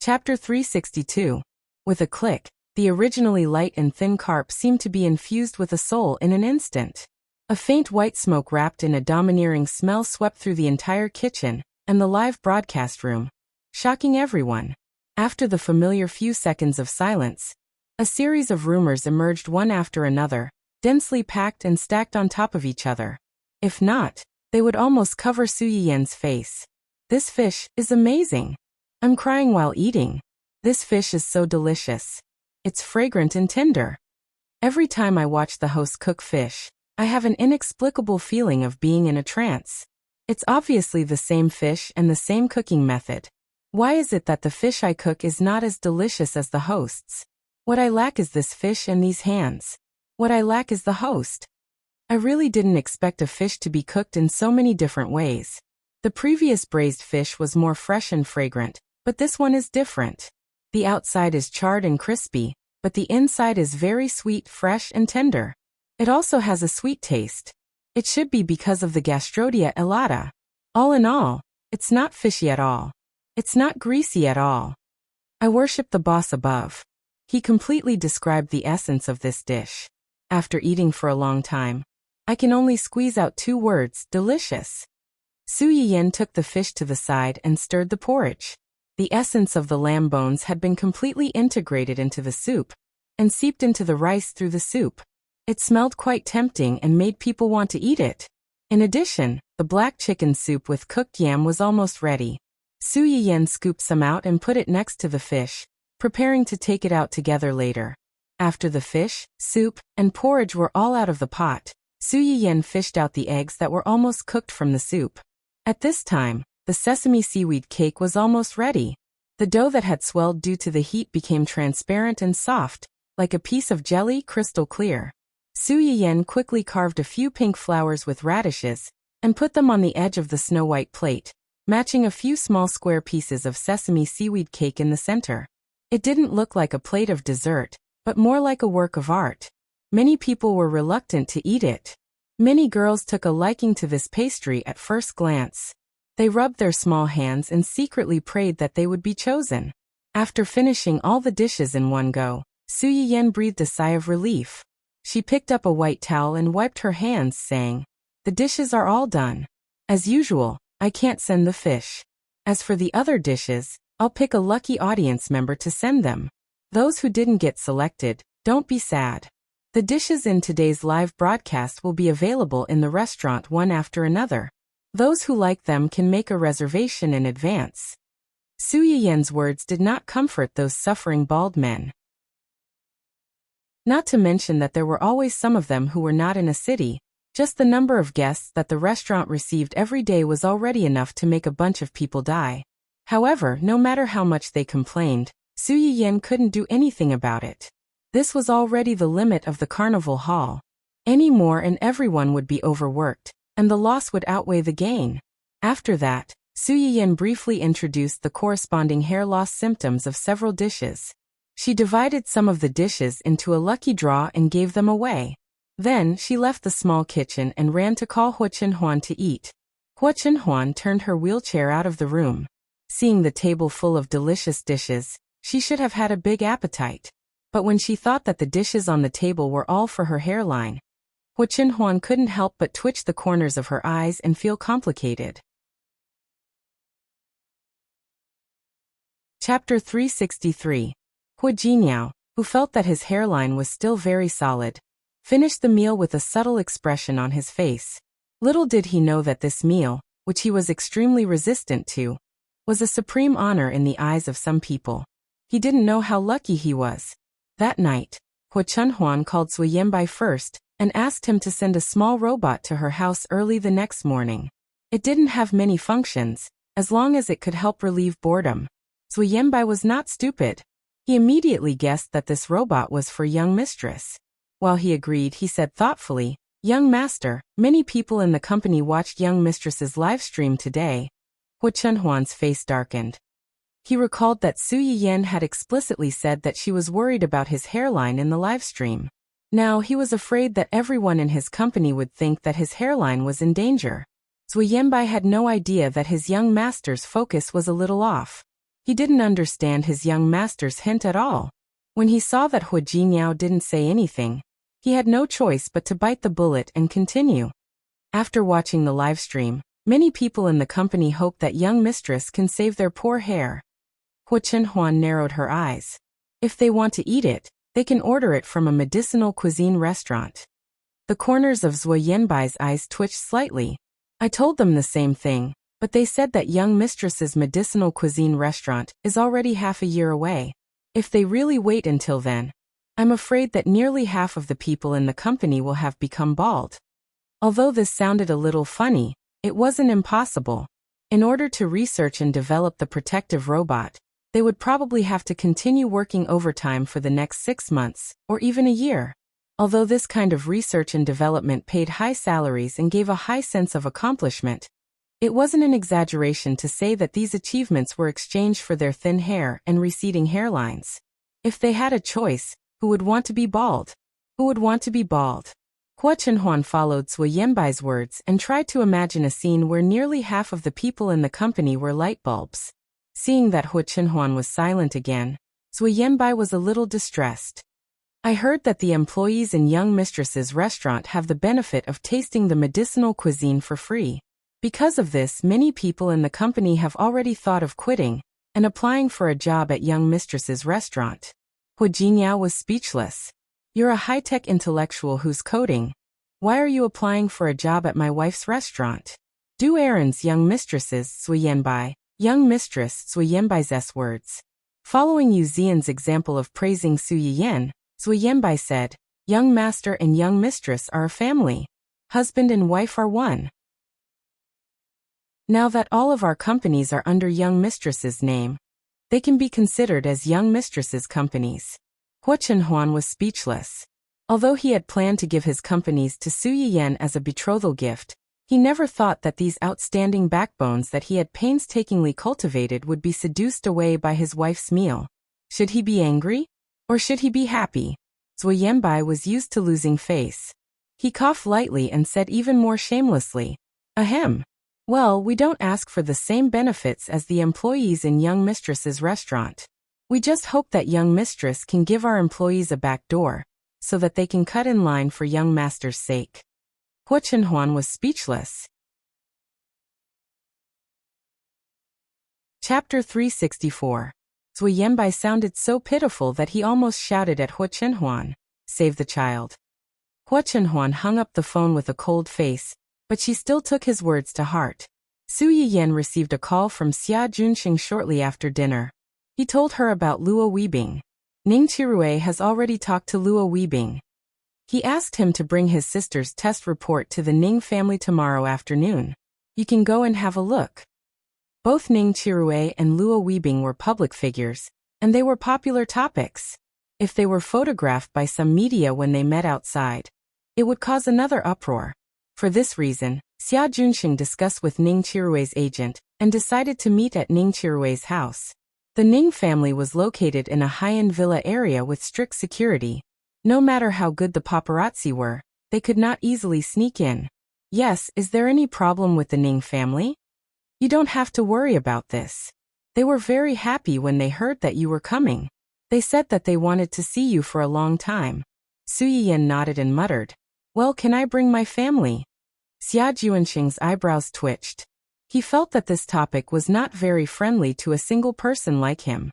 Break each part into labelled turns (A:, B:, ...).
A: Chapter 362. With a click, the originally light and thin carp seemed to be infused with a soul in an instant. A faint white smoke wrapped in a domineering smell swept through the entire kitchen and the live broadcast room, shocking everyone. After the familiar few seconds of silence, a series of rumors emerged one after another, densely packed and stacked on top of each other. If not, they would almost cover Su Yiyan's face. This fish is amazing. I'm crying while eating. This fish is so delicious. It's fragrant and tender. Every time I watch the host cook fish, I have an inexplicable feeling of being in a trance. It's obviously the same fish and the same cooking method. Why is it that the fish I cook is not as delicious as the host's? What I lack is this fish and these hands. What I lack is the host. I really didn't expect a fish to be cooked in so many different ways. The previous braised fish was more fresh and fragrant, but this one is different. The outside is charred and crispy, but the inside is very sweet, fresh, and tender. It also has a sweet taste. It should be because of the Gastrodia elata. All in all, it's not fishy at all. It's not greasy at all. I worship the boss above. He completely described the essence of this dish. After eating for a long time, I can only squeeze out 2 words: delicious. Su Yiyan took the fish to the side and stirred the porridge. The essence of the lamb bones had been completely integrated into the soup and seeped into the rice through the soup. It smelled quite tempting and made people want to eat it. In addition, the black chicken soup with cooked yam was almost ready. Su Yiyan scooped some out and put it next to the fish, preparing to take it out together later. After the fish, soup, and porridge were all out of the pot, Su Yiyan fished out the eggs that were almost cooked from the soup. At this time, the sesame seaweed cake was almost ready. The dough that had swelled due to the heat became transparent and soft, like a piece of jelly, crystal clear. Su Yiyan quickly carved a few pink flowers with radishes and put them on the edge of the snow-white plate, matching a few small square pieces of sesame seaweed cake in the center. It didn't look like a plate of dessert, but more like a work of art. Many people were reluctant to eat it. Many girls took a liking to this pastry at first glance. They rubbed their small hands and secretly prayed that they would be chosen. After finishing all the dishes in one go, Su Yiyan breathed a sigh of relief. She picked up a white towel and wiped her hands, saying, "The dishes are all done. As usual, I can't send the fish. As for the other dishes, I'll pick a lucky audience member to send them. Those who didn't get selected, don't be sad. The dishes in today's live broadcast will be available in the restaurant one after another. Those who like them can make a reservation in advance." Su Yiyan's words did not comfort those suffering bald men. Not to mention that there were always some of them who were not in a city. Just the number of guests that the restaurant received every day was already enough to make a bunch of people die. However, no matter how much they complained, Su Yiyan couldn't do anything about it. This was already the limit of the carnival hall. Any more and everyone would be overworked, and the loss would outweigh the gain. After that, Su Yiyan briefly introduced the corresponding hair loss symptoms of several dishes. She divided some of the dishes into a lucky draw and gave them away. Then she left the small kitchen and ran to call Hua Chenhuan to eat. Hua Chenhuan turned her wheelchair out of the room. Seeing the table full of delicious dishes, she should have had a big appetite. But when she thought that the dishes on the table were all for her hairline, Hua Chenhuan couldn't help but twitch the corners of her eyes and feel complicated. Chapter 363. Hua Jinniao, who felt that his hairline was still very solid, finished the meal with a subtle expression on his face. Little did he know that this meal, which he was extremely resistant to, was a supreme honor in the eyes of some people. He didn't know how lucky he was. That night, Hua Chenhuan called Su Yanbai first and asked him to send a small robot to her house early the next morning. It didn't have many functions, as long as it could help relieve boredom. Su Yanbai was not stupid. He immediately guessed that this robot was for young mistress. While he agreed, he said thoughtfully, "Young master, many people in the company watched young mistress's live stream today." Hua Chenhuan's face darkened. He recalled that Su Yiyan had explicitly said that she was worried about his hairline in the live stream. Now he was afraid that everyone in his company would think that his hairline was in danger. Su Yanbai had no idea that his young master's focus was a little off. He didn't understand his young master's hint at all. When he saw that Hu Jingyao didn't say anything, he had no choice but to bite the bullet and continue. After watching the live stream, many people in the company hope that young mistress can save their poor hair. Hu Chenhuan narrowed her eyes. If they want to eat it, they can order it from a medicinal cuisine restaurant. The corners of Zhuo Yanbai's eyes twitched slightly. I told them the same thing, but they said that young mistress's medicinal cuisine restaurant is already half a year away. If they really wait until then, I'm afraid that nearly half of the people in the company will have become bald. Although this sounded a little funny, it wasn't impossible. In order to research and develop the protective robot, they would probably have to continue working overtime for the next 6 months, or even a year. Although this kind of research and development paid high salaries and gave a high sense of accomplishment, it wasn't an exaggeration to say that these achievements were exchanged for their thin hair and receding hairlines. If they had a choice, who would want to be bald? Who would want to be bald? Hua Chenhuan followed Zhuo Yanbai's words and tried to imagine a scene where nearly half of the people in the company were light bulbs. Seeing that Hua Chenhuan was silent again, Zhuo Yanbai was a little distressed. I heard that the employees in Young Mistress's restaurant have the benefit of tasting the medicinal cuisine for free. Because of this, many people in the company have already thought of quitting and applying for a job at Young Mistress's restaurant. Hu Jingyao was speechless. You're a high-tech intellectual who's coding. Why are you applying for a job at my wife's restaurant? Do errands, Young Mistresses, Zhuo Yanbai. Young Mistress, Zhuo Yanbai's words. Following Yu Zian's example of praising Su Yiyan, Zhuo Yanbai said, Young Master and Young Mistress are a family. Husband and wife are one. Now that all of our companies are under Young Mistress's name, they can be considered as Young Mistress's companies. Hua Chenhuan was speechless. Although he had planned to give his companies to Su Yiyan as a betrothal gift, he never thought that these outstanding backbones that he had painstakingly cultivated would be seduced away by his wife's meal. Should he be angry? Or should he be happy? Zhuo Yanbai was used to losing face. He coughed lightly and said even more shamelessly, Ahem. Well, we don't ask for the same benefits as the employees in Young Mistress's restaurant. We just hope that Young Mistress can give our employees a back door, so that they can cut in line for Young Master's sake. Hua Chenhuan was speechless. Chapter 364. Zhuo Yanbai sounded so pitiful that he almost shouted at Hua Chenhuan, Save the child. Hua Chenhuan hung up the phone with a cold face, but she still took his words to heart. Su Yiyan received a call from Xia Junxing shortly after dinner. He told her about Luo Weibing. Ning Qirui has already talked to Luo Weibing. He asked him to bring his sister's test report to the Ning family tomorrow afternoon. You can go and have a look. Both Ning Qirui and Luo Weibing were public figures, and they were popular topics. If they were photographed by some media when they met outside, it would cause another uproar. For this reason, Xia Junxing discussed with Ning Qirui's agent and decided to meet at Ning Qirui's house. The Ning family was located in a high-end villa area with strict security. No matter how good the paparazzi were, they could not easily sneak in. Yes, is there any problem with the Ning family? You don't have to worry about this. They were very happy when they heard that you were coming. They said that they wanted to see you for a long time. Su Yiyan nodded and muttered, Well, can I bring my family? Xia Junxing's eyebrows twitched. He felt that this topic was not very friendly to a single person like him.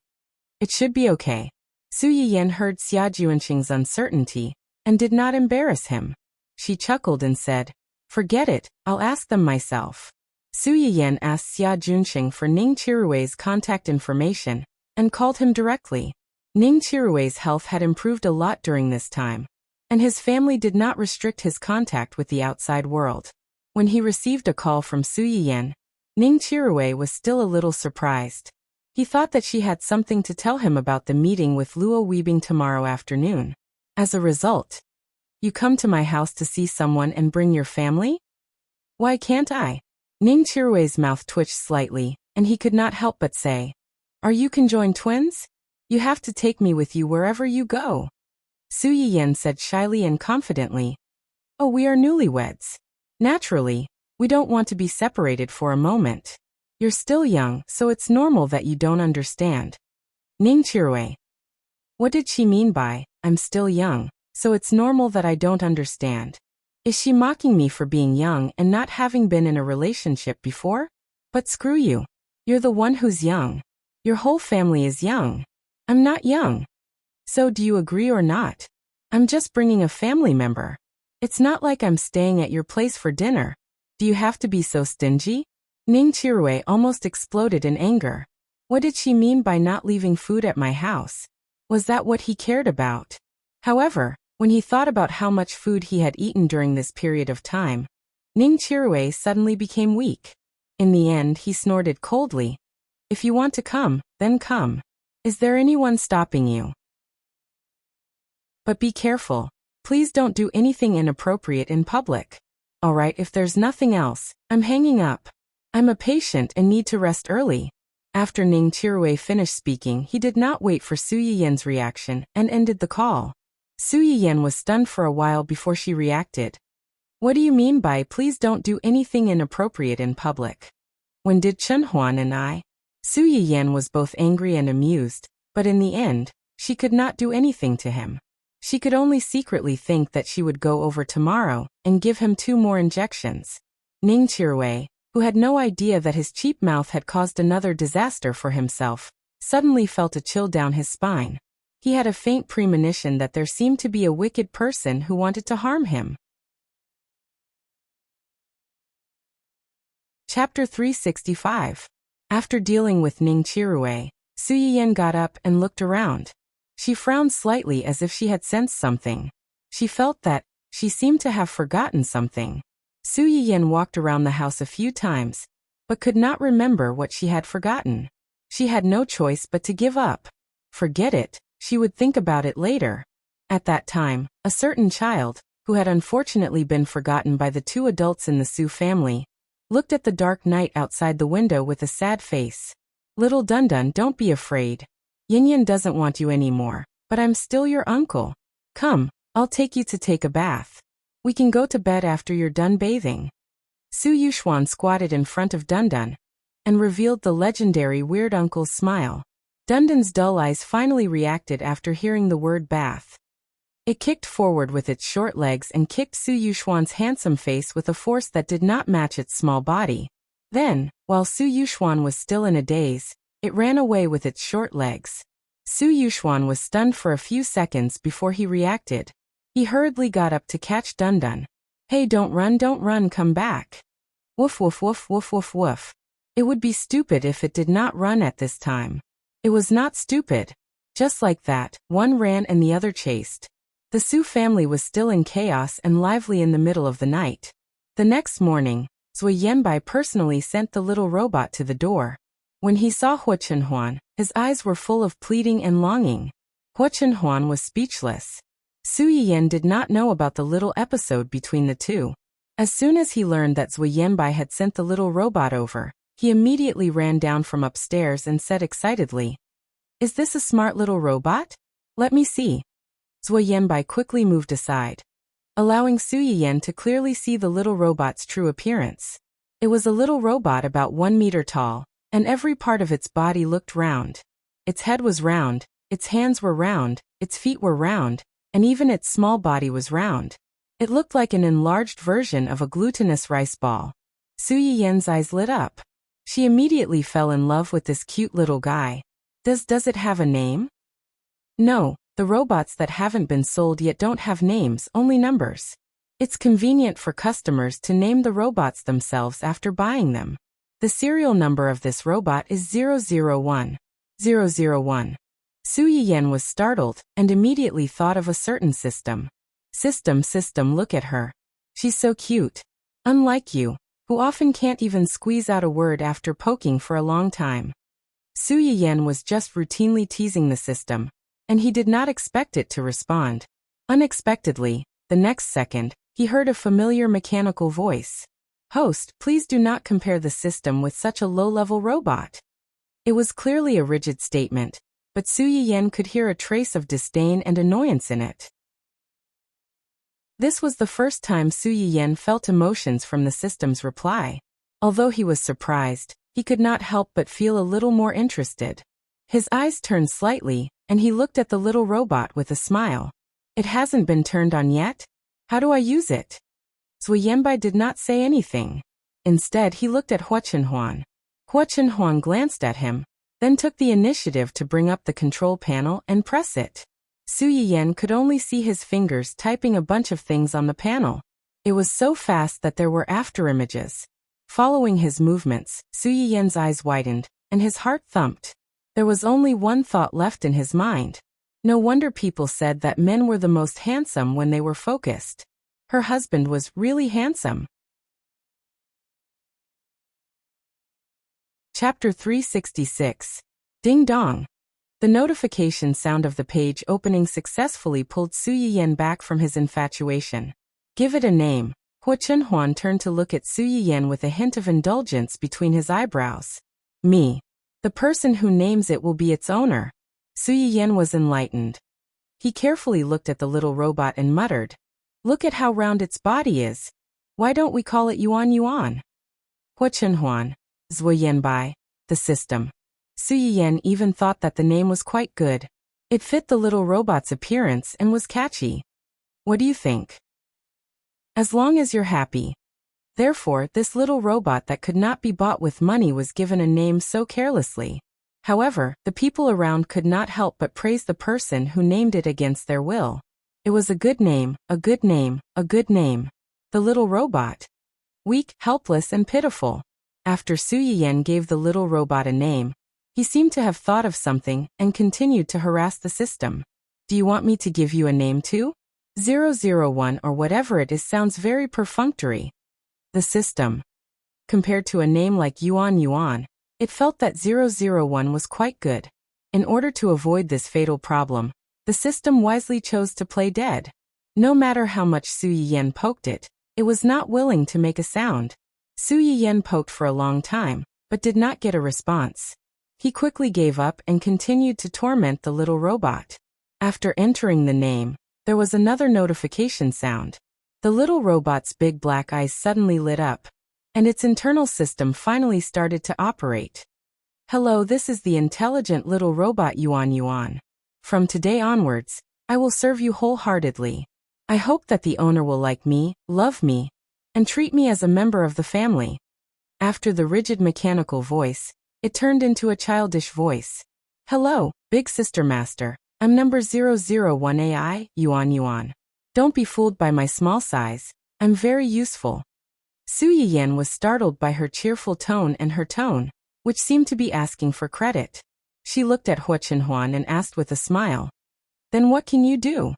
A: It should be okay. Su Yiyan heard Xia Junxing's uncertainty and did not embarrass him. She chuckled and said, Forget it, I'll ask them myself. Su Yiyan asked Xia Junxing for Ning Qirui's contact information and called him directly. Ning Qirui's health had improved a lot during this time, and his family did not restrict his contact with the outside world. When he received a call from Su Yiyan, Ning Qirui was still a little surprised. He thought that she had something to tell him about the meeting with Luo Weibing tomorrow afternoon. As a result, you come to my house to see someone and bring your family? Why can't I? Ning Qirui's mouth twitched slightly, and he could not help but say, Are you conjoined twins? You have to take me with you wherever you go. Su Yiyan said shyly and confidently, Oh, we are newlyweds. Naturally, we don't want to be separated for a moment. You're still young, so it's normal that you don't understand. Ning Chirui. What did she mean by, I'm still young, so it's normal that I don't understand? Is she mocking me for being young and not having been in a relationship before? But screw you. You're the one who's young. Your whole family is young. I'm not young. So do you agree or not? I'm just bringing a family member. It's not like I'm staying at your place for dinner. Do you have to be so stingy? Ning Chirui almost exploded in anger. What did she mean by not leaving food at my house? Was that what he cared about? However, when he thought about how much food he had eaten during this period of time, Ning Chirui suddenly became weak. In the end, he snorted coldly. If you want to come, then come. Is there anyone stopping you? But be careful. Please don't do anything inappropriate in public. Alright, if there's nothing else, I'm hanging up. I'm a patient and need to rest early. After Ning Chirui finished speaking, he did not wait for Su Yiyen's reaction and ended the call. Su Yiyen was stunned for a while before she reacted. What do you mean by please don't do anything inappropriate in public? When did Chen Huan and I? Su Yiyen was both angry and amused, but in the end, she could not do anything to him. She could only secretly think that she would go over tomorrow and give him 2 more injections. Ning Chirui, who had no idea that his cheap mouth had caused another disaster for himself, suddenly felt a chill down his spine. He had a faint premonition that there seemed to be a wicked person who wanted to harm him. Chapter 365. After dealing with Ning Chirui, Su Yiyen got up and looked around. She frowned slightly as if she had sensed something. She felt that she seemed to have forgotten something. Su Yiyen walked around the house a few times, but could not remember what she had forgotten. She had no choice but to give up. Forget it, she would think about it later. At that time, a certain child, who had unfortunately been forgotten by the 2 adults in the Su family, looked at the dark night outside the window with a sad face. Little Dundun, don't be afraid. Yinyan doesn't want you anymore, but I'm still your uncle. Come, I'll take you to take a bath. We can go to bed after you're done bathing. Su Yuxuan squatted in front of Dundun and revealed the legendary weird uncle's smile. Dundun's dull eyes finally reacted after hearing the word bath. It kicked forward with its short legs and kicked Su Yuxuan's handsome face with a force that did not match its small body. Then, while Su Yuxuan was still in a daze, it ran away with its short legs. Su Yuxuan was stunned for a few seconds before he reacted. He hurriedly got up to catch Dundun. Hey, don't run, come back. Woof woof woof woof woof woof. It would be stupid if it did not run at this time. It was not stupid. Just like that, one ran and the other chased. The Su family was still in chaos and lively in the middle of the night. The next morning, Zui Yanbai personally sent the little robot to the door. When he saw Hua Chenhuan, his eyes were full of pleading and longing. Hua Chenhuan was speechless. Su Yiyen did not know about the little episode between the 2. As soon as he learned that Zui Yanbai had sent the little robot over, he immediately ran down from upstairs and said excitedly, "Is this a smart little robot? Let me see." Zui Yanbai quickly moved aside, allowing Su Yiyen to clearly see the little robot's true appearance. It was a little robot about 1 meter tall, and every part of its body looked round. Its head was round, its hands were round, its feet were round, and even its small body was round. It looked like an enlarged version of a glutinous rice ball. Su Yiyen's eyes lit up. She immediately fell in love with this cute little guy. Does it have a name? No, the robots that haven't been sold yet don't have names, only numbers. It's convenient for customers to name the robots themselves after buying them. The serial number of this robot is 001. 001. Su Yiyen was startled and immediately thought of a certain system. System, look at her. She's so cute. Unlike you, who often can't even squeeze out a word after poking for a long time. Su Yiyen was just routinely teasing the system, and he did not expect it to respond. Unexpectedly, the next second, he heard a familiar mechanical voice. "Host, please do not compare the system with such a low-level robot." It was clearly a rigid statement, but Su Yiyen could hear a trace of disdain and annoyance in it. This was the first time Su Yiyen felt emotions from the system's reply. Although he was surprised, he could not help but feel a little more interested. His eyes turned slightly, and he looked at the little robot with a smile. It hasn't been turned on yet? How do I use it? Zui Yanbai did not say anything. Instead, he looked at Hua Chenhuan. Hua Chenhuan glanced at him, then took the initiative to bring up the control panel and press it. Su Yiyan could only see his fingers typing a bunch of things on the panel. It was so fast that there were afterimages. Following his movements, Su Yiyan's eyes widened, and his heart thumped. There was only one thought left in his mind. No wonder people said that men were the most handsome when they were focused. Her husband was really handsome. Chapter 366. Ding dong. The notification sound of the page opening successfully pulled Su Yiyan back from his infatuation. Give it a name. Hua Chenhuan turned to look at Su Yiyan with a hint of indulgence between his eyebrows. Me. The person who names it will be its owner. Su Yiyan was enlightened. He carefully looked at the little robot and muttered, Look at how round its body is. Why don't we call it Yuan Yuan? Hua Chenhuan. Zui Yanbai. The system. Su Yiyan even thought that the name was quite good. It fit the little robot's appearance and was catchy. What do you think? As long as you're happy. Therefore, this little robot that could not be bought with money was given a name so carelessly. However, the people around could not help but praise the person who named it against their will. It was a good name, a good name, a good name. The little robot. Weak, helpless, and pitiful. After Su Yiyan gave the little robot a name, he seemed to have thought of something and continued to harass the system. Do you want me to give you a name too? 001 or whatever it is sounds very perfunctory. The system. Compared to a name like Yuan Yuan, it felt that 001 was quite good. In order to avoid this fatal problem, the system wisely chose to play dead. No matter how much Su Yiyan poked it, it was not willing to make a sound. Su Yiyan poked for a long time, but did not get a response. He quickly gave up and continued to torment the little robot. After entering the name, there was another notification sound. The little robot's big black eyes suddenly lit up, and its internal system finally started to operate. Hello, this is the intelligent little robot Yuan Yuan. From today onwards, I will serve you wholeheartedly. I hope that the owner will like me, love me, and treat me as a member of the family. After the rigid mechanical voice, it turned into a childish voice. Hello, Big Sister Master. I'm number 001 AI, Yuan Yuan. Don't be fooled by my small size. I'm very useful. Su Yiyan was startled by her cheerful tone and her tone, which seemed to be asking for credit. She looked at Hua Chenhuan and asked with a smile. Then what can you do?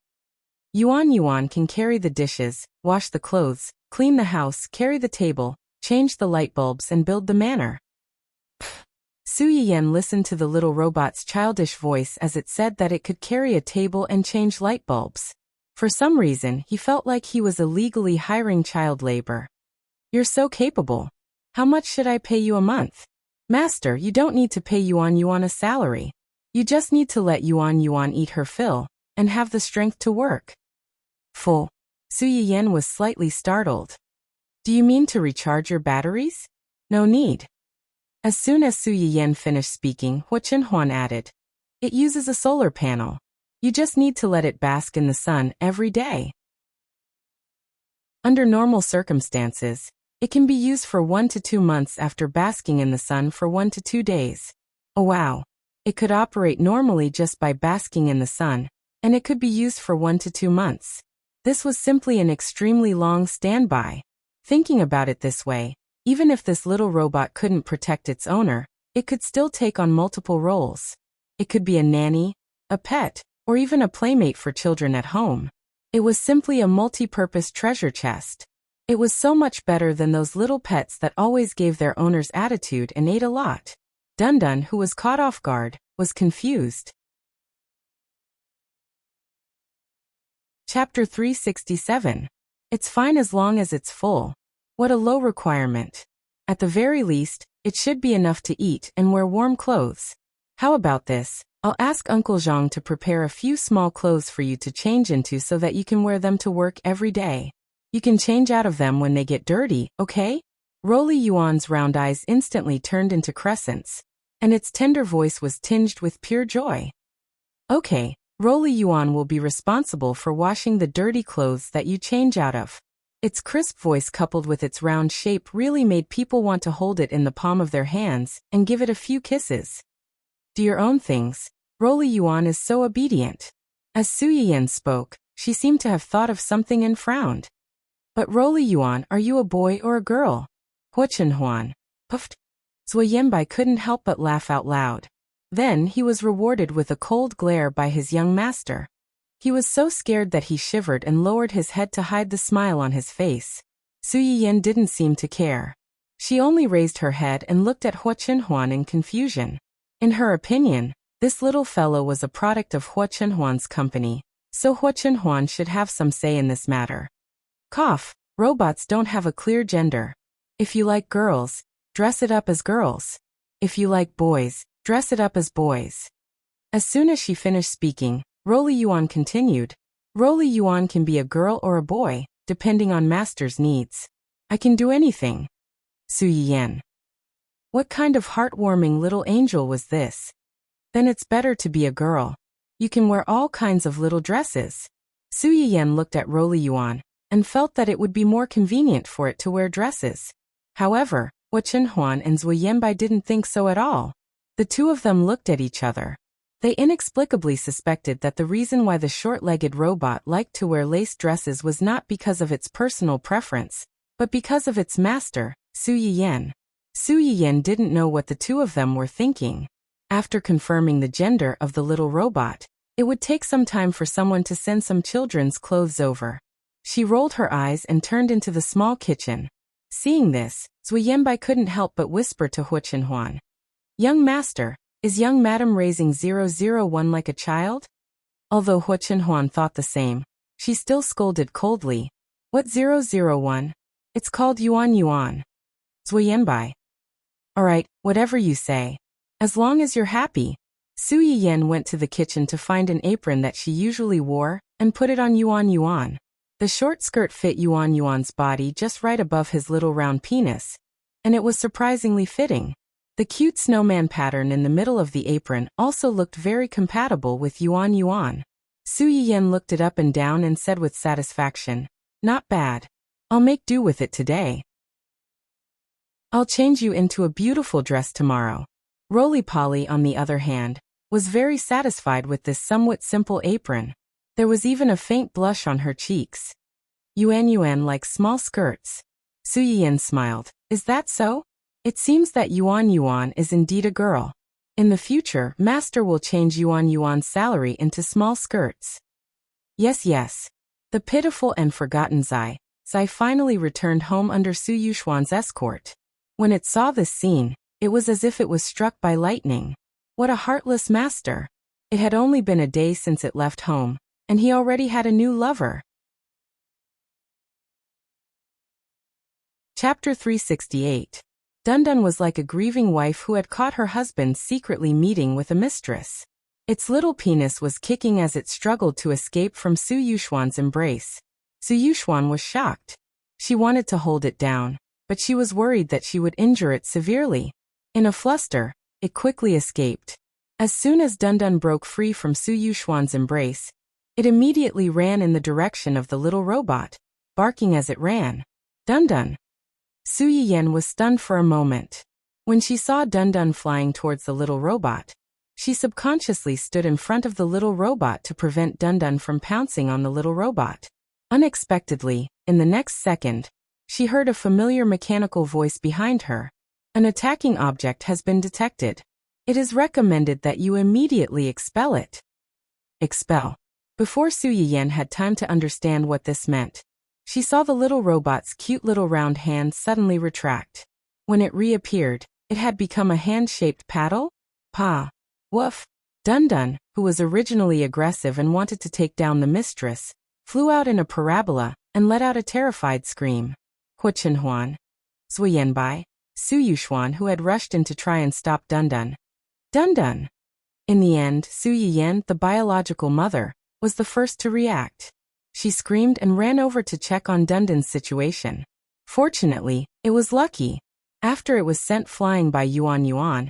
A: Yuan Yuan can carry the dishes, wash the clothes, clean the house, carry the table, change the light bulbs and build the manor. Su Yiyan listened to the little robot's childish voice as it said that it could carry a table and change light bulbs. For some reason, he felt like he was illegally hiring child labor. You're so capable. How much should I pay you a month? Master, you don't need to pay Yuan Yuan a salary. You just need to let Yuan Yuan eat her fill, and have the strength to work. Full. Su Yiyan was slightly startled. Do you mean to recharge your batteries? No need. As soon as Su Yiyan finished speaking, Hua Chenhuan added, It uses a solar panel. You just need to let it bask in the sun every day. Under normal circumstances, it can be used for 1 to 2 months after basking in the sun for 1 to 2 days. Oh wow. It could operate normally just by basking in the sun, and it could be used for 1 to 2 months. This was simply an extremely long standby. Thinking about it this way, even if this little robot couldn't protect its owner, it could still take on multiple roles. It could be a nanny, a pet, or even a playmate for children at home. It was simply a multi-purpose treasure chest. It was so much better than those little pets that always gave their owners attitude and ate a lot. Dun Dun, who was caught off guard, was confused. Chapter 367. It's fine as long as it's full. What a low requirement. At the very least, it should be enough to eat and wear warm clothes. How about this? I'll ask Uncle Zhang to prepare a few small clothes for you to change into so that you can wear them to work every day. You can change out of them when they get dirty, okay? Roly Yuan's round eyes instantly turned into crescents, and its tender voice was tinged with pure joy. Okay, Roly Yuan will be responsible for washing the dirty clothes that you change out of. Its crisp voice coupled with its round shape really made people want to hold it in the palm of their hands and give it a few kisses. Do your own things. Roly Yuan is so obedient. As Su Yiyan spoke, she seemed to have thought of something and frowned. But Roly Yuan, are you a boy or a girl? Huo Huan puffed. Zui Yanbai couldn't help but laugh out loud. Then he was rewarded with a cold glare by his young master. He was so scared that he shivered and lowered his head to hide the smile on his face. Su Yiyan didn't seem to care. She only raised her head and looked at Huo Huan in confusion. In her opinion, this little fellow was a product of Huo Huan's company, so Huo Huan should have some say in this matter. Cough, robots don't have a clear gender. If you like girls, dress it up as girls. If you like boys, dress it up as boys. As soon as she finished speaking, Roly Yuan continued, Roly Yuan can be a girl or a boy, depending on master's needs. I can do anything. Su Yiyan. What kind of heartwarming little angel was this? Then it's better to be a girl. You can wear all kinds of little dresses. Su Yiyan looked at Roly Yuan and felt that it would be more convenient for it to wear dresses. However, Huo Huan and Zui Yanbai didn't think so at all. The two of them looked at each other. They inexplicably suspected that the reason why the short-legged robot liked to wear lace dresses was not because of its personal preference, but because of its master, Su Yiyan. Su Yiyan didn't know what the two of them were thinking. After confirming the gender of the little robot, it would take some time for someone to send some children's clothes over. She rolled her eyes and turned into the small kitchen. Seeing this, Zui Yanbai couldn't help but whisper to Huo Huan. Young master, is young madam raising 001 like a child? Although Huo Huan thought the same, she still scolded coldly. What 001? It's called Yuan Yuan. Zui Yanbai. Alright, whatever you say. As long as you're happy. Su Yiyan went to the kitchen to find an apron that she usually wore, and put it on Yuan Yuan. The short skirt fit Yuan Yuan's body just right above his little round penis, and it was surprisingly fitting. The cute snowman pattern in the middle of the apron also looked very compatible with Yuan Yuan. Su Yiyan looked it up and down and said with satisfaction, not bad. I'll make do with it today. I'll change you into a beautiful dress tomorrow. Roly Poly, on the other hand, was very satisfied with this somewhat simple apron. There was even a faint blush on her cheeks. Yuan likes small skirts. Su Yiyan smiled. Is that so? It seems that Yuan Yuan is indeed a girl. In the future, master will change Yuan Yuan's salary into small skirts. Yes. The pitiful and forgotten Zai finally returned home under Su Yuxuan's escort. When it saw this scene, it was as if it was struck by lightning. What a heartless master. It had only been a day since it left home, and he already had a new lover. Chapter 368. Dundun was like a grieving wife who had caught her husband secretly meeting with a mistress. Its little penis was kicking as it struggled to escape from Su Yuxuan's embrace. Su Yuxuan was shocked. She wanted to hold it down, but she was worried that she would injure it severely. In a fluster, it quickly escaped. As soon as Dundun broke free from Su Yuxuan's embrace, it immediately ran in the direction of the little robot, barking as it ran. Dundun! Su Yiyan was stunned for a moment. When she saw Dundun flying towards the little robot, she subconsciously stood in front of the little robot to prevent Dundun from pouncing on the little robot. Unexpectedly, in the next second, she heard a familiar mechanical voice behind her. An attacking object has been detected. It is recommended that you immediately expel it. Expel. Before Su Yiyan had time to understand what this meant, she saw the little robot's cute little round hand suddenly retract. When it reappeared, it had become a hand-shaped paddle? Pa. Woof. Dundun, who was originally aggressive and wanted to take down the mistress, flew out in a parabola and let out a terrified scream. Huo Huan. Zui Yanbai. Su Yuxuan, who had rushed in to try and stop Dundun. Dundun! In the end, Su Yiyan, the biological mother, was the first to react. She screamed and ran over to check on Dundun's situation. Fortunately, it was lucky. After it was sent flying by Yuan Yuan,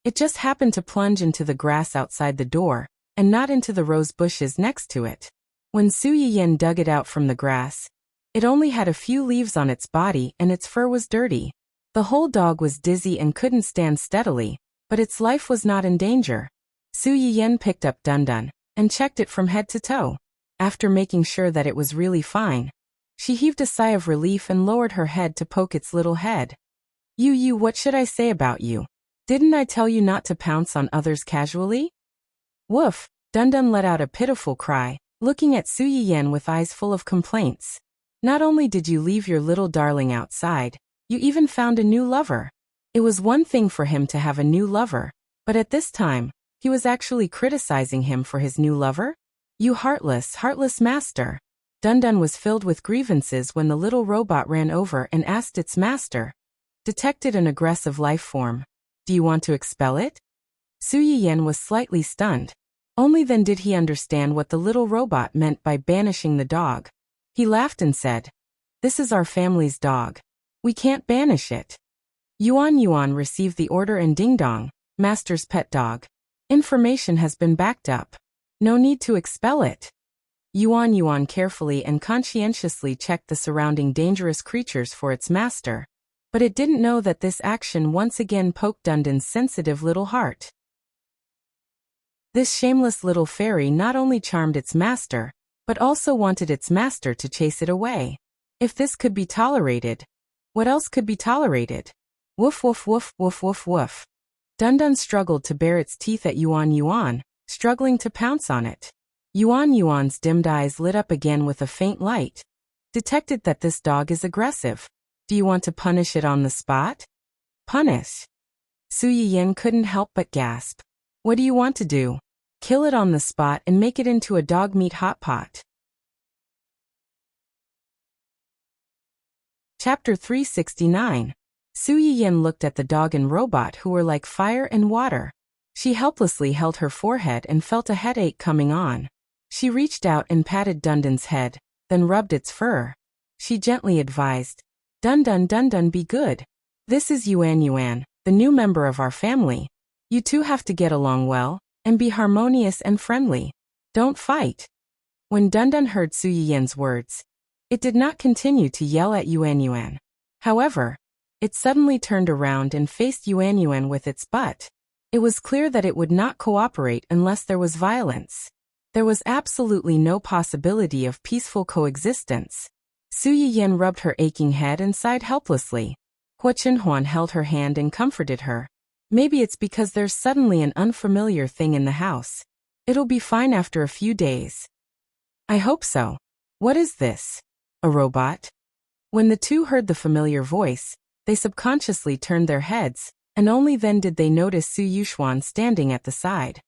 A: it just happened to plunge into the grass outside the door, and not into the rose bushes next to it. When Su Yiyan dug it out from the grass, it only had a few leaves on its body and its fur was dirty. The whole dog was dizzy and couldn't stand steadily, but its life was not in danger. Su Yiyan picked up Dundun and checked it from head to toe. After making sure that it was really fine, she heaved a sigh of relief and lowered her head to poke its little head. You, what should I say about you? Didn't I tell you not to pounce on others casually? Woof, Dundun let out a pitiful cry, looking at Su Yiyan with eyes full of complaints. Not only did you leave your little darling outside, you even found a new lover. It was one thing for him to have a new lover, but at this time, he was actually criticizing him for his new lover? You heartless master. Dundun was filled with grievances when the little robot ran over and asked its master. Detected an aggressive life form. Do you want to expel it? Su Yiyan was slightly stunned. Only then did he understand what the little robot meant by banishing the dog. He laughed and said, "This is our family's dog. We can't banish it." Yuan Yuan received the order and ding dong, master's pet dog. Information has been backed up. No need to expel it. Yuan Yuan carefully and conscientiously checked the surrounding dangerous creatures for its master. But it didn't know that this action once again poked Dundun's sensitive little heart. This shameless little fairy not only charmed its master, but also wanted its master to chase it away. If this could be tolerated, what else could be tolerated? Woof woof woof woof woof woof. Dundun struggled to bare its teeth at Yuan Yuan, struggling to pounce on it. Yuan Yuan's dimmed eyes lit up again with a faint light. Detected that this dog is aggressive. Do you want to punish it on the spot? Punish? Su Yiyan couldn't help but gasp. What do you want to do? Kill it on the spot and make it into a dog meat hot pot. Chapter 369. Su Yiyan looked at the dog and robot who were like fire and water. She helplessly held her forehead and felt a headache coming on. She reached out and patted Dundun's head, then rubbed its fur. She gently advised, Dundun, be good. This is Yuan Yuan, the new member of our family. You two have to get along well, and be harmonious and friendly. Don't fight. When Dundun heard Su Yiyan's words, it did not continue to yell at Yuan Yuan. However, it suddenly turned around and faced Yuan Yuan with its butt. It was clear that it would not cooperate unless there was violence. There was absolutely no possibility of peaceful coexistence. Su Yiyan rubbed her aching head and sighed helplessly. Hua Chenhuan held her hand and comforted her. Maybe it's because there's suddenly an unfamiliar thing in the house. It'll be fine after a few days. I hope so. What is this? A robot? When the two heard the familiar voice, they subconsciously turned their heads, and only then did they notice Su Yuxuan standing at the side.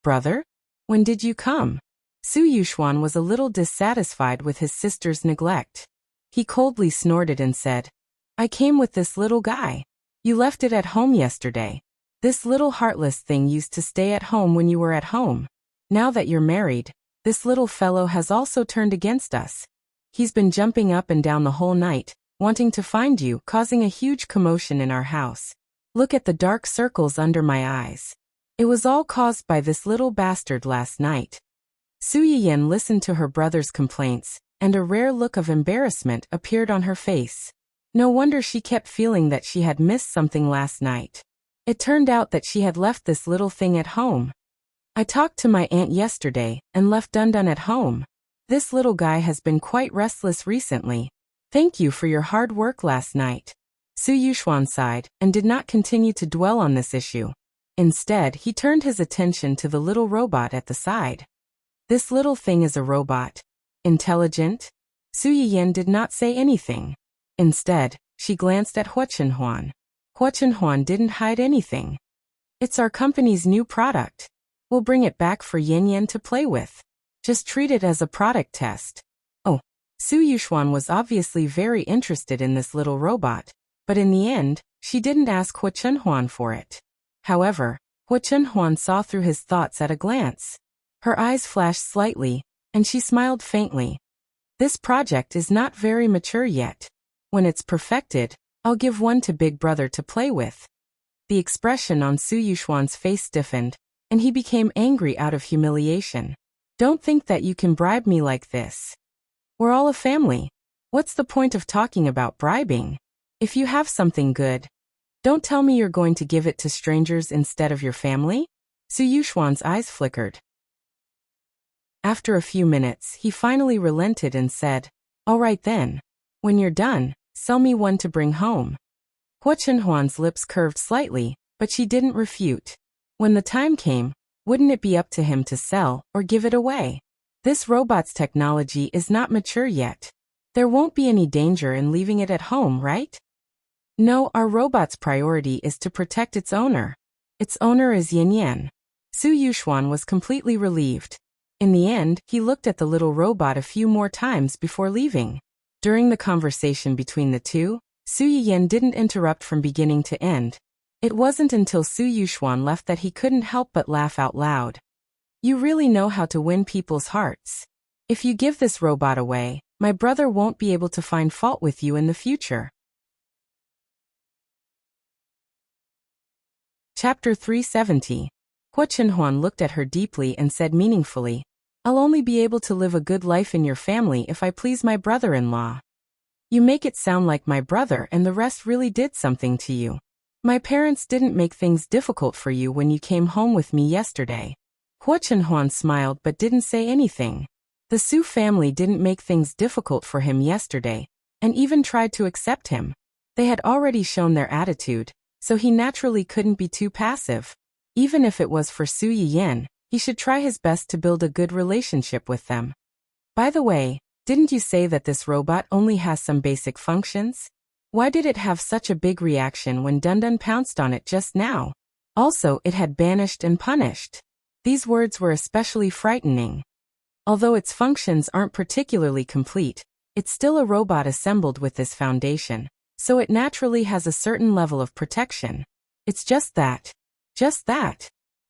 A: Brother? When did you come? Su Yuxuan was a little dissatisfied with his sister's neglect. He coldly snorted and said, I came with this little guy. You left it at home yesterday. This little heartless thing used to stay at home when you were at home. Now that you're married, this little fellow has also turned against us. He's been jumping up and down the whole night, wanting to find you, causing a huge commotion in our house. Look at the dark circles under my eyes. It was all caused by this little bastard last night. Su Yiyan listened to her brother's complaints, and a rare look of embarrassment appeared on her face. No wonder she kept feeling that she had missed something last night. It turned out that she had left this little thing at home. I talked to my aunt yesterday and left Dundun at home. This little guy has been quite restless recently. Thank you for your hard work last night. Su Yuxuan sighed and did not continue to dwell on this issue. Instead, he turned his attention to the little robot at the side. This little thing is a robot. Intelligent? Su Yiyan did not say anything. Instead, she glanced at Hua Chenhuan. Hua Chenhuan didn't hide anything. It's our company's new product. We'll bring it back for Yin Yan to play with. Just treat it as a product test. Oh, Su Yuxuan was obviously very interested in this little robot, but in the end, she didn't ask Hua Chenhuan for it. However, Hua Chenhuan saw through his thoughts at a glance. Her eyes flashed slightly, and she smiled faintly. This project is not very mature yet. When it's perfected, I'll give one to Big Brother to play with. The expression on Su Yuxuan's face stiffened, and he became angry out of humiliation. Don't think that you can bribe me like this. We're all a family. What's the point of talking about bribing? If you have something good, don't tell me you're going to give it to strangers instead of your family? Su Yuxuan's eyes flickered. After a few minutes, he finally relented and said, "All right then. When you're done, sell me one to bring home." Hua Chenhuan's lips curved slightly, but she didn't refute. When the time came, wouldn't it be up to him to sell or give it away? This robot's technology is not mature yet. There won't be any danger in leaving it at home, right? No, our robot's priority is to protect its owner. Its owner is Yin Yan. Su Yuxuan was completely relieved. In the end, he looked at the little robot a few more times before leaving. During the conversation between the two, Su Yiyan didn't interrupt from beginning to end. It wasn't until Su Yuxuan left that he couldn't help but laugh out loud. You really know how to win people's hearts. If you give this robot away, my brother won't be able to find fault with you in the future. Chapter 370. Hua Chenhuan looked at her deeply and said meaningfully, I'll only be able to live a good life in your family if I please my brother-in-law. You make it sound like my brother and the rest really did something to you. My parents didn't make things difficult for you when you came home with me yesterday. Hua Chenhuan smiled but didn't say anything. The Su family didn't make things difficult for him yesterday, and even tried to accept him. They had already shown their attitude, so he naturally couldn't be too passive. Even if it was for Su Yiyan, he should try his best to build a good relationship with them. By the way, didn't you say that this robot only has some basic functions? Why did it have such a big reaction when Dundun pounced on it just now? Also, it had banished and punished. These words were especially frightening. Although its functions aren't particularly complete, it's still a robot assembled with this foundation, so it naturally has a certain level of protection. It's just that.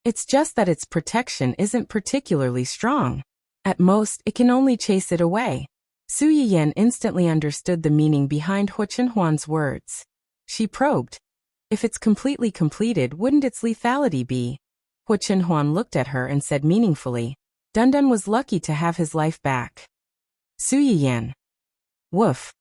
A: It's just that its protection isn't particularly strong. At most, it can only chase it away. Su Yiyan instantly understood the meaning behind Hua Chenhuan's words. She probed. If it's completely completed, wouldn't its lethality be? Hua Chenhuan looked at her and said meaningfully, Dundun was lucky to have his life back. Su Yiyan. Woof.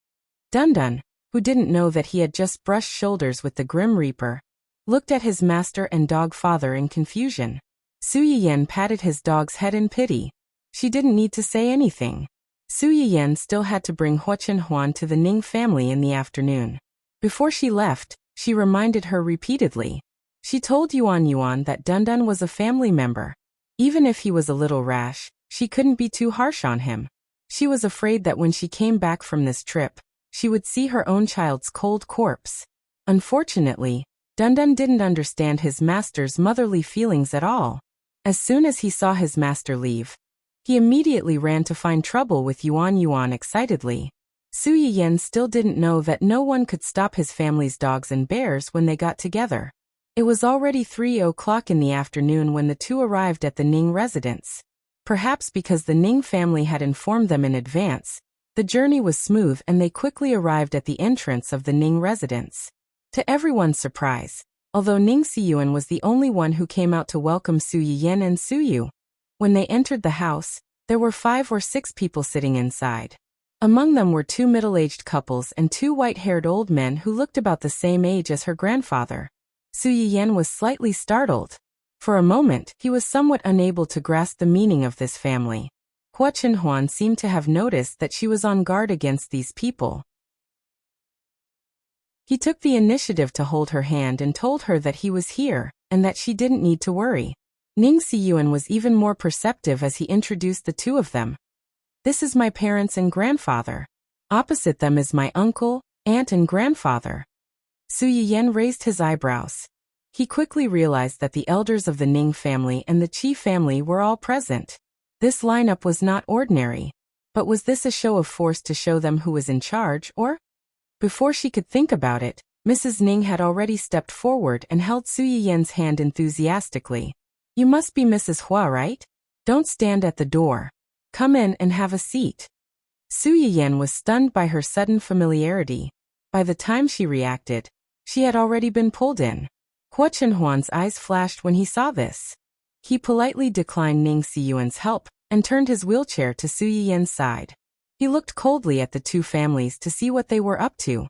A: Dundun, who didn't know that he had just brushed shoulders with the Grim Reaper, looked at his master and dog father in confusion. Su Yiyan patted his dog's head in pity. She didn't need to say anything. Su Yiyan still had to bring Hua Chenhuan to the Ning family in the afternoon. Before she left, she reminded her repeatedly. She told Yuan that Dundun was a family member. Even if he was a little rash, she couldn't be too harsh on him. She was afraid that when she came back from this trip, she would see her own child's cold corpse. Unfortunately, Dundun didn't understand his master's motherly feelings at all. As soon as he saw his master leave, he immediately ran to find trouble with Yuan excitedly. Su Yiyan still didn't know that no one could stop his family's dogs and bears when they got together. It was already 3 o'clock in the afternoon when the two arrived at the Ning residence. Perhaps because the Ning family had informed them in advance, the journey was smooth and they quickly arrived at the entrance of the Ning residence. To everyone's surprise, although Ning Siyuan was the only one who came out to welcome Su Yiyan and Su Yu. When they entered the house, there were 5 or 6 people sitting inside. Among them were 2 middle-aged couples and 2 white-haired old men who looked about the same age as her grandfather. Su Yiyan was slightly startled. For a moment, he was somewhat unable to grasp the meaning of this family. Hua Chenhuan seemed to have noticed that she was on guard against these people. He took the initiative to hold her hand and told her that he was here, and that she didn't need to worry. Ning Siyuan was even more perceptive as he introduced the two of them. This is my parents and grandfather. Opposite them is my uncle, aunt and grandfather. Su Yiyan raised his eyebrows. He quickly realized that the elders of the Ning family and the Qi family were all present. This lineup was not ordinary. But was this a show of force to show them who was in charge, or? Before she could think about it, Mrs. Ning had already stepped forward and held Su Yiyan's hand enthusiastically. You must be Mrs. Hua, right? Don't stand at the door. Come in and have a seat. Su Yiyan was stunned by her sudden familiarity. By the time she reacted, she had already been pulled in. Hua Chenhuan's eyes flashed when he saw this. He politely declined Ning Siyuan's help and turned his wheelchair to Su Yiyan's side. He looked coldly at the two families to see what they were up to.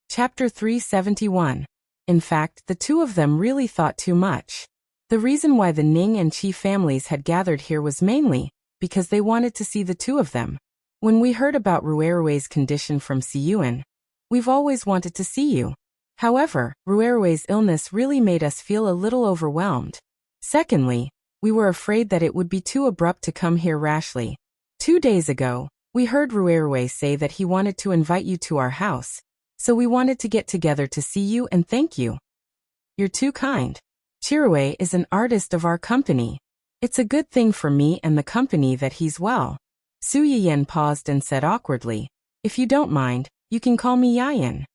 A: Chapter 371. In fact, the two of them really thought too much. The reason why the Ning and Qi families had gathered here was mainly because they wanted to see the two of them. When we heard about Ruerue's condition from Siyuan, we've always wanted to see you. However, Ruerue's illness really made us feel a little overwhelmed. Secondly, we were afraid that it would be too abrupt to come here rashly. 2 days ago, we heard Ruerue say that he wanted to invite you to our house, so we wanted to get together to see you and thank you. You're too kind. Chirue is an artist of our company. It's a good thing for me and the company that he's well. Su Yiyan paused and said awkwardly, if you don't mind, you can call me Yayan.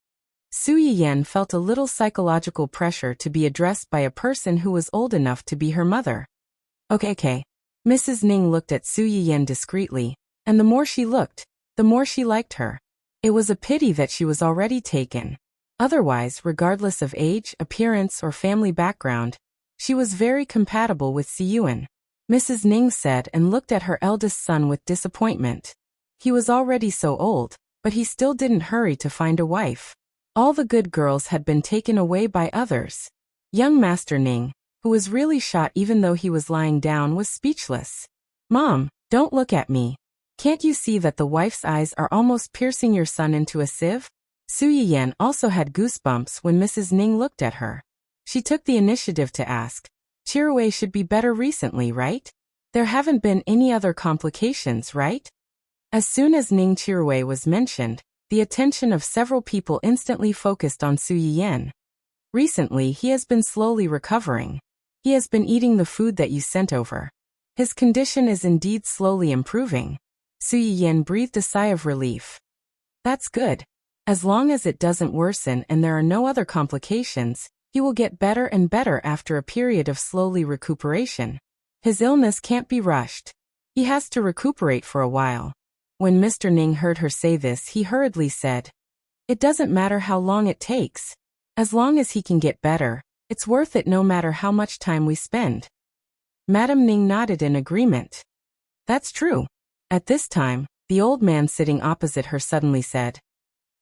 A: Su Yiyan felt a little psychological pressure to be addressed by a person who was old enough to be her mother. Okay. Mrs. Ning looked at Su Yiyan discreetly, and the more she looked, the more she liked her. It was a pity that she was already taken. Otherwise, regardless of age, appearance, or family background, she was very compatible with Siyuan. Mrs. Ning said and looked at her eldest son with disappointment. He was already so old, but he still didn't hurry to find a wife. All the good girls had been taken away by others. Young Master Ning, who was really shot even though he was lying down, was speechless. Mom, don't look at me. Can't you see that the wife's eyes are almost piercing your son into a sieve? Su Yiyan also had goosebumps when Mrs. Ning looked at her. She took the initiative to ask, Chirue should be better recently, right? There haven't been any other complications, right? As soon as Ning Chirue was mentioned, the attention of several people instantly focused on Su Yiyan. Recently, he has been slowly recovering. He has been eating the food that you sent over. His condition is indeed slowly improving. Su Yiyan breathed a sigh of relief. That's good. As long as it doesn't worsen and there are no other complications, he will get better and better after a period of slowly recuperation. His illness can't be rushed. He has to recuperate for a while. When Mr. Ning heard her say this, he hurriedly said, it doesn't matter how long it takes. As long as he can get better, it's worth it no matter how much time we spend. Madame Ning nodded in agreement. That's true. At this time, the old man sitting opposite her suddenly said,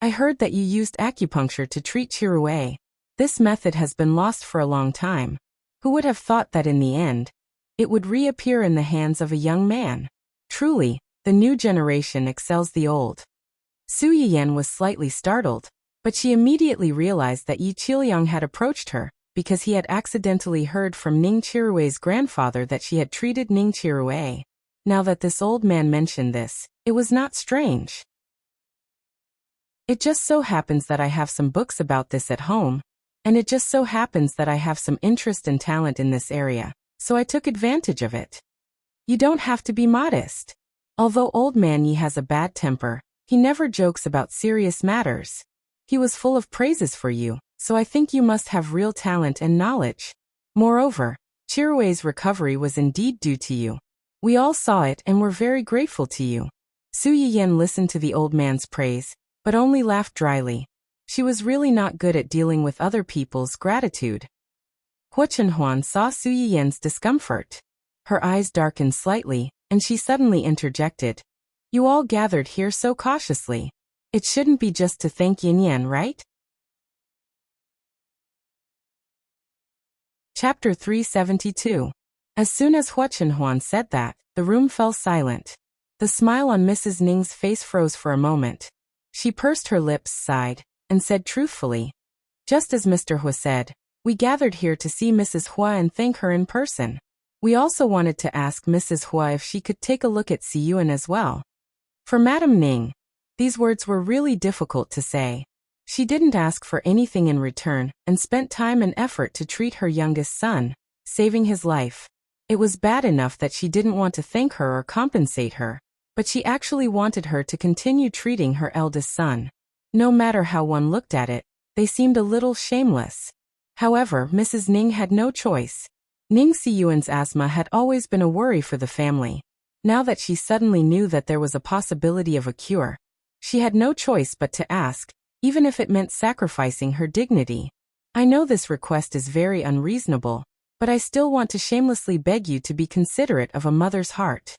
A: I heard that you used acupuncture to treat Chirue. This method has been lost for a long time. Who would have thought that in the end, it would reappear in the hands of a young man? Truly, the new generation excels the old. Su Yiyan was slightly startled, but she immediately realized that Yi Qiliang had approached her, because he had accidentally heard from Ning Chirue's grandfather that she had treated Ning Chirue. Now that this old man mentioned this, it was not strange. It just so happens that I have some books about this at home, and it just so happens that I have some interest and talent in this area, so I took advantage of it. You don't have to be modest. Although old man Yi has a bad temper, he never jokes about serious matters. He was full of praises for you, so I think you must have real talent and knowledge. Moreover, Chirue's recovery was indeed due to you. We all saw it and were very grateful to you. Su Yiyan listened to the old man's praise, but only laughed dryly. She was really not good at dealing with other people's gratitude. Hua Chenhuan saw Su Yiyan's discomfort. Her eyes darkened slightly, and she suddenly interjected. You all gathered here so cautiously. It shouldn't be just to thank Yin Yan, right? Chapter 372. As soon as Hua Chenhuan said that, the room fell silent. The smile on Mrs. Ning's face froze for a moment. She pursed her lips, sighed, and said truthfully, just as Mr. Hua said, we gathered here to see Mrs. Hua and thank her in person. We also wanted to ask Mrs. Hua if she could take a look at Siyuan as well. For Madame Ning, these words were really difficult to say. She didn't ask for anything in return and spent time and effort to treat her youngest son, saving his life. It was bad enough that she didn't want to thank her or compensate her, but she actually wanted her to continue treating her eldest son. No matter how one looked at it, they seemed a little shameless. However, Mrs. Ning had no choice. Ning Siyuan's asthma had always been a worry for the family. Now that she suddenly knew that there was a possibility of a cure, she had no choice but to ask, even if it meant sacrificing her dignity. I know this request is very unreasonable, but I still want to shamelessly beg you to be considerate of a mother's heart.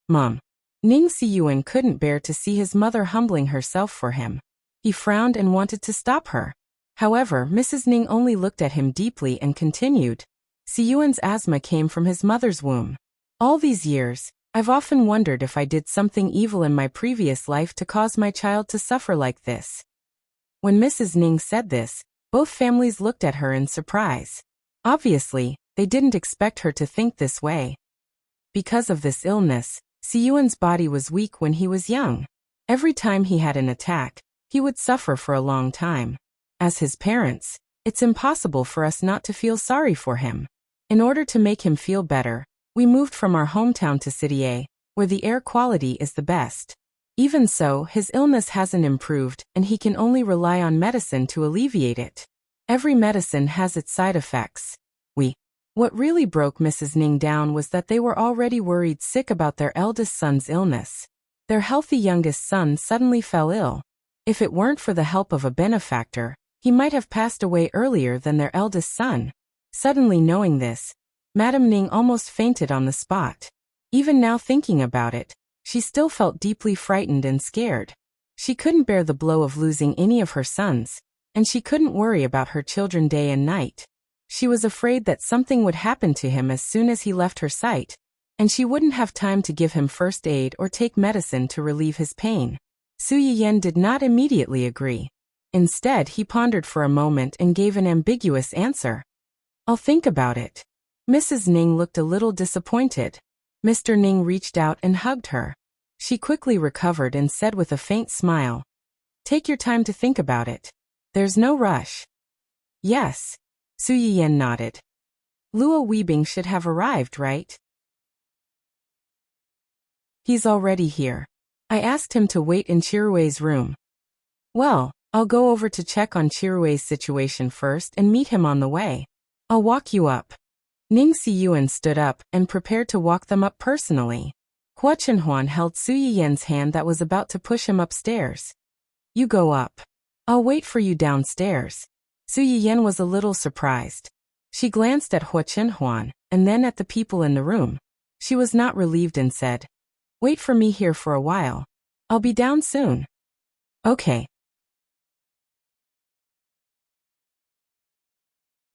A: Mom. Ning Siyuan couldn't bear to see his mother humbling herself for him. He frowned and wanted to stop her. However, Mrs. Ning only looked at him deeply and continued. Siyuan's asthma came from his mother's womb. All these years, I've often wondered if I did something evil in my previous life to cause my child to suffer like this. When Mrs. Ning said this, both families looked at her in surprise. Obviously, they didn't expect her to think this way. Because of this illness, Siyuan's body was weak when he was young. Every time he had an attack, he would suffer for a long time. As his parents, it's impossible for us not to feel sorry for him. In order to make him feel better, we moved from our hometown to City A, where the air quality is the best. Even so, his illness hasn't improved, and he can only rely on medicine to alleviate it. Every medicine has its side effects. What really broke Mrs. Ning down was that they were already worried sick about their eldest son's illness. Their healthy youngest son suddenly fell ill. If it weren't for the help of a benefactor, he might have passed away earlier than their eldest son. Suddenly knowing this, Madame Ning almost fainted on the spot. Even now thinking about it, she still felt deeply frightened and scared. She couldn't bear the blow of losing any of her sons, and she couldn't worry about her children day and night. She was afraid that something would happen to him as soon as he left her sight, and she wouldn't have time to give him first aid or take medicine to relieve his pain. Su Yiyan did not immediately agree. Instead, he pondered for a moment and gave an ambiguous answer. I'll think about it. Mrs. Ning looked a little disappointed. Mr. Ning reached out and hugged her. She quickly recovered and said with a faint smile, "Take your time to think about it. There's no rush." "Yes." Su Yiyan nodded. "Luo Weibing should have arrived, right?" "He's already here. I asked him to wait in Chirue's room." "Well, I'll go over to check on Chirue's situation first and meet him on the way. I'll walk you up." Ning Siyuan stood up and prepared to walk them up personally. Hua Chenhuan held Su Yiyan's hand that was about to push him upstairs. "You go up. I'll wait for you downstairs." Su Yiyan was a little surprised. She glanced at Hua Chenhuan, and then at the people in the room. She was not relieved and said, "Wait for me here for a while. I'll be down soon." "Okay."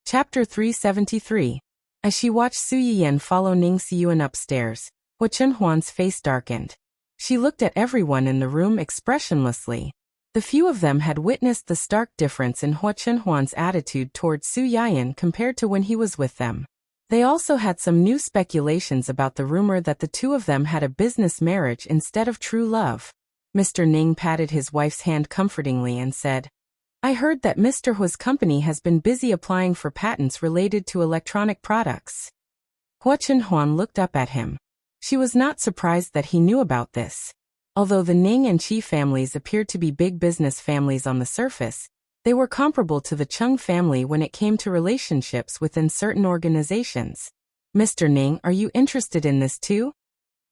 A: Chapter 373. As she watched Su Yiyan follow Ning Siyuan upstairs, Hua Chenhuan's face darkened. She looked at everyone in the room expressionlessly. The few of them had witnessed the stark difference in Hua Chenhuan's attitude toward Su Yiyan compared to when he was with them. They also had some new speculations about the rumor that the two of them had a business marriage instead of true love. Mr. Ning patted his wife's hand comfortingly and said, "I heard that Mr. Hua's company has been busy applying for patents related to electronic products." Hua Chenhuan looked up at him. She was not surprised that he knew about this. Although the Ning and Qi families appeared to be big business families on the surface, they were comparable to the Chung family when it came to relationships within certain organizations. "Mr. Ning, are you interested in this too?"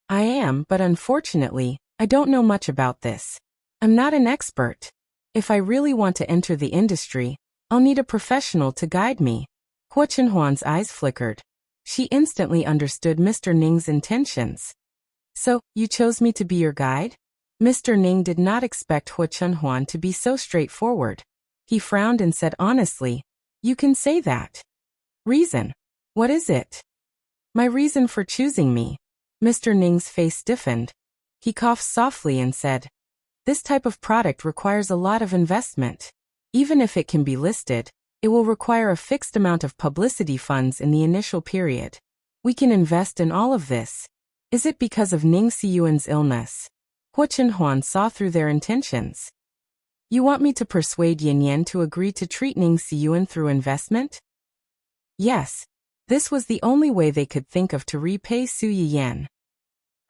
A: "I am, but unfortunately, I don't know much about this. I'm not an expert. If I really want to enter the industry, I'll need a professional to guide me." Hua Chenhuan's eyes flickered. She instantly understood Mr. Ning's intentions. "So, you chose me to be your guide?" Mr. Ning did not expect Hua Chenhuan to be so straightforward. He frowned and said honestly, "You can say that." "Reason? What is it?" "My reason for choosing me." Mr. Ning's face stiffened. He coughed softly and said, "This type of product requires a lot of investment. Even if it can be listed, it will require a fixed amount of publicity funds in the initial period. We can invest in all of this. Is it because of Ning Siyuan's illness?" Hua Chenhuan saw through their intentions. "You want me to persuade Yin Yan to agree to treat Ning Siyuan through investment?" Yes. This was the only way they could think of to repay Su Yiyan.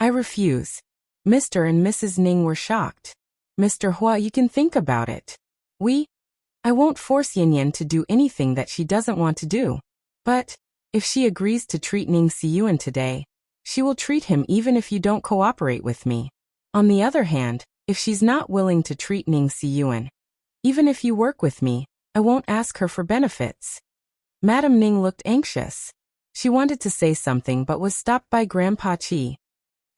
A: "I refuse." Mr. and Mrs. Ning were shocked. "Mr. Hua, you can think about it. I won't force Yin Yan to do anything that she doesn't want to do. But, if she agrees to treat Ning Siyuan today, She will treat him even if you don't cooperate with me. On the other hand, if she's not willing to treat Ning Siyuan, even if you work with me, I won't ask her for benefits. Madam Ning looked anxious. She wanted to say something but was stopped by Grandpa Qi.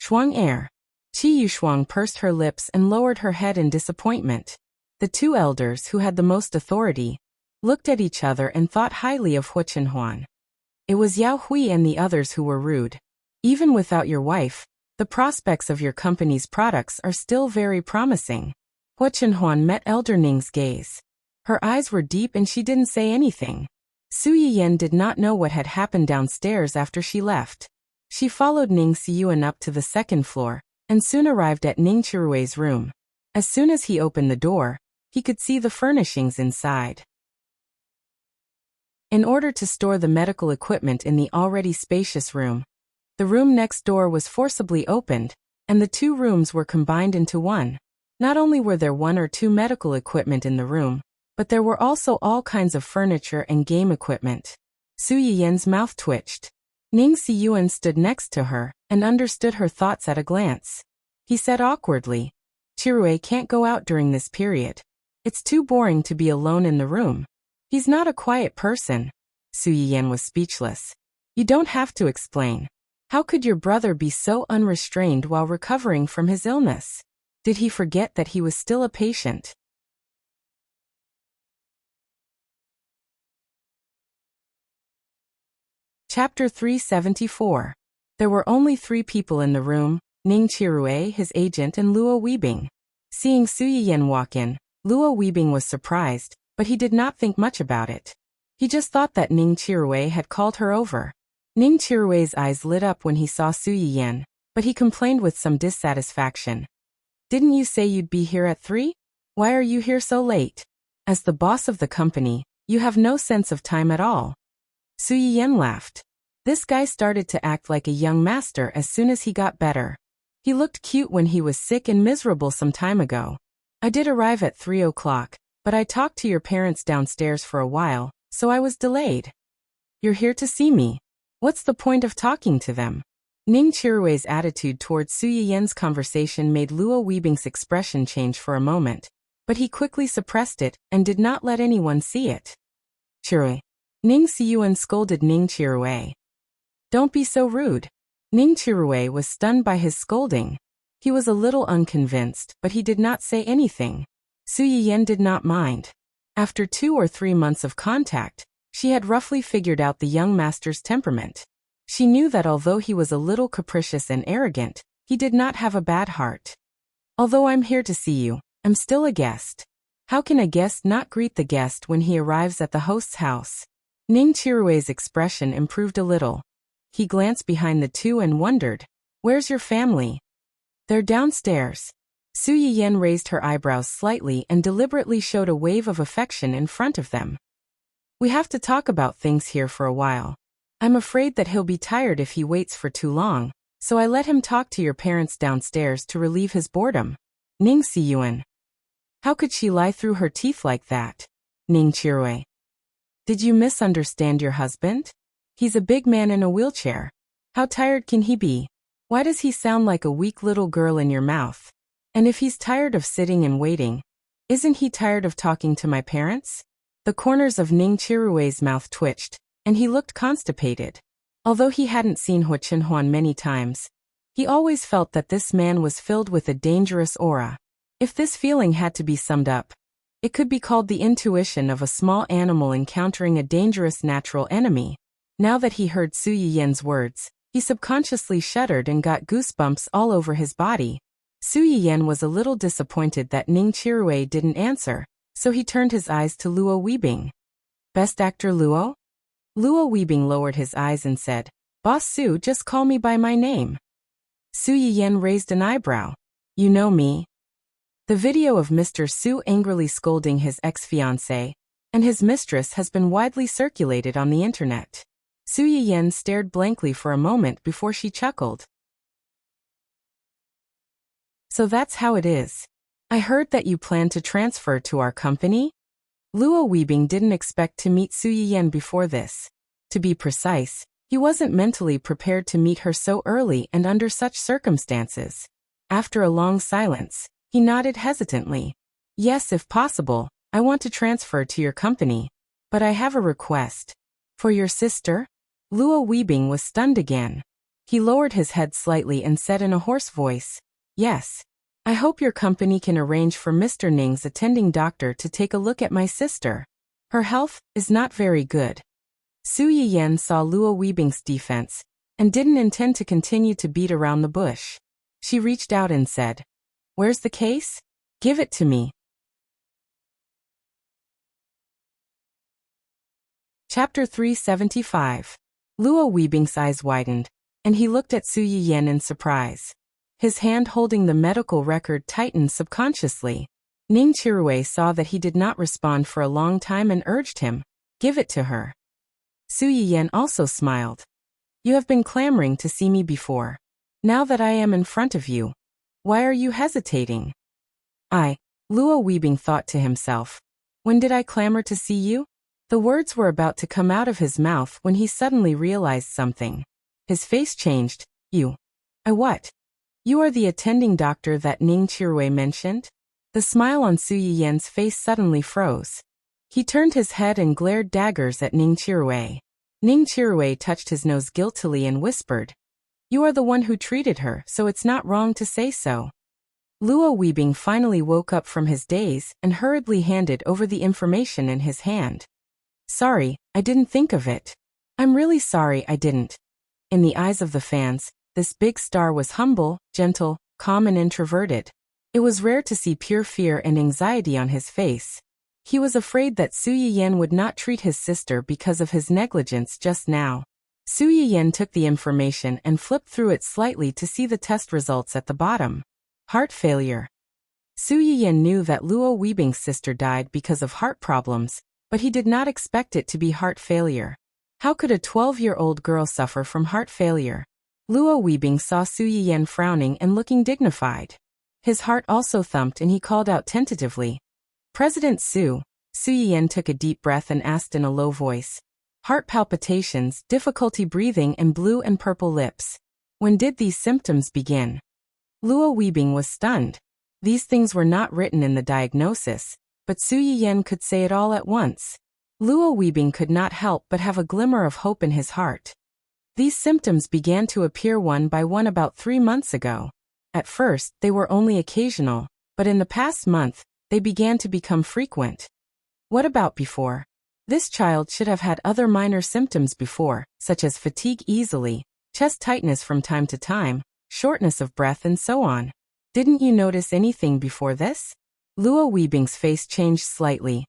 A: Shuang heir. Qi Yushuang pursed her lips and lowered her head in disappointment. The two elders, who had the most authority, looked at each other and thought highly of Hu Chenhuan. It was Yao Hui and the others who were rude. Even without your wife, the prospects of your company's products are still very promising. Hu Chenhuan met Elder Ning's gaze. Her eyes were deep and she didn't say anything. Su Yiyan did not know what had happened downstairs after she left. She followed Ning Siyuan up to the second floor, and soon arrived at Ning Chirue's room. As soon as he opened the door, he could see the furnishings inside. In order to store the medical equipment in the already spacious room, the room next door was forcibly opened, and the two rooms were combined into one. Not only were there one or two medical equipment in the room, but there were also all kinds of furniture and game equipment. Su Yiyan's mouth twitched. Ning Siyuan stood next to her and understood her thoughts at a glance. He said awkwardly, Chirue can't go out during this period. It's too boring to be alone in the room. He's not a quiet person. Su Yiyan was speechless. You don't have to explain. How could your brother be so unrestrained while recovering from his illness? Did he forget that he was still a patient? Chapter 374. There were only 3 people in the room, Ning Chirue, his agent, and Luo Weibing. Seeing Su Yiyan walk in, Luo Weibing was surprised, but he did not think much about it. He just thought that Ning Chirue had called her over. Ning Chirue's eyes lit up when he saw Su Yiyan, but he complained with some dissatisfaction. Didn't you say you'd be here at 3? Why are you here so late? As the boss of the company, you have no sense of time at all. Su Yiyan laughed. This guy started to act like a young master as soon as he got better. He looked cute when he was sick and miserable some time ago. I did arrive at 3 o'clock, but I talked to your parents downstairs for a while, so I was delayed. You're here to see me. What's the point of talking to them? Ning Chirue's attitude towards Su Yiyan's conversation made Luo Weibing's expression change for a moment, but he quickly suppressed it and did not let anyone see it. Chirue. Ning Siyuan scolded Ning Chirue. Don't be so rude. Ning Chirue was stunned by his scolding. He was a little unconvinced, but he did not say anything. Su Yiyan did not mind. After 2 or 3 months of contact, she had roughly figured out the young master's temperament. She knew that although he was a little capricious and arrogant, he did not have a bad heart. Although I'm here to see you, I'm still a guest. How can a guest not greet the guest when he arrives at the host's house? Ning Chirue's expression improved a little. He glanced behind the two and wondered, where's your family? They're downstairs. Su Yiyan raised her eyebrows slightly and deliberately showed a wave of affection in front of them. We have to talk about things here for a while. I'm afraid that he'll be tired if he waits for too long, so I let him talk to your parents downstairs to relieve his boredom. Ning Siyuan. How could she lie through her teeth like that? Ning Chirue. Did you misunderstand your husband? He's a big man in a wheelchair. How tired can he be? Why does he sound like a weak little girl in your mouth? And if he's tired of sitting and waiting, isn't he tired of talking to my parents? The corners of Ning Chirue's mouth twitched, and he looked constipated. Although he hadn't seen Hu Chenhuan many times, he always felt that this man was filled with a dangerous aura. If this feeling had to be summed up, it could be called the intuition of a small animal encountering a dangerous natural enemy. Now that he heard Su Yiyan's words, he subconsciously shuddered and got goosebumps all over his body. Su Yiyan was a little disappointed that Ning Chirue didn't answer, so he turned his eyes to Luo Weibing. Best actor Luo? Luo Weibing lowered his eyes and said, Boss Su, just call me by my name. Su Yiyan raised an eyebrow. You know me. The video of Mr. Su angrily scolding his ex-fiancée and his mistress has been widely circulated on the internet. Su Yiyan stared blankly for a moment before she chuckled. So that's how it is. I heard that you plan to transfer to our company? Luo Weibing didn't expect to meet Su Yiyan before this. To be precise, He wasn't mentally prepared to meet her so early and under such circumstances. After a long silence, he nodded hesitantly. Yes, if possible, I want to transfer to your company. But I have a request. For your sister? Luo Weibing was stunned again. He lowered his head slightly and said in a hoarse voice, Yes. I hope your company can arrange for Mr. Ning's attending doctor to take a look at my sister. Her health is not very good. Su Yiyan saw Luo Weibing's defense and didn't intend to continue to beat around the bush. She reached out and said, Where's the case? Give it to me. Chapter 375. Luo Weibing's eyes widened, and he looked at Su Yiyan in surprise. His hand holding the medical record tightened subconsciously. Ning Chirui saw that he did not respond for a long time and urged him, Give it to her. Su Yiyan also smiled. You have been clamoring to see me before. Now that I am in front of you, why are you hesitating? Luo Weibing thought to himself. When did I clamor to see you? The words were about to come out of his mouth when he suddenly realized something. His face changed. You. What? You are the attending doctor that Ning Chirui mentioned? The smile on Su Yiyan's face suddenly froze. He turned his head and glared daggers at Ning Chirui. Ning Chirui touched his nose guiltily and whispered, You are the one who treated her, so it's not wrong to say so. Luo Weibing finally woke up from his daze and hurriedly handed over the information in his hand. Sorry, I didn't think of it. I'm really sorry I didn't. In the eyes of the fans, this big star was humble, gentle, calm and introverted. It was rare to see pure fear and anxiety on his face. He was afraid that Su Yiyan would not treat his sister because of his negligence just now. Su Yiyan took the information and flipped through it slightly to see the test results at the bottom. Heart failure. Su Yiyan knew that Luo Weibing's sister died because of heart problems, but he did not expect it to be heart failure. How could a 12-year-old girl suffer from heart failure? Luo Weibing saw Su Yiyan frowning and looking dignified. His heart also thumped and he called out tentatively, President Su. Su Yiyan took a deep breath and asked in a low voice. Heart palpitations, difficulty breathing and blue and purple lips. When did these symptoms begin? Luo Weibing was stunned. These things were not written in the diagnosis, but Su Yiyan could say it all at once. Luo Weibing could not help but have a glimmer of hope in his heart. These symptoms began to appear one by one about 3 months ago. At first, they were only occasional, but in the past month, they began to become frequent. What about before? This child should have had other minor symptoms before, such as fatigue easily, chest tightness from time to time, shortness of breath and so on. Didn't you notice anything before this? Luo Weibing's face changed slightly,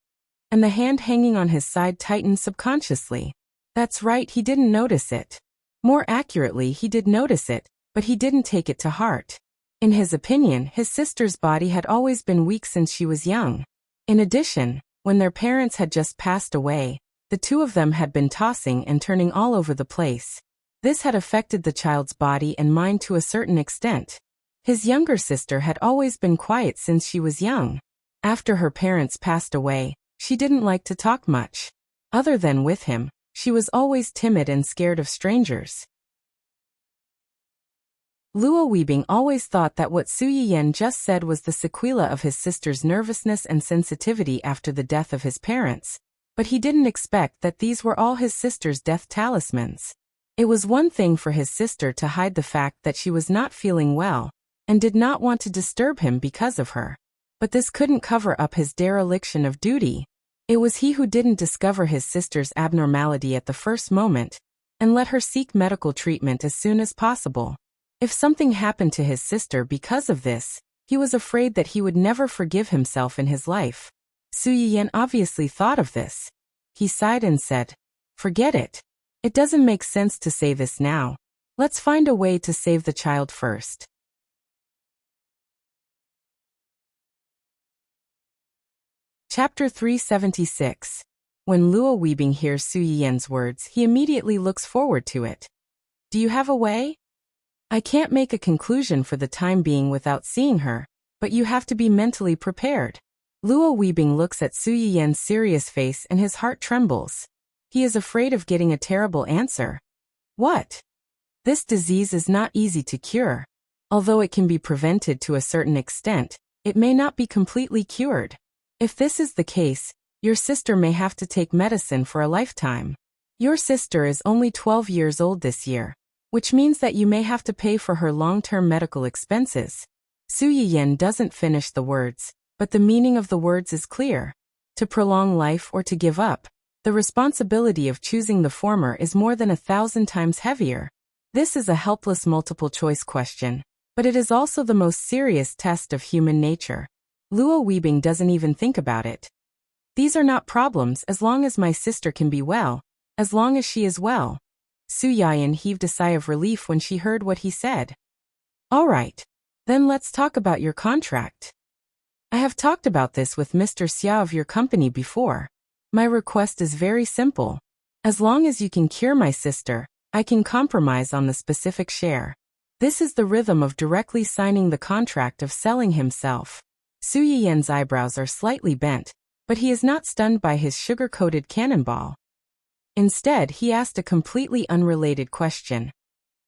A: and the hand hanging on his side tightened subconsciously. That's right, he didn't notice it. More accurately, he did notice it, but he didn't take it to heart. In his opinion, his sister's body had always been weak since she was young. In addition, when their parents had just passed away, the two of them had been tossing and turning all over the place. This had affected the child's body and mind to a certain extent. His younger sister had always been quiet since she was young. After her parents passed away, she didn't like to talk much. Other than with him, she was always timid and scared of strangers. Luo Weibing always thought that what Su Yiyan just said was the sequela of his sister's nervousness and sensitivity after the death of his parents, but he didn't expect that these were all his sister's death talismans. It was one thing for his sister to hide the fact that she was not feeling well, and did not want to disturb him because of her. But this couldn't cover up his dereliction of duty. It was he who didn't discover his sister's abnormality at the first moment, and let her seek medical treatment as soon as possible. If something happened to his sister because of this, he was afraid that he would never forgive himself in his life. Su Yiyan obviously thought of this. He sighed and said, Forget it. It doesn't make sense to say this now. Let's find a way to save the child first. Chapter 376. When Luo Weibing hears Su Yiyan's words, he immediately looks forward to it. Do you have a way? I can't make a conclusion for the time being without seeing her, but you have to be mentally prepared. Luo Weibing looks at Su Yiyan's serious face and his heart trembles. He is afraid of getting a terrible answer. What? This disease is not easy to cure. Although it can be prevented to a certain extent, it may not be completely cured. If this is the case, your sister may have to take medicine for a lifetime. Your sister is only 12 years old this year, which means that you may have to pay for her long-term medical expenses. Su Yiyan doesn't finish the words, but the meaning of the words is clear. To prolong life or to give up, the responsibility of choosing the former is more than 1,000 times heavier. This is a helpless multiple-choice question, but it is also the most serious test of human nature. Luo Weibing doesn't even think about it. These are not problems as long as my sister can be well, as long as she is well. Su Yiyan heaved a sigh of relief when she heard what he said. All right. Then let's talk about your contract. I have talked about this with Mr. Xia of your company before. My request is very simple. As long as you can cure my sister, I can compromise on the specific share. This is the rhythm of directly signing the contract of selling himself. Su Yiyan's eyebrows are slightly bent, but he is not stunned by his sugar-coated cannonball. Instead, he asked a completely unrelated question.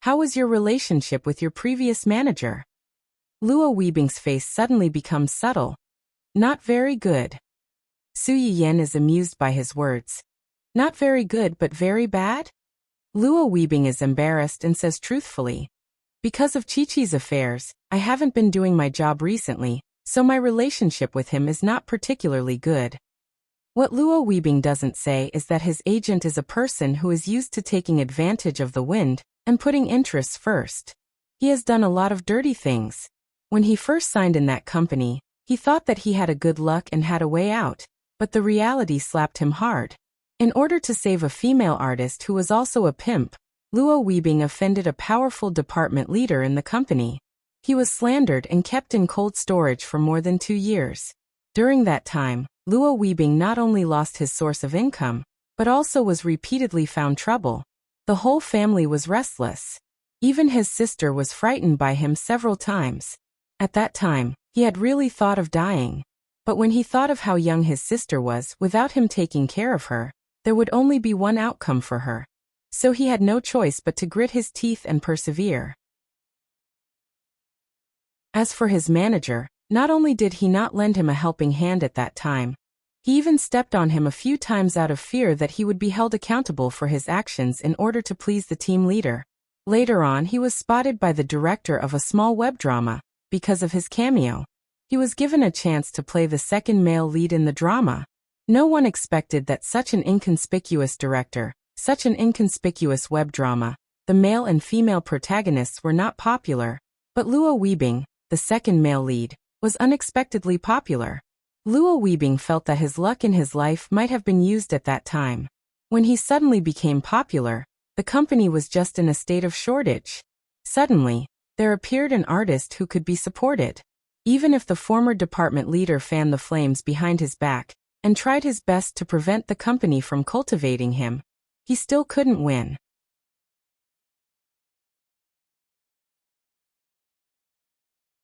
A: How was your relationship with your previous manager? Luo Weibing's face suddenly becomes subtle. Not very good. Su Yiyan is amused by his words. Not very good but very bad? Luo Weibing is embarrassed and says truthfully. Because of Chi-Chi's affairs, I haven't been doing my job recently, so my relationship with him is not particularly good. What Luo Weibing doesn't say is that his agent is a person who is used to taking advantage of the wind and putting interests first. He has done a lot of dirty things. When he first signed in that company, he thought that he had a good luck and had a way out, but the reality slapped him hard. In order to save a female artist who was also a pimp, Luo Weibing offended a powerful department leader in the company. He was slandered and kept in cold storage for more than 2 years. During that time, Luo Weibing not only lost his source of income, but also was repeatedly found trouble. The whole family was restless. Even his sister was frightened by him several times. At that time, he had really thought of dying. But when he thought of how young his sister was without him taking care of her, there would only be one outcome for her. So he had no choice but to grit his teeth and persevere. As for his manager, not only did he not lend him a helping hand at that time, he even stepped on him a few times out of fear that he would be held accountable for his actions in order to please the team leader. Later on, he was spotted by the director of a small web drama. Because of his cameo, he was given a chance to play the second male lead in the drama. No one expected that such an inconspicuous director, such an inconspicuous web drama, the male and female protagonists were not popular, but Luo Weibing, the second male lead, was unexpectedly popular. Luo Weibing felt that his luck in his life might have been used at that time. When he suddenly became popular, the company was just in a state of shortage. Suddenly, there appeared an artist who could be supported. Even if the former department leader fanned the flames behind his back and tried his best to prevent the company from cultivating him, he still couldn't win.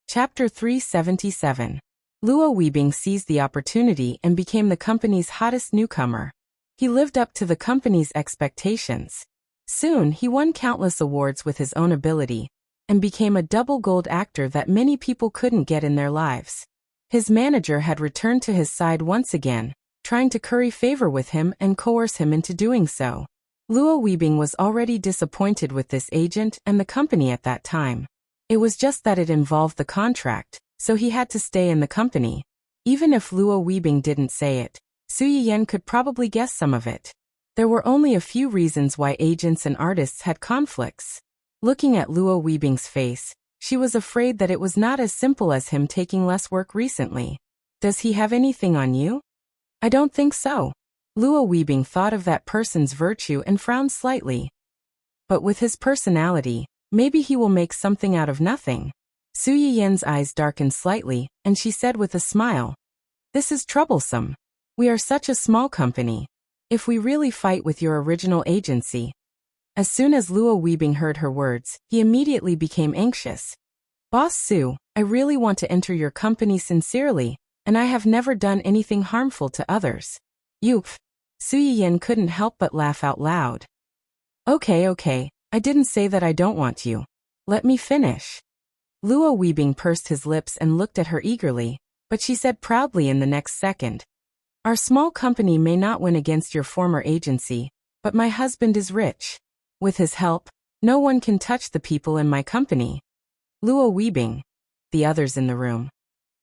A: Chapter 377. Luo Weibing seized the opportunity and became the company's hottest newcomer. He lived up to the company's expectations. Soon, he won countless awards with his own ability, and became a double gold actor that many people couldn't get in their lives. His manager had returned to his side once again, trying to curry favor with him and coerce him into doing so. Luo Weibing was already disappointed with this agent and the company at that time. It was just that it involved the contract, so he had to stay in the company. Even if Luo Weibing didn't say it, Su Yiyan could probably guess some of it. There were only a few reasons why agents and artists had conflicts. Looking at Luo Weibing's face, she was afraid that it was not as simple as him taking less work recently. Does he have anything on you? I don't think so. Luo Weibing thought of that person's virtue and frowned slightly. But with his personality, maybe he will make something out of nothing. Su Yiyan's eyes darkened slightly, and she said with a smile, "This is troublesome. We are such a small company. If we really fight with your original agency." As soon as Luo Weibing heard her words, he immediately became anxious. "Boss Su, I really want to enter your company sincerely, and I have never done anything harmful to others." Yoop! Su Yiyan couldn't help but laugh out loud. Okay, I didn't say that I don't want you. Let me finish. Luo Weibing pursed his lips and looked at her eagerly, but she said proudly in the next second, our small company may not win against your former agency, but my husband is rich. With his help, no one can touch the people in my company. Luo Weibing, the others in the room.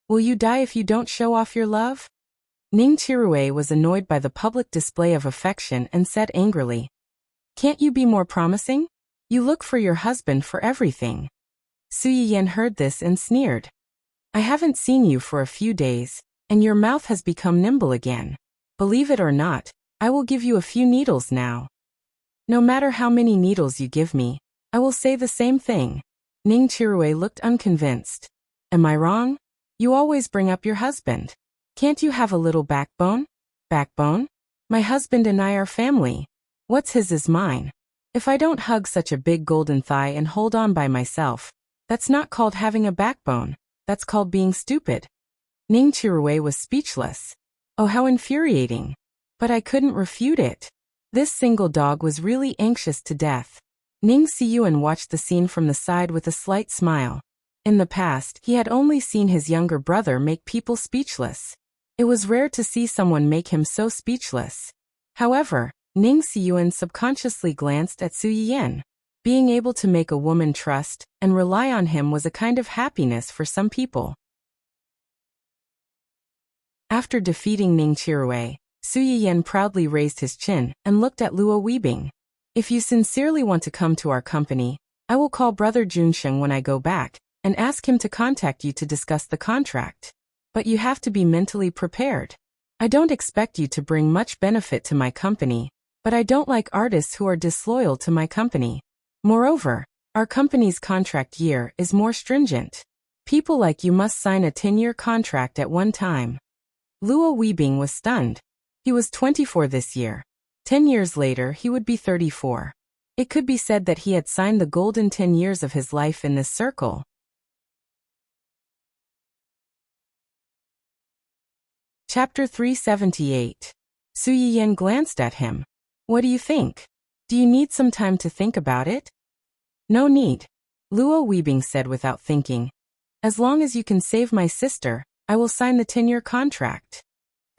A: Will you die if you don't show off your love? Ning Chirue was annoyed by the public display of affection and said angrily, can't you be more promising? You look for your husband for everything. Su Yiyan heard this and sneered. I haven't seen you for a few days, and your mouth has become nimble again. Believe it or not, I will give you a few needles now. No matter how many needles you give me, I will say the same thing. Ning Chirue looked unconvinced. Am I wrong? You always bring up your husband. Can't you have a little backbone? Backbone? My husband and I are family. What's his is mine. If I don't hug such a big golden thigh and hold on by myself, that's not called having a backbone, that's called being stupid. Ning Chirue was speechless. Oh, how infuriating. But I couldn't refute it. This single dog was really anxious to death. Ning Siyuan watched the scene from the side with a slight smile. In the past, he had only seen his younger brother make people speechless. It was rare to see someone make him so speechless. However, Ning Siyuan subconsciously glanced at Su Yiyan. Being able to make a woman trust and rely on him was a kind of happiness for some people. After defeating Ning Chirue, Su Yiyan proudly raised his chin and looked at Luo Weibing. If you sincerely want to come to our company, I will call Brother Junsheng when I go back and ask him to contact you to discuss the contract. But you have to be mentally prepared. I don't expect you to bring much benefit to my company, but I don't like artists who are disloyal to my company. Moreover, our company's contract year is more stringent. People like you must sign a 10-year contract at one time. Luo Weibing was stunned. He was 24 this year. 10 years later he would be 34. It could be said that he had signed the golden 10 years of his life in this circle. Chapter 378. Su Yiyan glanced at him. What do you think? Do you need some time to think about it? No need. Luo Weibing said without thinking. As long as you can save my sister, I will sign the 10-year contract.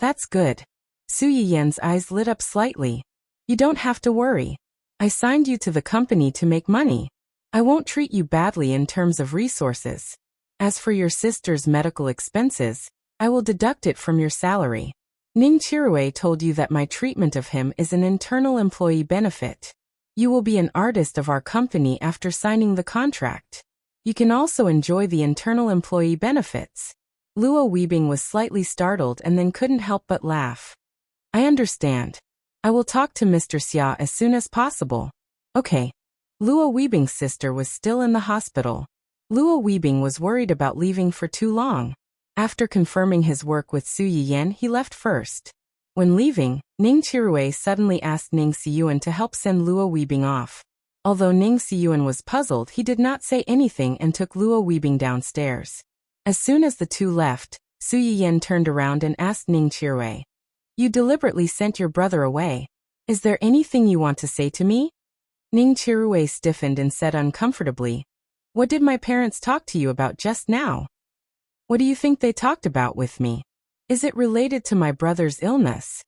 A: That's good. Su Yiyan's eyes lit up slightly. You don't have to worry. I signed you to the company to make money. I won't treat you badly in terms of resources. As for your sister's medical expenses, I will deduct it from your salary. Ning Chirue told you that my treatment of him is an internal employee benefit. You will be an artist of our company after signing the contract. You can also enjoy the internal employee benefits. Luo Weibing was slightly startled and then couldn't help but laugh. I understand. I will talk to Mr. Xia as soon as possible. Okay. Luo Weibing's sister was still in the hospital. Luo Weibing was worried about leaving for too long. After confirming his work with Su Yiyan, he left first. When leaving, Ning Chirue suddenly asked Ning Siyuan to help send Luo Weibing off. Although Ning Siyuan was puzzled, he did not say anything and took Luo Weibing downstairs. As soon as the two left, Su Yiyan turned around and asked Ning Chirue, you deliberately sent your brother away. Is there anything you want to say to me? Ning Chirue stiffened and said uncomfortably, what did my parents talk to you about just now? What do you think they talked about with me? Is it related to my brother's illness?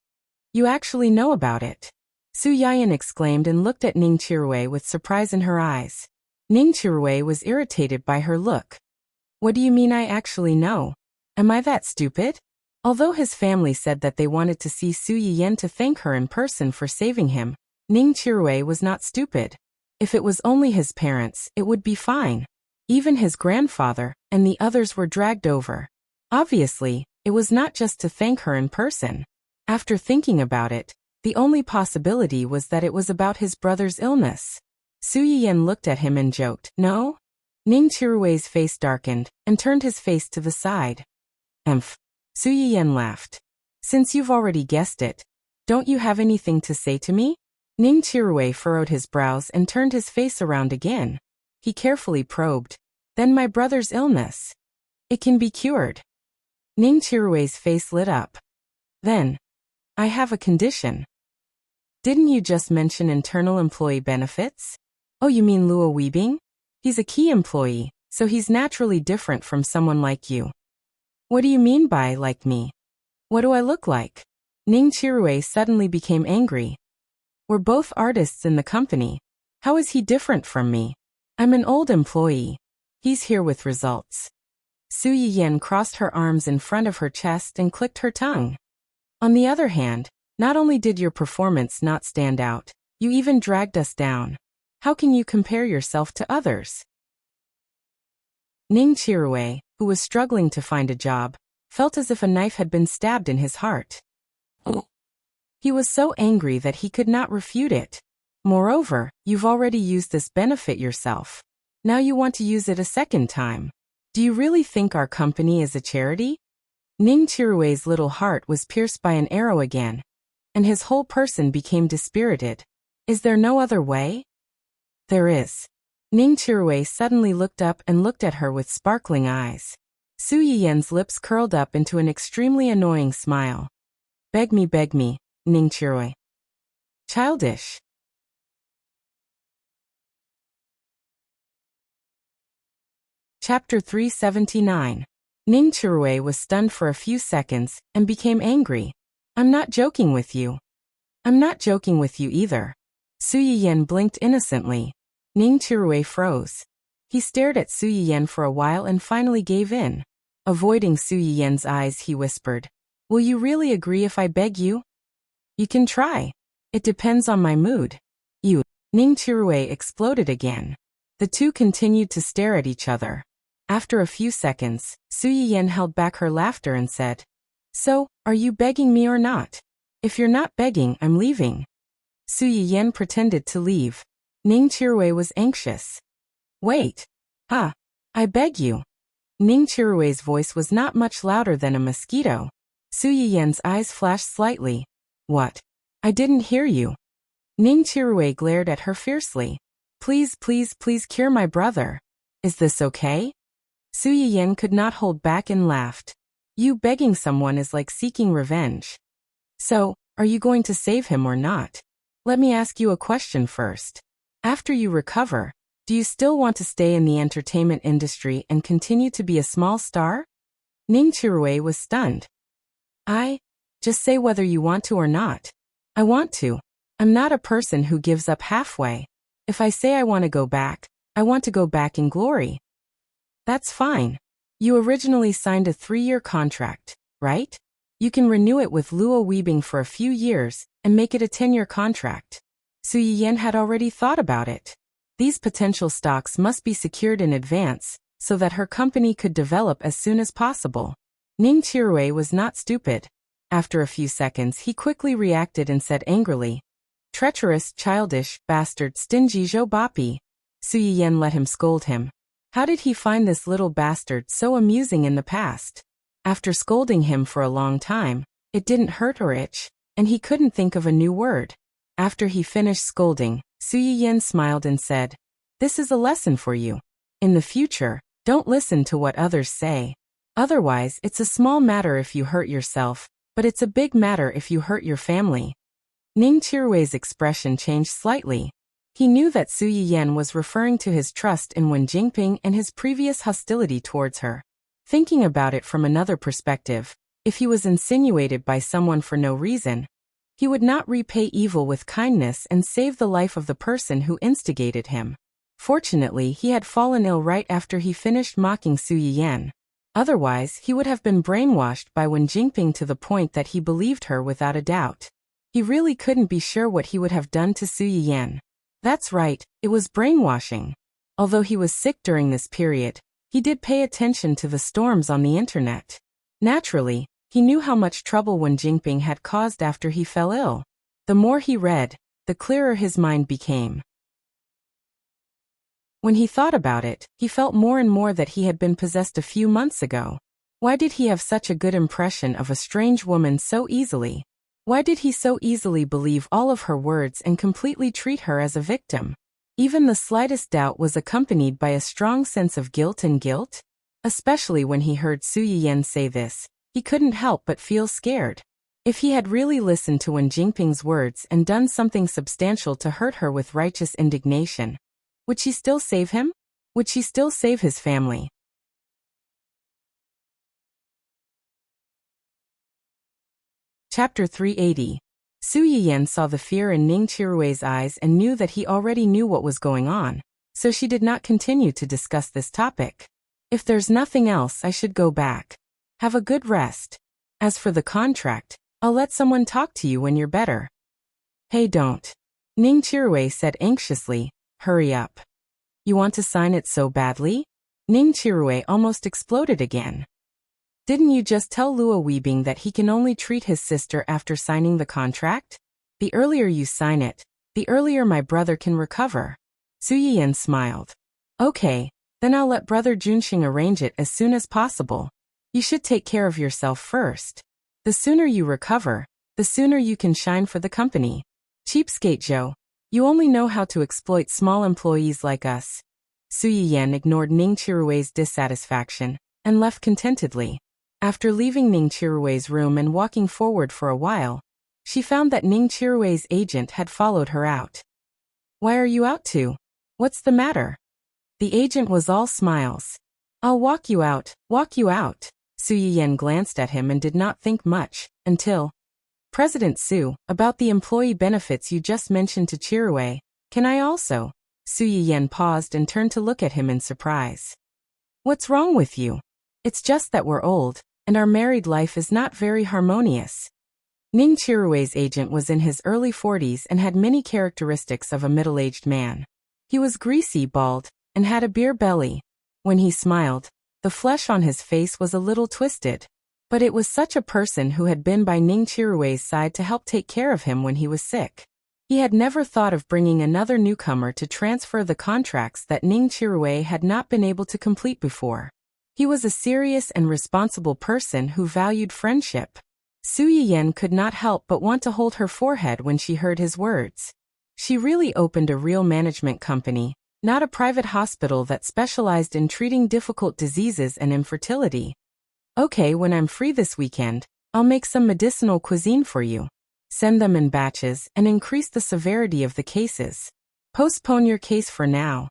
A: You actually know about it. Su Yiyan exclaimed and looked at Ning Chirue with surprise in her eyes. Ning Chirue was irritated by her look. What do you mean I actually know? Am I that stupid? Although his family said that they wanted to see Su Yiyan to thank her in person for saving him, Ning Chirue was not stupid. If it was only his parents, it would be fine. Even his grandfather and the others were dragged over. Obviously, it was not just to thank her in person. After thinking about it, the only possibility was that it was about his brother's illness. Su Yiyan looked at him and joked, no? Ning Chirue's face darkened and turned his face to the side. Emph. Su Yiyan laughed. Since you've already guessed it, don't you have anything to say to me? Ning Chirue furrowed his brows and turned his face around again. He carefully probed. Then my brother's illness. It can be cured. Ning Chirue's face lit up. Then, I have a condition. Didn't you just mention internal employee benefits? Oh, you mean Luo Weibing? He's a key employee, so he's naturally different from someone like you. What do you mean by like me? What do I look like? Ning Chirue suddenly became angry. We're both artists in the company. How is he different from me? I'm an old employee. He's here with results. Su Yiyan crossed her arms in front of her chest and clicked her tongue. On the other hand, not only did your performance not stand out, you even dragged us down. How can you compare yourself to others? Ning Chirue, who was struggling to find a job, felt as if a knife had been stabbed in his heart. He was so angry that he could not refute it. Moreover, you've already used this benefit yourself. Now you want to use it a second time. Do you really think our company is a charity? Ning Chirue's little heart was pierced by an arrow again, and his whole person became dispirited. Is there no other way? There is. Ning Chirue suddenly looked up and looked at her with sparkling eyes. Su Yiyan's lips curled up into an extremely annoying smile. Beg me, Ning Chirue. Childish. Chapter 379. Ning Chirue was stunned for a few seconds and became angry. I'm not joking with you. I'm not joking with you either. Su Yiyan blinked innocently. Ning Chirue froze. He stared at Su Yiyan for a while and finally gave in. Avoiding Su Yiyan's eyes, he whispered, Will you really agree if I beg you? You can try. It depends on my mood. You. Ning Chirue exploded again. The two continued to stare at each other. After a few seconds, Su Yiyan held back her laughter and said, So, are you begging me or not? If you're not begging, I'm leaving. Su Yiyan pretended to leave. Ning Chirue was anxious. Wait. I beg you. Ning Chirue's voice was not much louder than a mosquito. Su Yiyan's eyes flashed slightly. What? I didn't hear you. Ning Chirue glared at her fiercely. Please cure my brother. Is this okay? Su Yiyan could not hold back and laughed. You begging someone is like seeking revenge. So, are you going to save him or not? Let me ask you a question first. After you recover, do you still want to stay in the entertainment industry and continue to be a small star? Ning Chirue was stunned. Just say whether you want to or not. I want to. I'm not a person who gives up halfway. If I say I want to go back in glory. That's fine. You originally signed a 3-year contract, right? You can renew it with Luo Weibing for a few years and make it a 10-year contract. Su Yiyan had already thought about it. These potential stocks must be secured in advance so that her company could develop as soon as possible. Ning Chirue was not stupid. After a few seconds, he quickly reacted and said angrily, Treacherous, childish, bastard, stingy Zhou Bapi. Su Yiyan let him scold him. How did he find this little bastard so amusing in the past? After scolding him for a long time, it didn't hurt or itch, and he couldn't think of a new word. After he finished scolding, Su Yiyan smiled and said, This is a lesson for you. In the future, don't listen to what others say. Otherwise, it's a small matter if you hurt yourself, but it's a big matter if you hurt your family. Ning Chirue's expression changed slightly. He knew that Su Yiyan was referring to his trust in Wen Jingping and his previous hostility towards her. Thinking about it from another perspective, if he was insinuated by someone for no reason, he would not repay evil with kindness and save the life of the person who instigated him. Fortunately, he had fallen ill right after he finished mocking Su Yiyan. Otherwise, he would have been brainwashed by Wen Jingping to the point that he believed her without a doubt. He really couldn't be sure what he would have done to Su Yiyan. That's right, it was brainwashing. Although he was sick during this period, he did pay attention to the storms on the internet. Naturally, he knew how much trouble Wen Jingping had caused after he fell ill. The more he read, the clearer his mind became. When he thought about it, he felt more and more that he had been possessed a few months ago. Why did he have such a good impression of a strange woman so easily? Why did he so easily believe all of her words and completely treat her as a victim? Even the slightest doubt was accompanied by a strong sense of guilt. Especially when he heard Su Yiyan say this, he couldn't help but feel scared. If he had really listened to Wen Jingping's words and done something substantial to hurt her with righteous indignation, Would she still save him? Would she still save his family? Chapter 380. Su Yiyan saw the fear in Ning Qirui's eyes and knew that he already knew what was going on, so she did not continue to discuss this topic. If there's nothing else, I should go back. Have a good rest. As for the contract, I'll let someone talk to you when you're better. Hey, don't. Ning Qirui said anxiously, hurry up. You want to sign it so badly? Ning Qirui almost exploded again. Didn't you just tell Luo Weibing that he can only treat his sister after signing the contract? The earlier you sign it, the earlier my brother can recover. Su Yiyan smiled. Okay, then I'll let Brother Junxing arrange it as soon as possible. You should take care of yourself first. The sooner you recover, the sooner you can shine for the company. Cheapskate Joe, you only know how to exploit small employees like us. Su Yiyan ignored Ning Qirui's dissatisfaction and left contentedly. After leaving Ning Qirui's room and walking forward for a while, she found that Ning Qirui's agent had followed her out. Why are you out to? What's the matter? The agent was all smiles. I'll walk you out, walk you out. Su Yiyan glanced at him and did not think much, until, President Su, about the employee benefits you just mentioned to Qirui, can I also? Su Yiyan paused and turned to look at him in surprise. What's wrong with you? It's just that we're old, and our married life is not very harmonious. Ning Qirui's agent was in his early 40s and had many characteristics of a middle-aged man. He was greasy, bald, and had a beer belly. When he smiled, the flesh on his face was a little twisted. But it was such a person who had been by Ning Qirui's side to help take care of him when he was sick. He had never thought of bringing another newcomer to transfer the contracts that Ning Qirui had not been able to complete before. He was a serious and responsible person who valued friendship. Su Yiyan could not help but want to hold her forehead when she heard his words. She really opened a real management company, not a private hospital that specialized in treating difficult diseases and infertility. Okay, when I'm free this weekend, I'll make some medicinal cuisine for you. Send them in batches and increase the severity of the cases. Postpone your case for now.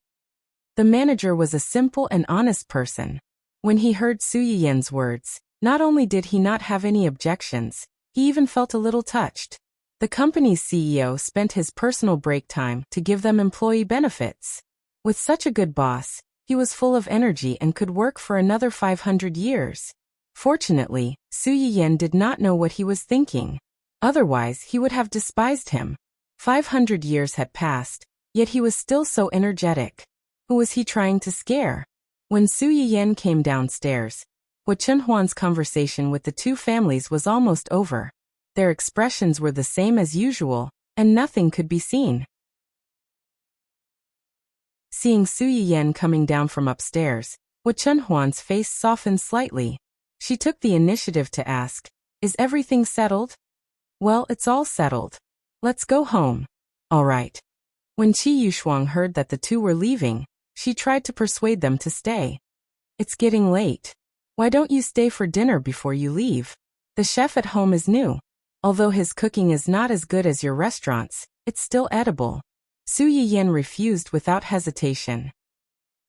A: The manager was a simple and honest person. When he heard Su Yiyan's words, not only did he not have any objections, he even felt a little touched. The company's CEO spent his personal break time to give them employee benefits. With such a good boss, he was full of energy and could work for another 500 years. Fortunately, Su Yiyan did not know what he was thinking. Otherwise, he would have despised him. 500 years had passed, yet he was still so energetic. Who was he trying to scare? When Su Yiyan came downstairs, Wu Chenhuan's conversation with the two families was almost over. Their expressions were the same as usual, and nothing could be seen. Seeing Su Yiyan coming down from upstairs, Wu Chenhuan's face softened slightly. She took the initiative to ask, is everything settled? Well, it's all settled. Let's go home. All right. When Qi Yushuang heard that the two were leaving, she tried to persuade them to stay. It's getting late. Why don't you stay for dinner before you leave? The chef at home is new. Although his cooking is not as good as your restaurant's, it's still edible. Su Yiyan refused without hesitation.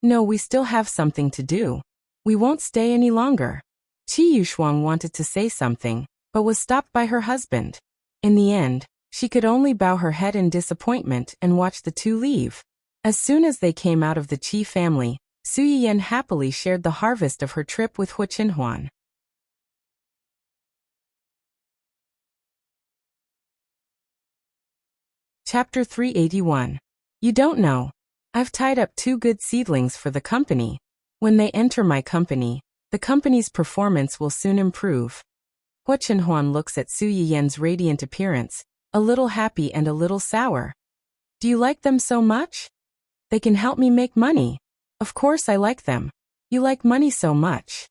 A: No, we still have something to do. We won't stay any longer. Qi Yushuang wanted to say something, but was stopped by her husband. In the end, she could only bow her head in disappointment and watch the two leave. As soon as they came out of the Qi family, Su Yiyan happily shared the harvest of her trip with Wu Chenhuan. Chapter 381. You don't know. I've tied up 2 good seedlings for the company. When they enter my company, the company's performance will soon improve. Wu Chenhuan looks at Su Yiyan's radiant appearance, a little happy and a little sour. Do you like them so much? They can help me make money. Of course I like them. You like money so much.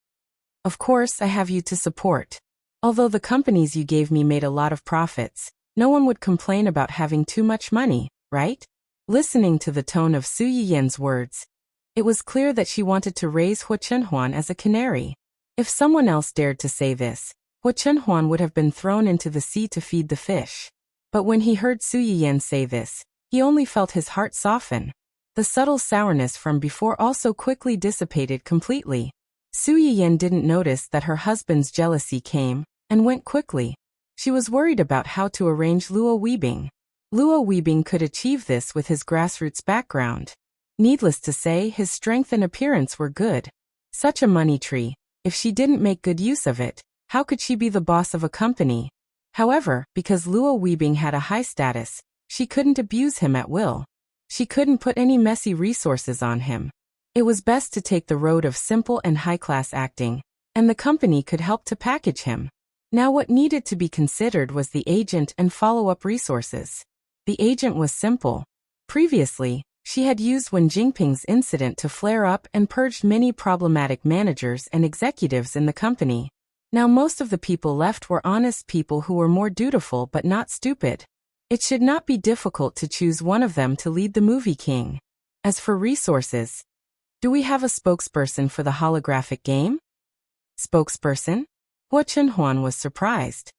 A: Of course I have you to support. Although the companies you gave me made a lot of profits, no one would complain about having too much money, right? Listening to the tone of Su Yiyan's words, it was clear that she wanted to raise Wu Chenhuan as a canary. If someone else dared to say this, Wu Chenhuan would have been thrown into the sea to feed the fish. But when he heard Su Yiyan say this, he only felt his heart soften. The The subtle sourness from before also quickly dissipated completely. Su Yiyan didn't notice that her husband's jealousy came and went quickly. She was worried about how to arrange Luo Weibing. Luo Weibing could achieve this with his grassroots background. Needless to say, his strength and appearance were good. Such a money tree, if she didn't make good use of it, how could she be the boss of a company? However, because Luo Weibing had a high status, she couldn't abuse him at will. She couldn't put any messy resources on him. It was best to take the road of simple and high-class acting, and the company could help to package him. Now what needed to be considered was the agent and follow-up resources. The agent was simple. Previously, she had used Wen Jingping's incident to flare up and purged many problematic managers and executives in the company. Now most of the people left were honest people who were more dutiful but not stupid. It should not be difficult to choose one of them to lead the movie king. As for resources, do we have a spokesperson for the holographic game? Spokesperson? Hua Chunhuan was surprised.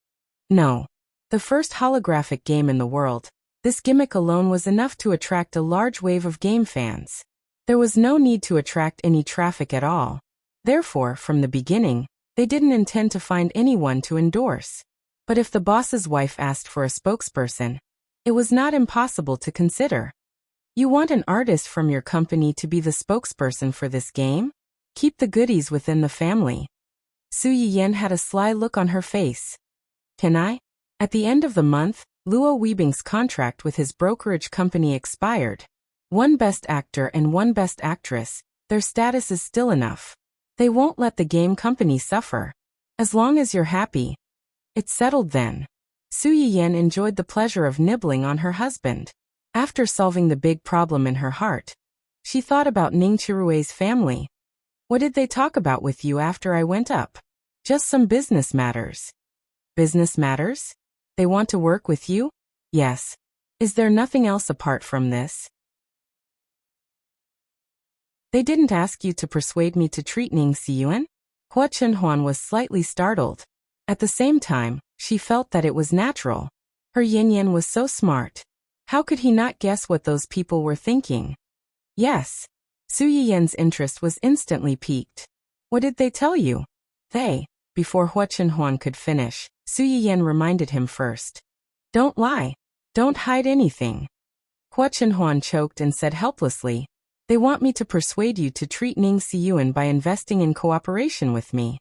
A: No. The first holographic game in the world, this gimmick alone was enough to attract a large wave of game fans. There was no need to attract any traffic at all. Therefore, from the beginning, they didn't intend to find anyone to endorse. But if the boss's wife asked for a spokesperson, it was not impossible to consider. You want an artist from your company to be the spokesperson for this game? Keep the goodies within the family. Su Yiyan had a sly look on her face. Can I? At the end of the month, Luo Weibing's contract with his brokerage company expired. One best actor and one best actress, their status is still enough. They won't let the game company suffer. As long as you're happy. It's settled then. Su Yiyan enjoyed the pleasure of nibbling on her husband. After solving the big problem in her heart, she thought about Ning Chirue's family. What did they talk about with you after I went up? Just some business matters. Business matters? They want to work with you? Yes. Is there nothing else apart from this? They didn't ask you to persuade me to treat Ning Xiyuan? Hua Chunhuan was slightly startled. At the same time, she felt that it was natural. Her Yin-Yan was so smart. How could he not guess what those people were thinking? Yes. Su Yiyan's interest was instantly piqued. What did they tell you? Before Hua Chunhuan could finish, Su Yiyan reminded him first. Don't lie. Don't hide anything. Hua Chunhuan choked and said helplessly, they want me to persuade you to treat Ning Xiyuan by investing in cooperation with me.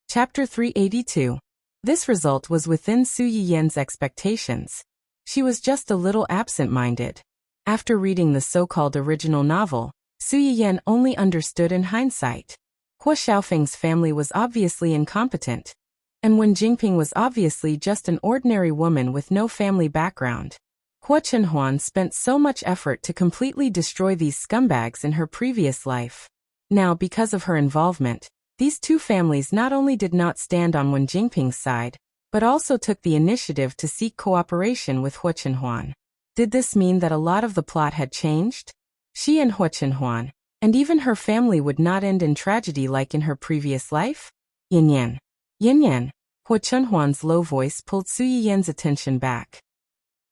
A: Chapter 382. This result was within Su Yiyan's expectations. She was just a little absent-minded. After reading the so-called original novel, Su Yiyan only understood in hindsight. Hua Xiaofeng's family was obviously incompetent, and Wen Jingping was obviously just an ordinary woman with no family background. Hua Chunhuan spent so much effort to completely destroy these scumbags in her previous life. Now, because of her involvement, these two families not only did not stand on Wen Jingping's side, but also took the initiative to seek cooperation with Hua Chunhuan. Did this mean that a lot of the plot had changed? She and Hua Chunhuan, and even her family would not end in tragedy like in her previous life? Yin-Yan. Yin-Yan. Hua Chunhuan's low voice pulled Su Yiyan's attention back.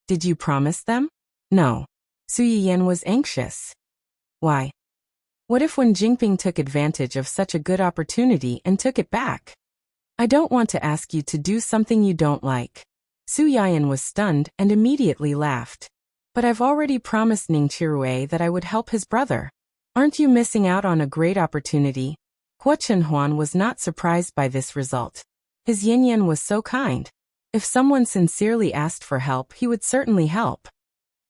A: Did you promise them? No. Su Yiyan was anxious. Why? What if Wen Jingping took advantage of such a good opportunity and took it back? I don't want to ask you to do something you don't like. Su Yiyan was stunned and immediately laughed. But I've already promised Ning Chirue that I would help his brother. Aren't you missing out on a great opportunity? Hua Chunhuan was not surprised by this result. His yin-yan was so kind. If someone sincerely asked for help, he would certainly help.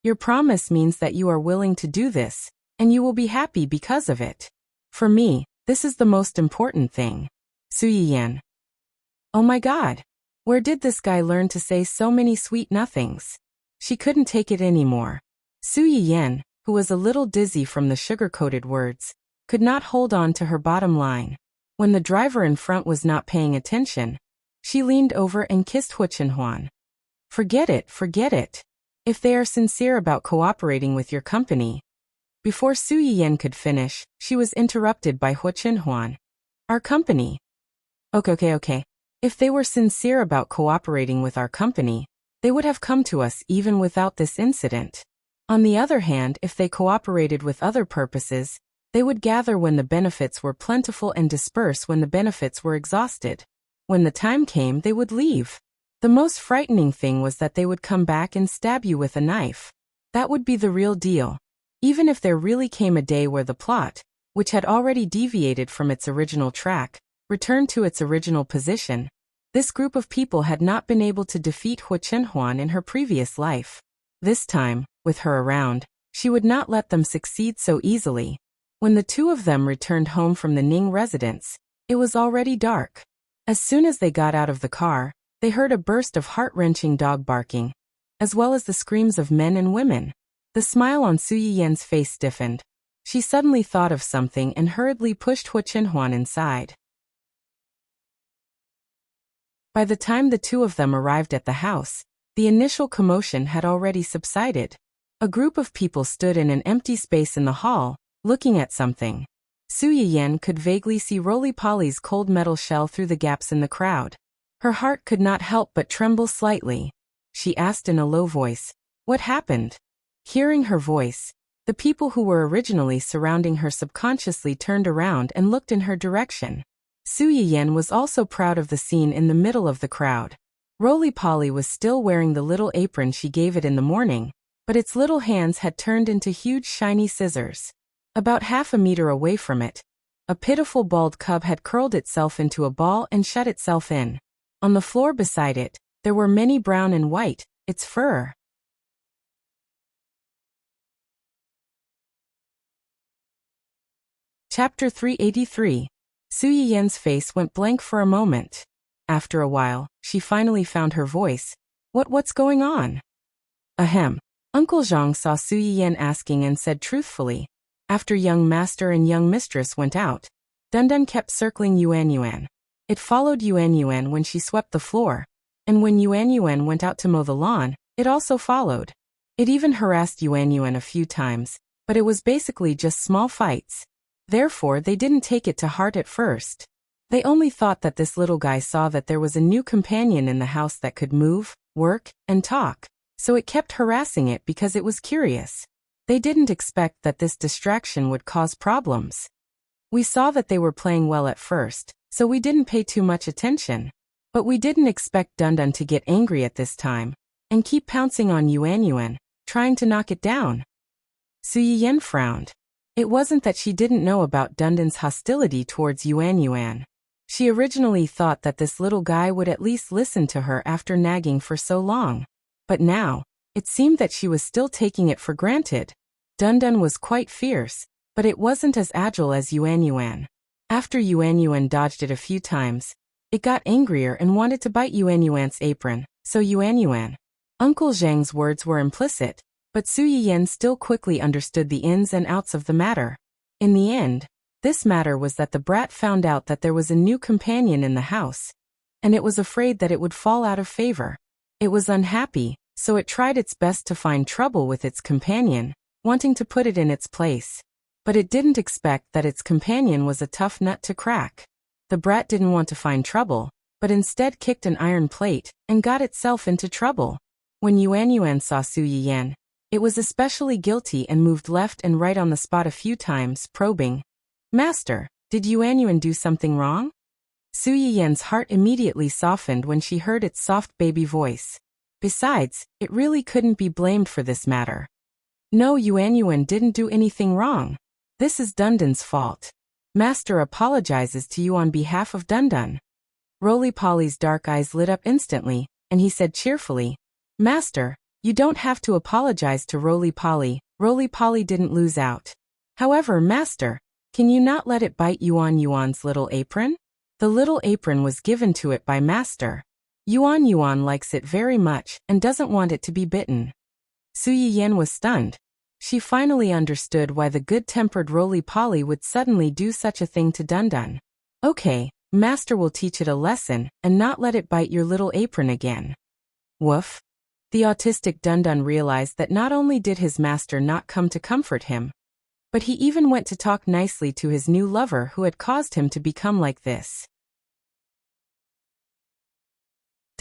A: Your promise means that you are willing to do this, and you will be happy because of it. For me, this is the most important thing. Su Yiyan. Oh my God! Where did this guy learn to say so many sweet nothings? She couldn't take it anymore. Su Yiyan, who was a little dizzy from the sugar-coated words, could not hold on to her bottom line. When the driver in front was not paying attention, she leaned over and kissed Hua Chunhuan. Forget it. If they are sincere about cooperating with your company. Before Su Yiyan could finish, she was interrupted by Hua Chunhuan. Our company. Okay. If they were sincere about cooperating with our company, they would have come to us even without this incident. On the other hand, if they cooperated with other purposes, they would gather when the benefits were plentiful and disperse when the benefits were exhausted. When the time came, they would leave. The most frightening thing was that they would come back and stab you with a knife. That would be the real deal. Even if there really came a day where the plot, which had already deviated from its original track, returned to its original position, this group of people had not been able to defeat Hu Chenhuan in her previous life. This time, with her around, she would not let them succeed so easily. When the two of them returned home from the Ning residence, it was already dark. As soon as they got out of the car, they heard a burst of heart-wrenching dog barking, as well as the screams of men and women. The smile on Su Yiyan's face stiffened. She suddenly thought of something and hurriedly pushed Hu Chenhuan inside. By the time the two of them arrived at the house, the initial commotion had already subsided. A group of people stood in an empty space in the hall, looking at something. Su Yiyan could vaguely see Roly-Poly's cold metal shell through the gaps in the crowd. Her heart could not help but tremble slightly. She asked in a low voice, "What happened?" Hearing her voice, the people who were originally surrounding her subconsciously turned around and looked in her direction. Su Yiyan was also proud of the scene in the middle of the crowd. Roly-Poly was still wearing the little apron she gave it in the morning, but its little hands had turned into huge shiny scissors. About half a meter away from it, a pitiful bald cub had curled itself into a ball and shut itself in. On the floor beside it, there were many brown and white, its fur. Chapter 383. Su Yiyan's face went blank for a moment. After a while, she finally found her voice. What's going on?" "Ahem." Uncle Zhang saw Su Yiyan asking and said truthfully, "After young master and young mistress went out, Dundun kept circling Yuan. It followed Yuan when she swept the floor, and when Yuan went out to mow the lawn, it also followed. It even harassed Yuan a few times, but it was basically just small fights. Therefore, they didn't take it to heart at first. They only thought that this little guy saw that there was a new companion in the house that could move, work, and talk, so it kept harassing it because it was curious. They didn't expect that this distraction would cause problems. We saw that they were playing well at first, so we didn't pay too much attention. But we didn't expect Dundun to get angry at this time, and keep pouncing on Yuan, trying to knock it down." Su Yiyan frowned. It wasn't that she didn't know about Dundun's hostility towards Yuan. She originally thought that this little guy would at least listen to her after nagging for so long. But now, it seemed that she was still taking it for granted. Dundun was quite fierce, but it wasn't as agile as Yuan. After Yuan dodged it a few times, it got angrier and wanted to bite Yuan's apron, so Yuan. Uncle Zhang's words were implicit, but Su Yiyan still quickly understood the ins and outs of the matter. In the end, this matter was that the brat found out that there was a new companion in the house, and it was afraid that it would fall out of favor. It was unhappy, so it tried its best to find trouble with its companion, wanting to put it in its place. But it didn't expect that its companion was a tough nut to crack. The brat didn't want to find trouble, but instead kicked an iron plate and got itself into trouble. When Yuan saw Su Yiyan, it was especially guilty and moved left and right on the spot a few times, probing, "Master, did Yuan do something wrong?" Su Yiyan's heart immediately softened when she heard its soft baby voice. Besides, it really couldn't be blamed for this matter. No, Yuan didn't do anything wrong. This is Dundun's fault. Master apologizes to you on behalf of Dundun. Roly-Poly's dark eyes lit up instantly, and he said cheerfully, "Master, you don't have to apologize to Roly-Poly. Roly-Poly didn't lose out. However, Master, can you not let it bite Yuan's little apron? The little apron was given to it by Master. Yuan likes it very much and doesn't want it to be bitten." Su Yiyan was stunned. She finally understood why the good-tempered Roly-Poly would suddenly do such a thing to Dundun. "Okay, Master will teach it a lesson and not let it bite your little apron again." Woof. The autistic Dundun realized that not only did his master not come to comfort him, but he even went to talk nicely to his new lover who had caused him to become like this.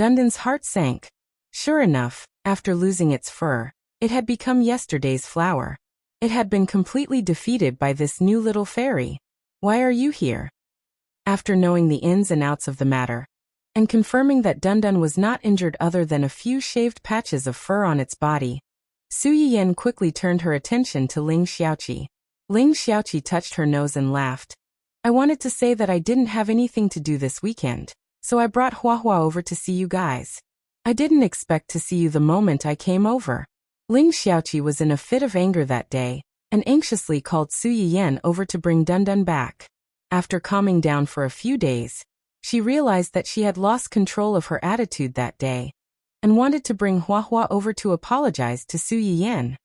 A: Dundan's heart sank. Sure enough, after losing its fur, it had become yesterday's flower. It had been completely defeated by this new little fairy. Why are you here? After knowing the ins and outs of the matter, and confirming that Dundan was not injured other than a few shaved patches of fur on its body, Su Yiyan quickly turned her attention to Ling Xiaoqi. Ling Xiaoqi touched her nose and laughed. I wanted to say that I didn't have anything to do this weekend, so I brought Huahua over to see you guys. I didn't expect to see you the moment I came over. Ling Xiaoqi was in a fit of anger that day, and anxiously called Su Yiyan over to bring Dundan back. After calming down for a few days, she realized that she had lost control of her attitude that day, and wanted to bring Huahua over to apologize to Su Yiyan.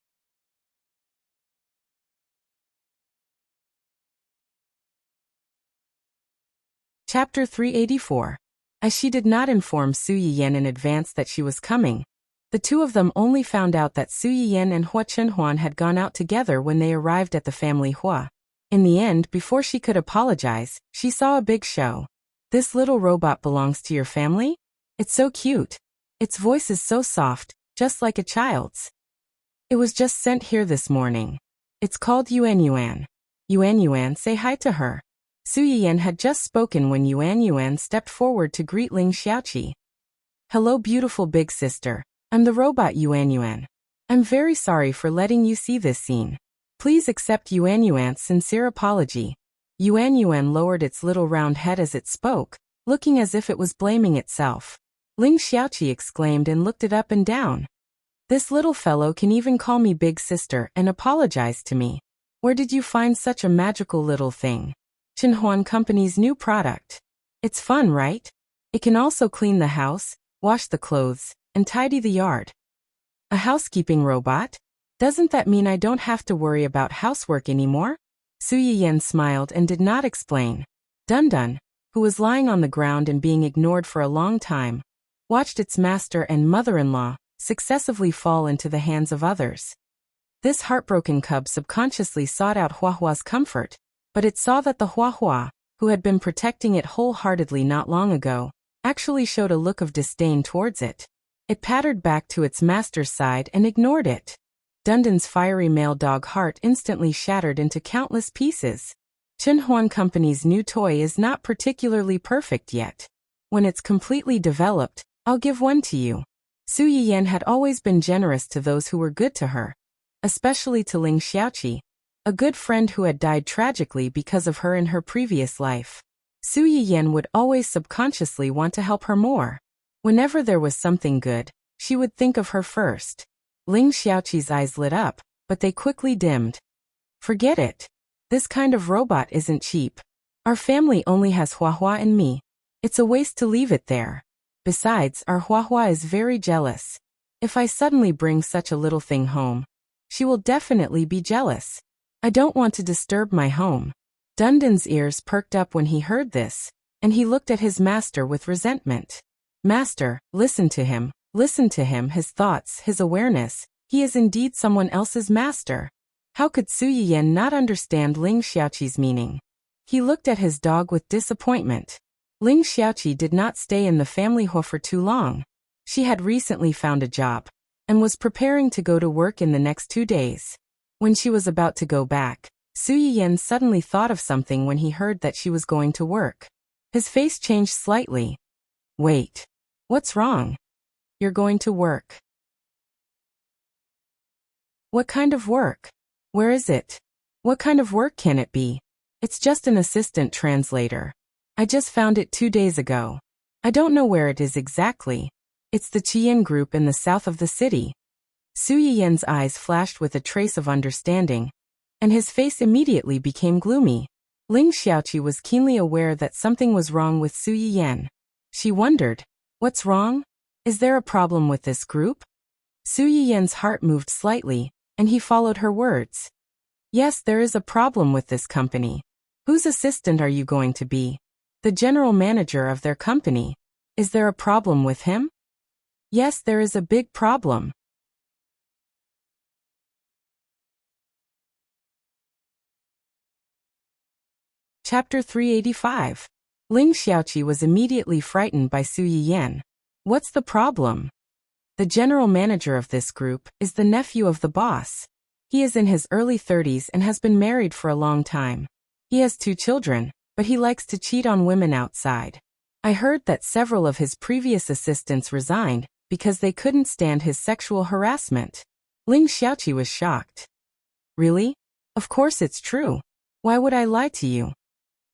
A: Chapter 384. As she did not inform Su Yiyan in advance that she was coming, the two of them only found out that Su Yiyan and Hua Chenhuan had gone out together when they arrived at the family Hua. In the end, before she could apologize, she saw a big show. This little robot belongs to your family? It's so cute. Its voice is so soft, just like a child's. It was just sent here this morning. It's called Yuan Yuan. Yuan Yuan, say hi to her. Su Yiyan had just spoken when Yuan Yuan stepped forward to greet Ling Xiaoqi. Hello beautiful big sister. I'm the robot Yuan Yuan. I'm very sorry for letting you see this scene. Please accept Yuan Yuan's sincere apology. Yuan Yuan lowered its little round head as it spoke, looking as if it was blaming itself. Ling Xiaoqi exclaimed and looked it up and down. This little fellow can even call me big sister and apologize to me. Where did you find such a magical little thing? Chenhuan Company's new product. It's fun, right? It can also clean the house, wash the clothes, and tidy the yard. A housekeeping robot? Doesn't that mean I don't have to worry about housework anymore? Su Yiyan smiled and did not explain. Dundan, who was lying on the ground and being ignored for a long time, watched its master and mother-in-law successively fall into the hands of others. This heartbroken cub subconsciously sought out Huahua's comfort, but it saw that the Huahua, who had been protecting it wholeheartedly not long ago, actually showed a look of disdain towards it. It pattered back to its master's side and ignored it. Dundan's fiery male dog heart instantly shattered into countless pieces. Chenhuan Company's new toy is not particularly perfect yet. When it's completely developed, I'll give one to you. Su Yiyan had always been generous to those who were good to her, especially to Ling Xiaoqi, a good friend who had died tragically because of her in her previous life. Su Yiyan would always subconsciously want to help her more. Whenever there was something good, she would think of her first. Ling Xiaoqi's eyes lit up, but they quickly dimmed. Forget it. This kind of robot isn't cheap. Our family only has Huahua and me. It's a waste to leave it there. Besides, our Huahua is very jealous. If I suddenly bring such a little thing home, she will definitely be jealous. I don't want to disturb my home. Dundan's ears perked up when he heard this, and he looked at his master with resentment. Master, listen to him, his thoughts, his awareness. He is indeed someone else's master. How could Su Yiyan not understand Ling Xiaoqi's meaning? He looked at his dog with disappointment. Ling Xiaoqi did not stay in the family Hua for too long. She had recently found a job, and was preparing to go to work in the next 2 days. When she was about to go back, Su Yiyan suddenly thought of something when he heard that she was going to work. His face changed slightly. Wait. What's wrong? You're going to work. What kind of work? Where is it? What kind of work can it be? It's just an assistant translator. I just found it 2 days ago. I don't know where it is exactly. It's the Qian group in the south of the city. Su Yiyan's eyes flashed with a trace of understanding, and his face immediately became gloomy. Ling Xiaoqi was keenly aware that something was wrong with Su Yiyan. She wondered, what's wrong? Is there a problem with this group? Su Yiyan's heart moved slightly, and he followed her words. Yes, there is a problem with this company. Whose assistant are you going to be? The general manager of their company. Is there a problem with him? Yes, there is a big problem. Chapter 385. Ling Xiaoqi was immediately frightened by Su Yiyan. What's the problem? The general manager of this group is the nephew of the boss. He is in his early 30s and has been married for a long time. He has 2 children, but he likes to cheat on women outside. I heard that several of his previous assistants resigned because they couldn't stand his sexual harassment. Ling Xiaoqi was shocked. Really? Of course it's true. Why would I lie to you?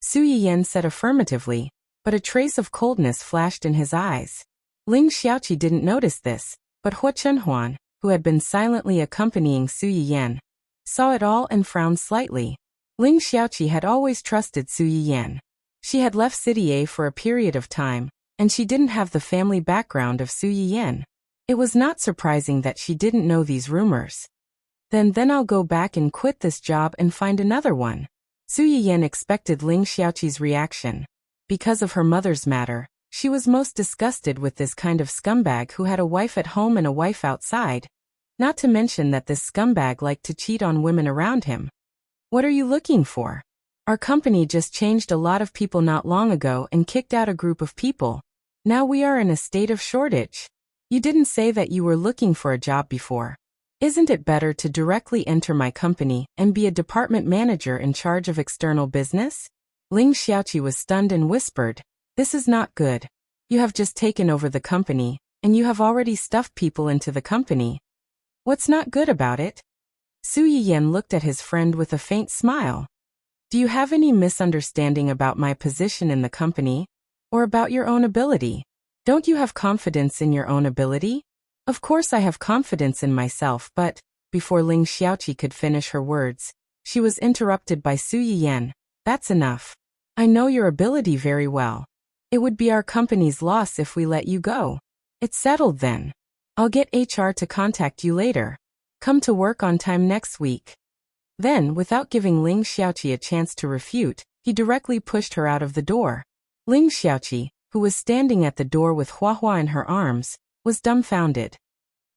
A: Su Yiyan said affirmatively, but a trace of coldness flashed in his eyes. Ling Xiaoqi didn't notice this, but Hua Chenhuan, who had been silently accompanying Su Yiyan, saw it all and frowned slightly. Ling Xiaoqi had always trusted Su Yiyan. She had left City A for a period of time, and she didn't have the family background of Su Yiyan. It was not surprising that she didn't know these rumors. Then I'll go back and quit this job and find another one. Su Yiyan expected Ling Xiaoqi's reaction. Because of her mother's matter, she was most disgusted with this kind of scumbag who had a wife at home and a wife outside. Not to mention that this scumbag liked to cheat on women around him. What are you looking for? Our company just changed a lot of people not long ago and kicked out a group of people. Now we are in a state of shortage. You didn't say that you were looking for a job before. Isn't it better to directly enter my company and be a department manager in charge of external business? Ling Xiaoqi was stunned and whispered, "This is not good. You have just taken over the company, and you have already stuffed people into the company. What's not good about it?" Su Yiyan looked at his friend with a faint smile. "Do you have any misunderstanding about my position in the company? Or about your own ability? Don't you have confidence in your own ability?" "Of course I have confidence in myself, but..." Before Ling Xiaoqi could finish her words, she was interrupted by Su Yiyan. "That's enough. I know your ability very well. It would be our company's loss if we let you go. It's settled then. I'll get HR to contact you later. Come to work on time next week." Then, without giving Ling Xiaoqi a chance to refute, he directly pushed her out of the door. Ling Xiaoqi, who was standing at the door with Hua in her arms, was dumbfounded.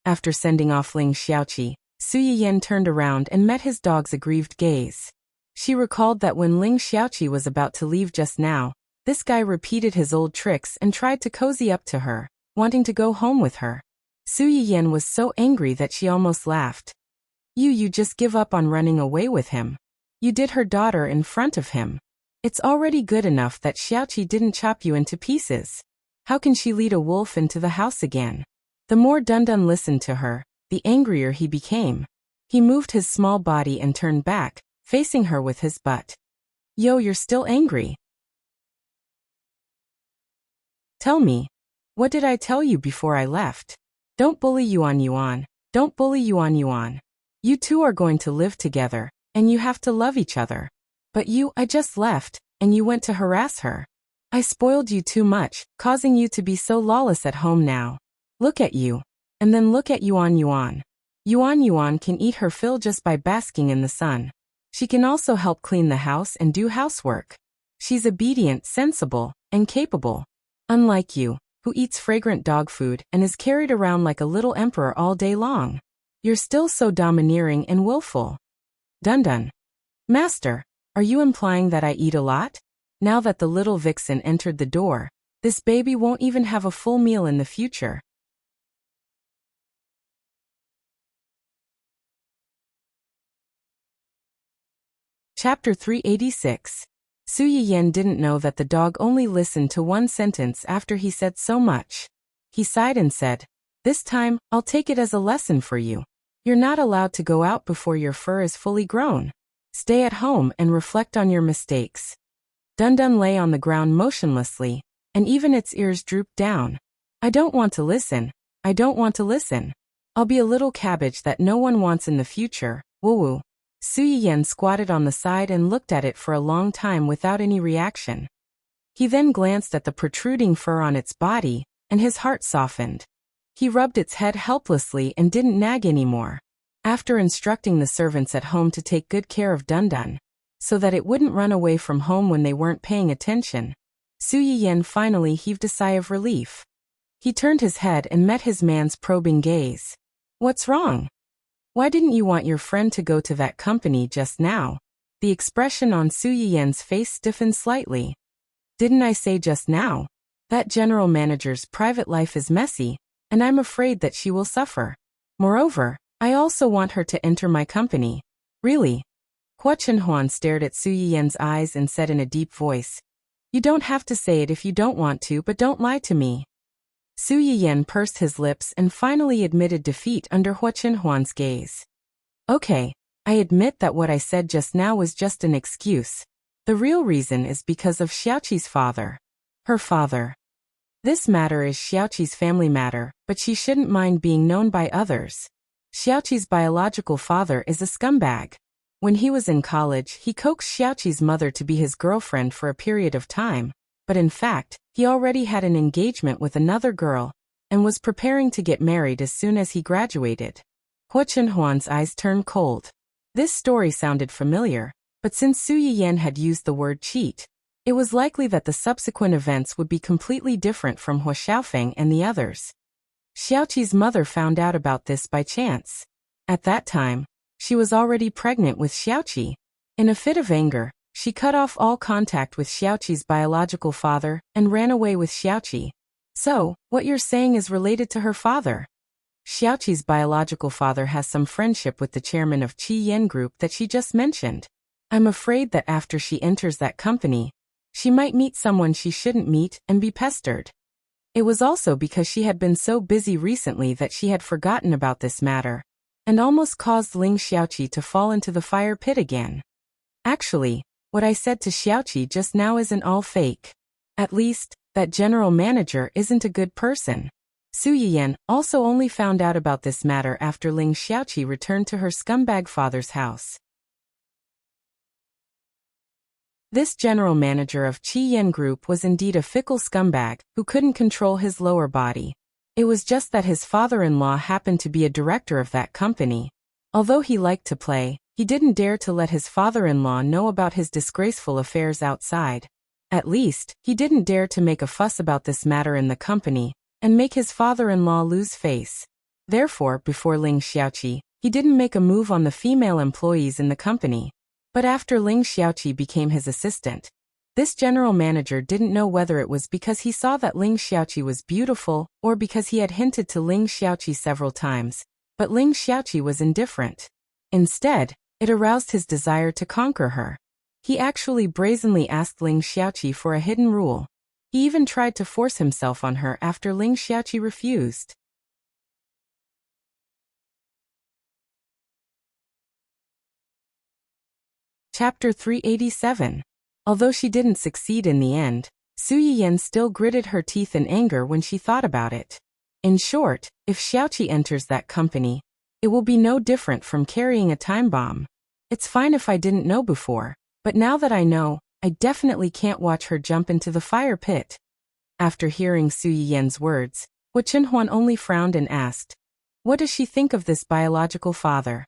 A: After sending off Ling Xiaoqi, Su Yiyan turned around and met his dog's aggrieved gaze. She recalled that when Ling Xiaoqi was about to leave just now, this guy repeated his old tricks and tried to cozy up to her, wanting to go home with her. Su Yiyan was so angry that she almost laughed. You just give up on running away with him. You did her daughter in front of him. It's already good enough that Xiaoqi didn't chop you into pieces. How can she lead a wolf into the house again? The more Dundun listened to her, the angrier he became. He moved his small body and turned back, facing her with his butt. "Yo, you're still angry? Tell me. What did I tell you before I left? Don't bully Yuan. Don't bully Yuan. You two are going to live together, and you have to love each other. But I just left, and you went to harass her. I spoiled you too much, causing you to be so lawless at home now. Look at you. And then look at Yuan. Yuan can eat her fill just by basking in the sun. She can also help clean the house and do housework. She's obedient, sensible, and capable. Unlike you, who eats fragrant dog food and is carried around like a little emperor all day long. You're still so domineering and willful." Dundun. "Master, are you implying that I eat a lot? Now that the little vixen entered the door, this baby won't even have a full meal in the future." Chapter 386. Su Yiyan didn't know that the dog only listened to one sentence after he said so much. He sighed and said, "This time, I'll take it as a lesson for you. You're not allowed to go out before your fur is fully grown. Stay at home and reflect on your mistakes." Dundun lay on the ground motionlessly, and even its ears drooped down. "I don't want to listen. I don't want to listen. I'll be a little cabbage that no one wants in the future. Woo-woo." Su Yiyan squatted on the side and looked at it for a long time without any reaction. He then glanced at the protruding fur on its body, and his heart softened. He rubbed its head helplessly and didn't nag anymore. After instructing the servants at home to take good care of Dundun, so that it wouldn't run away from home when they weren't paying attention, Su Yiyan finally heaved a sigh of relief. He turned his head and met his man's probing gaze. "What's wrong? Why didn't you want your friend to go to that company just now?" The expression on Su Yiyan's face stiffened slightly. "Didn't I say just now? That general manager's private life is messy, and I'm afraid that she will suffer. Moreover, I also want her to enter my company. Really? Hua Chenhuan stared at Su Yiyan's eyes and said in a deep voice, "You don't have to say it if you don't want to, but don't lie to me." Su Yiyan pursed his lips and finally admitted defeat under Hua Chenhuan's gaze. "Okay, I admit that what I said just now was just an excuse. The real reason is because of Xiaoqi's father." Her father. This matter is Xiaoqi's family matter, but she shouldn't mind being known by others. Xiaoqi's biological father is a scumbag. When he was in college, he coaxed Xiaoqi's mother to be his girlfriend for a period of time, but in fact, he already had an engagement with another girl and was preparing to get married as soon as he graduated. Hua Chenhuan's eyes turned cold. This story sounded familiar, but since Su Yiyan had used the word cheat, it was likely that the subsequent events would be completely different from Hua Xiaofeng and the others. Xiaoqi's mother found out about this by chance. At that time, she was already pregnant with Xiaoqi. In a fit of anger, she cut off all contact with Xiaoqi's biological father and ran away with Xiaoqi. So, what you're saying is related to her father? Xiaoqi's biological father has some friendship with the chairman of Qi Yen Group that she just mentioned. I'm afraid that after she enters that company, she might meet someone she shouldn't meet and be pestered. It was also because she had been so busy recently that she had forgotten about this matter, and almost caused Ling Xiaoqi to fall into the fire pit again. Actually, what I said to Xiaoqi just now isn't all fake. At least, that general manager isn't a good person. Su Yiyan also only found out about this matter after Ling Xiaoqi returned to her scumbag father's house. This general manager of Qi Yen Group was indeed a fickle scumbag who couldn't control his lower body. It was just that his father-in-law happened to be a director of that company. Although he liked to play, he didn't dare to let his father-in-law know about his disgraceful affairs outside. At least, he didn't dare to make a fuss about this matter in the company and make his father-in-law lose face. Therefore, before Ling Xiaoqi, he didn't make a move on the female employees in the company. But after Ling Xiaoqi became his assistant, this general manager didn't know whether it was because he saw that Ling Xiaoqi was beautiful or because he had hinted to Ling Xiaoqi several times, but Ling Xiaoqi was indifferent. Instead, it aroused his desire to conquer her. He actually brazenly asked Ling Xiaoqi for a hidden rule. He even tried to force himself on her after Ling Xiaoqi refused. Chapter 387. Although she didn't succeed in the end, Su Yiyan still gritted her teeth in anger when she thought about it. In short, if Xiaoqi enters that company, it will be no different from carrying a time bomb. It's fine if I didn't know before, but now that I know, I definitely can't watch her jump into the fire pit. After hearing Su Yiyan's words, Hua Chenhuan only frowned and asked, "What does she think of this biological father?"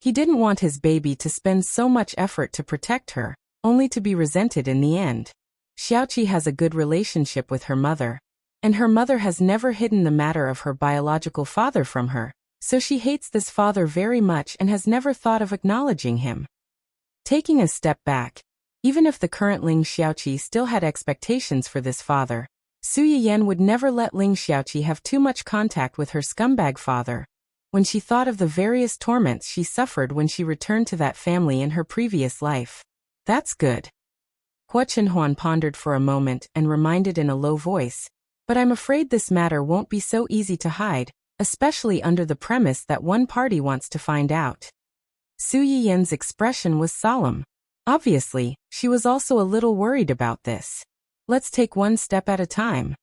A: He didn't want his baby to spend so much effort to protect her, only to be resented in the end. Xiaoqi has a good relationship with her mother, and her mother has never hidden the matter of her biological father from her, so she hates this father very much and has never thought of acknowledging him. Taking a step back, even if the current Ling Xiaoqi still had expectations for this father, Su Yiyan would never let Ling Xiaoqi have too much contact with her scumbag father. When she thought of the various torments she suffered when she returned to that family in her previous life. That's good. Hua Chenhuan pondered for a moment and reminded in a low voice, but I'm afraid this matter won't be so easy to hide, especially under the premise that one party wants to find out. Su Yiyan's expression was solemn. Obviously, she was also a little worried about this. Let's take one step at a time.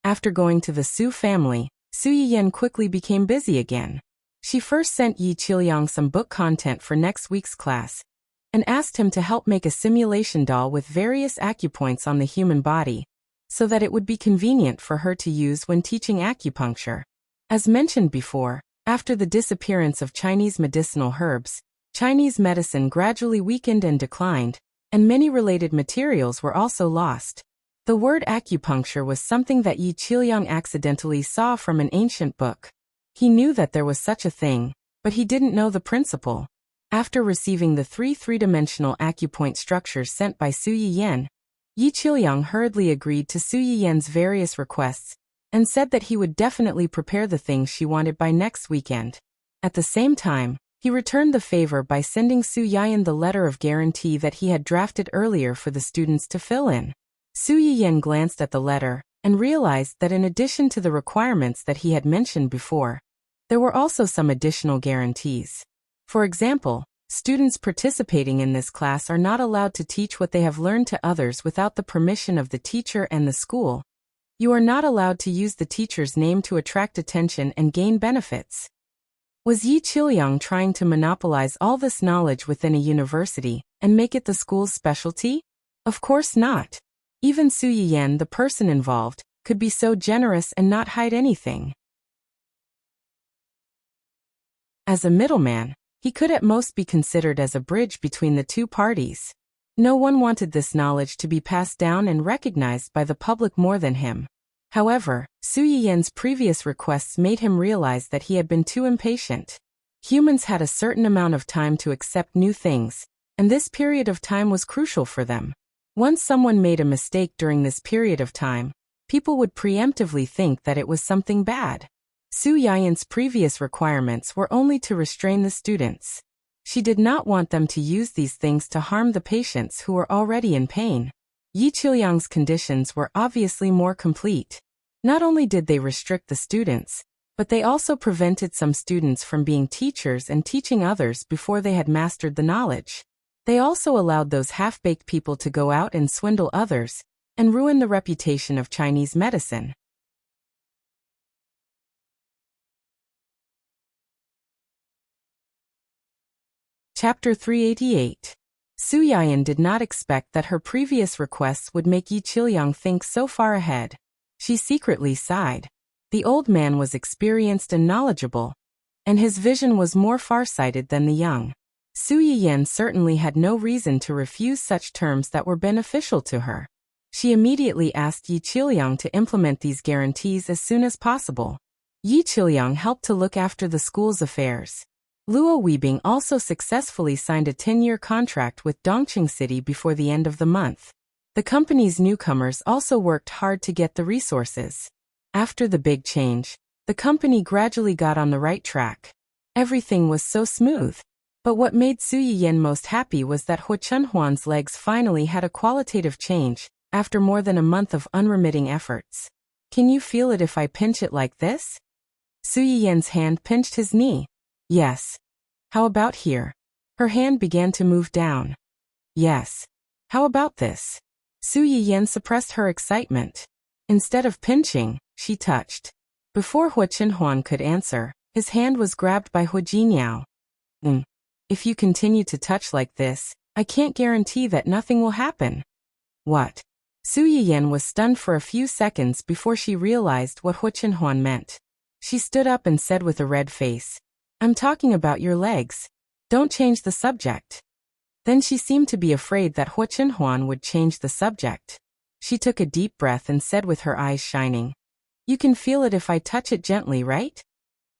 A: After going to the Su family, Su Yiyan quickly became busy again. She first sent Yi Qiliang some book content for next week's class, and asked him to help make a simulation doll with various acupoints on the human body, so that it would be convenient for her to use when teaching acupuncture. As mentioned before, after the disappearance of Chinese medicinal herbs, Chinese medicine gradually weakened and declined, and many related materials were also lost. The word acupuncture was something that Yi Qiliang accidentally saw from an ancient book. He knew that there was such a thing, but he didn't know the principle. After receiving the three three-dimensional acupoint structures sent by Su Yiyan, Yi Qiuliang hurriedly agreed to Su Yiyan's various requests and said that he would definitely prepare the things she wanted by next weekend. At the same time, he returned the favor by sending Su Yiyan the letter of guarantee that he had drafted earlier for the students to fill in. Su Yiyan glanced at the letter and realized that in addition to the requirements that he had mentioned before, there were also some additional guarantees. For example, students participating in this class are not allowed to teach what they have learned to others without the permission of the teacher and the school. You are not allowed to use the teacher's name to attract attention and gain benefits. Was Yi Qiuliang trying to monopolize all this knowledge within a university and make it the school's specialty? Of course not. Even Su Yiyan, the person involved, could be so generous and not hide anything. As a middleman, he could at most be considered as a bridge between the two parties. No one wanted this knowledge to be passed down and recognized by the public more than him. However, Su Yiyan's previous requests made him realize that he had been too impatient. Humans had a certain amount of time to accept new things, and this period of time was crucial for them. Once someone made a mistake during this period of time, people would preemptively think that it was something bad. Su Yiyan's previous requirements were only to restrain the students. She did not want them to use these things to harm the patients who were already in pain. Yi Qiuliang's conditions were obviously more complete. Not only did they restrict the students, but they also prevented some students from being teachers and teaching others before they had mastered the knowledge. They also allowed those half-baked people to go out and swindle others and ruin the reputation of Chinese medicine. Chapter 388. Su Yiyan did not expect that her previous requests would make Yi Qiuliang think so far ahead. She secretly sighed. The old man was experienced and knowledgeable, and his vision was more far-sighted than the young. Su Yiyan certainly had no reason to refuse such terms that were beneficial to her. She immediately asked Yi Qiuliang to implement these guarantees as soon as possible. Yi Qiuliang helped to look after the school's affairs. Luo Weibing also successfully signed a 10-year contract with Dongqing City before the end of the month. The company's newcomers also worked hard to get the resources. After the big change, the company gradually got on the right track. Everything was so smooth. But what made Su Yiyan most happy was that Hu Chunhuan's legs finally had a qualitative change, after more than a month of unremitting efforts. Can you feel it if I pinch it like this? Su Yiyan's hand pinched his knee. Yes. How about here? Her hand began to move down. Yes. How about this? Su Yiyan suppressed her excitement. Instead of pinching, she touched. Before Hu Chunhuan could answer, his hand was grabbed by Hu Jinniao. If you continue to touch like this, I can't guarantee that nothing will happen. What? Su Yiyan was stunned for a few seconds before she realized what Hu Chunhuan meant. She stood up and said with a red face, I'm talking about your legs. Don't change the subject. Then she seemed to be afraid that Hu Chunhuan would change the subject. She took a deep breath and said with her eyes shining, You can feel it if I touch it gently, right?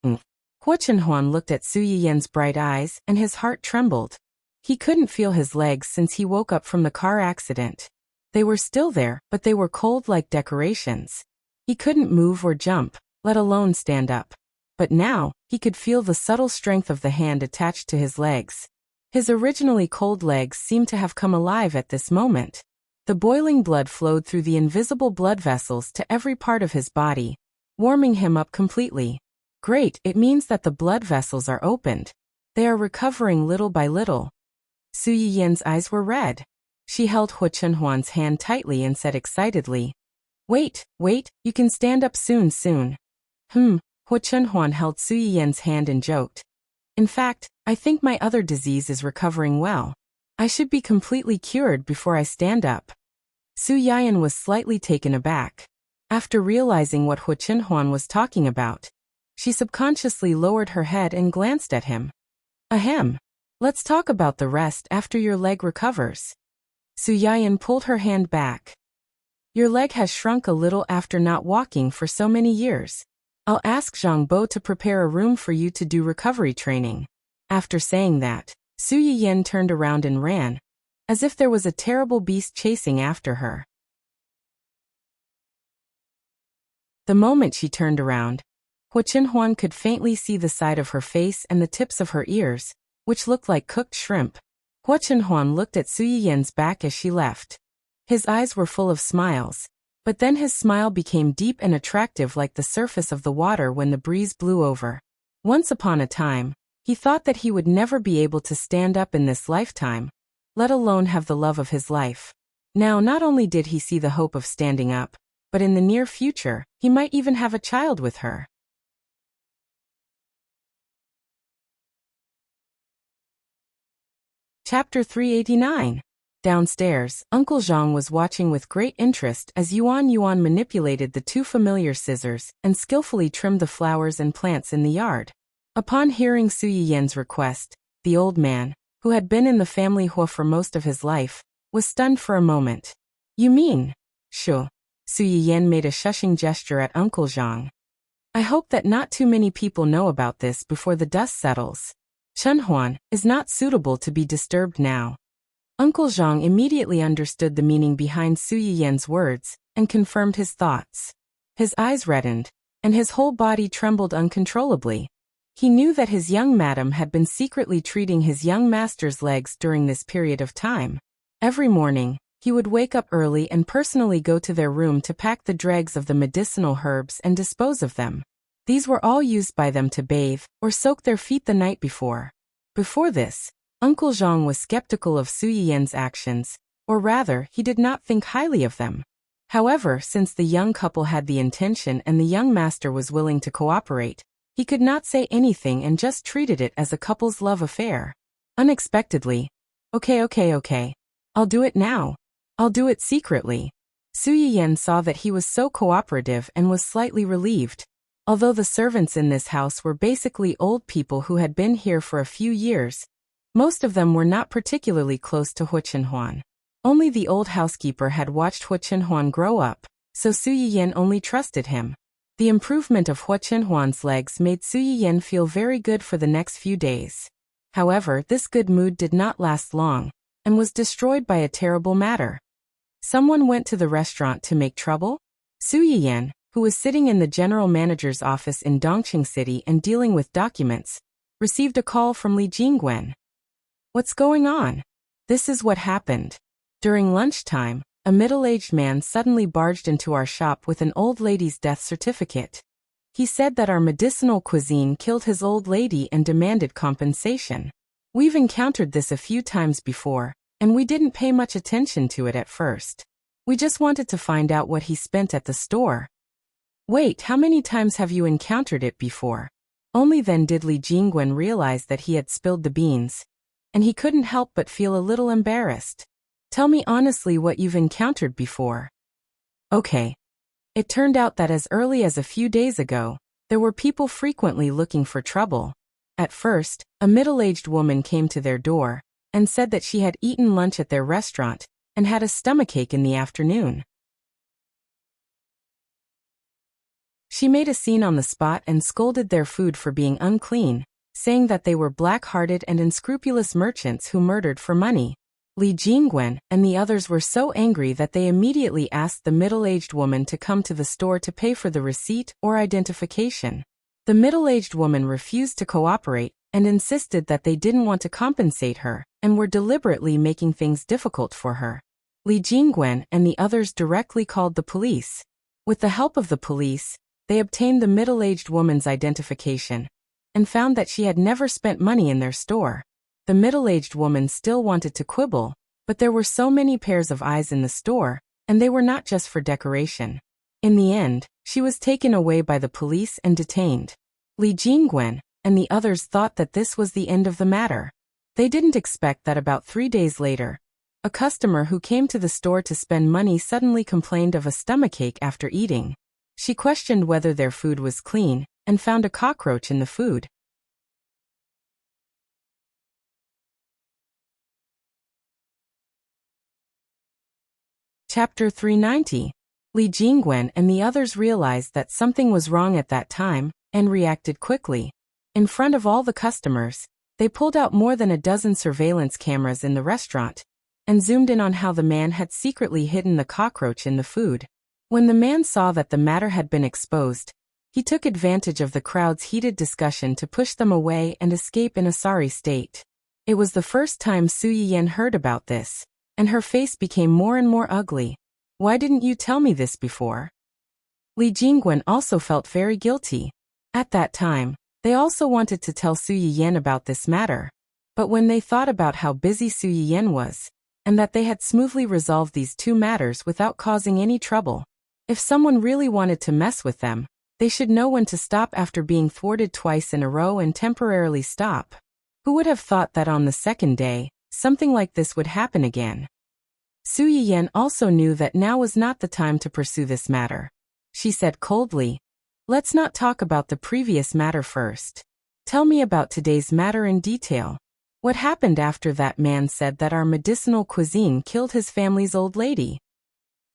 A: Hu Chunhuan looked at Su Yiyan's bright eyes and his heart trembled. He couldn't feel his legs since he woke up from the car accident. They were still there, but they were cold like decorations. He couldn't move or jump, let alone stand up. But now, he could feel the subtle strength of the hand attached to his legs. His originally cold legs seemed to have come alive at this moment. The boiling blood flowed through the invisible blood vessels to every part of his body, warming him up completely. Great, it means that the blood vessels are opened. They are recovering little by little. Su Yiyan's eyes were red. She held Hu Chunhuan's hand tightly and said excitedly, Wait, you can stand up soon. Hu Chunhuan held Su Yiyan's hand and joked. In fact, I think my other disease is recovering well. I should be completely cured before I stand up. Su Yiyan was slightly taken aback. After realizing what Hu Chunhuan was talking about, she subconsciously lowered her head and glanced at him. Ahem. Let's talk about the rest after your leg recovers. Su Yiyan pulled her hand back. Your leg has shrunk a little after not walking for so many years. I'll ask Zhang Bo to prepare a room for you to do recovery training. After saying that, Su Yiyan turned around and ran. as if there was a terrible beast chasing after her. The moment she turned around, Hu Qinhuan could faintly see the side of her face and the tips of her ears, which looked like cooked shrimp. Hu Qinhuan looked at Su Yiyan's back as she left. His eyes were full of smiles, but then his smile became deep and attractive like the surface of the water when the breeze blew over. Once upon a time, he thought that he would never be able to stand up in this lifetime, let alone have the love of his life. Now not only did he see the hope of standing up, but in the near future, he might even have a child with her. Chapter 389. Downstairs, Uncle Zhang was watching with great interest as Yuan manipulated the two familiar scissors and skillfully trimmed the flowers and plants in the yard. Upon hearing Su Yiyan's request, the old man, who had been in the family Hua for most of his life, was stunned for a moment. You mean? Sure. Su Yiyan made a shushing gesture at Uncle Zhang. I hope that not too many people know about this before the dust settles. Chenhuan is not suitable to be disturbed now. Uncle Zhang immediately understood the meaning behind Su Yiyan's words and confirmed his thoughts. His eyes reddened, and his whole body trembled uncontrollably. He knew that his young madam had been secretly treating his young master's legs during this period of time. Every morning, he would wake up early and personally go to their room to pack the dregs of the medicinal herbs and dispose of them. These were all used by them to bathe or soak their feet the night before. Before this, Uncle Zhang was skeptical of Su Yiyan's actions, or rather, he did not think highly of them. However, since the young couple had the intention and the young master was willing to cooperate, he could not say anything and just treated it as a couple's love affair. Unexpectedly, Okay. I'll do it now. I'll do it secretly. Su Yiyan saw that he was so cooperative and was slightly relieved. Although the servants in this house were basically old people who had been here for a few years, most of them were not particularly close to Hu Qinhuan. Only the old housekeeper had watched Hu Qinhuan grow up, so Su Yiyan only trusted him. The improvement of Hu Qinhuan's legs made Su Yiyan feel very good for the next few days. However, this good mood did not last long, and was destroyed by a terrible matter. Someone went to the restaurant to make trouble? Su Yiyan, who was sitting in the general manager's office in Dongqing City and dealing with documents, received a call from Li Jingwen. What's going on? This is what happened. During lunchtime, a middle-aged man suddenly barged into our shop with an old lady's death certificate. He said that our medicinal cuisine killed his old lady and demanded compensation. We've encountered this a few times before, and we didn't pay much attention to it at first. We just wanted to find out what he spent at the store. Wait, how many times have you encountered it before? Only then did Li Jingwen realize that he had spilled the beans, and he couldn't help but feel a little embarrassed. Tell me honestly what you've encountered before. Okay. It turned out that as early as a few days ago, there were people frequently looking for trouble. At first, a middle-aged woman came to their door and said that she had eaten lunch at their restaurant and had a stomachache in the afternoon. She made a scene on the spot and scolded their food for being unclean, saying that they were black-hearted and unscrupulous merchants who murdered for money. Li Jingwen and the others were so angry that they immediately asked the middle-aged woman to come to the store to pay for the receipt or identification. The middle-aged woman refused to cooperate and insisted that they didn't want to compensate her and were deliberately making things difficult for her. Li Jingwen and the others directly called the police. With the help of the police, they obtained the middle-aged woman's identification and found that she had never spent money in their store. The middle-aged woman still wanted to quibble, but there were so many pairs of eyes in the store, and they were not just for decoration. In the end, she was taken away by the police and detained. Li Jingwen and the others thought that this was the end of the matter. They didn't expect that about 3 days later, a customer who came to the store to spend money suddenly complained of a stomachache after eating. She questioned whether their food was clean and found a cockroach in the food. Chapter 390. Li Jingwen and the others realized that something was wrong at that time and reacted quickly. In front of all the customers, they pulled out more than a dozen surveillance cameras in the restaurant and zoomed in on how the man had secretly hidden the cockroach in the food. When the man saw that the matter had been exposed, he took advantage of the crowd's heated discussion to push them away and escape in a sorry state. It was the first time Su Yiyan heard about this, and her face became more and more ugly. Why didn't you tell me this before? Li Jingwen also felt very guilty. At that time, they also wanted to tell Su Yiyan about this matter. But when they thought about how busy Su Yiyan was, and that they had smoothly resolved these two matters without causing any trouble, if someone really wanted to mess with them, they should know when to stop after being thwarted twice in a row and temporarily stop. Who would have thought that on the second day, something like this would happen again? Su Yiyan also knew that now was not the time to pursue this matter. She said coldly, "Let's not talk about the previous matter first. Tell me about today's matter in detail. What happened after that man said that our medicinal cuisine killed his family's old lady?"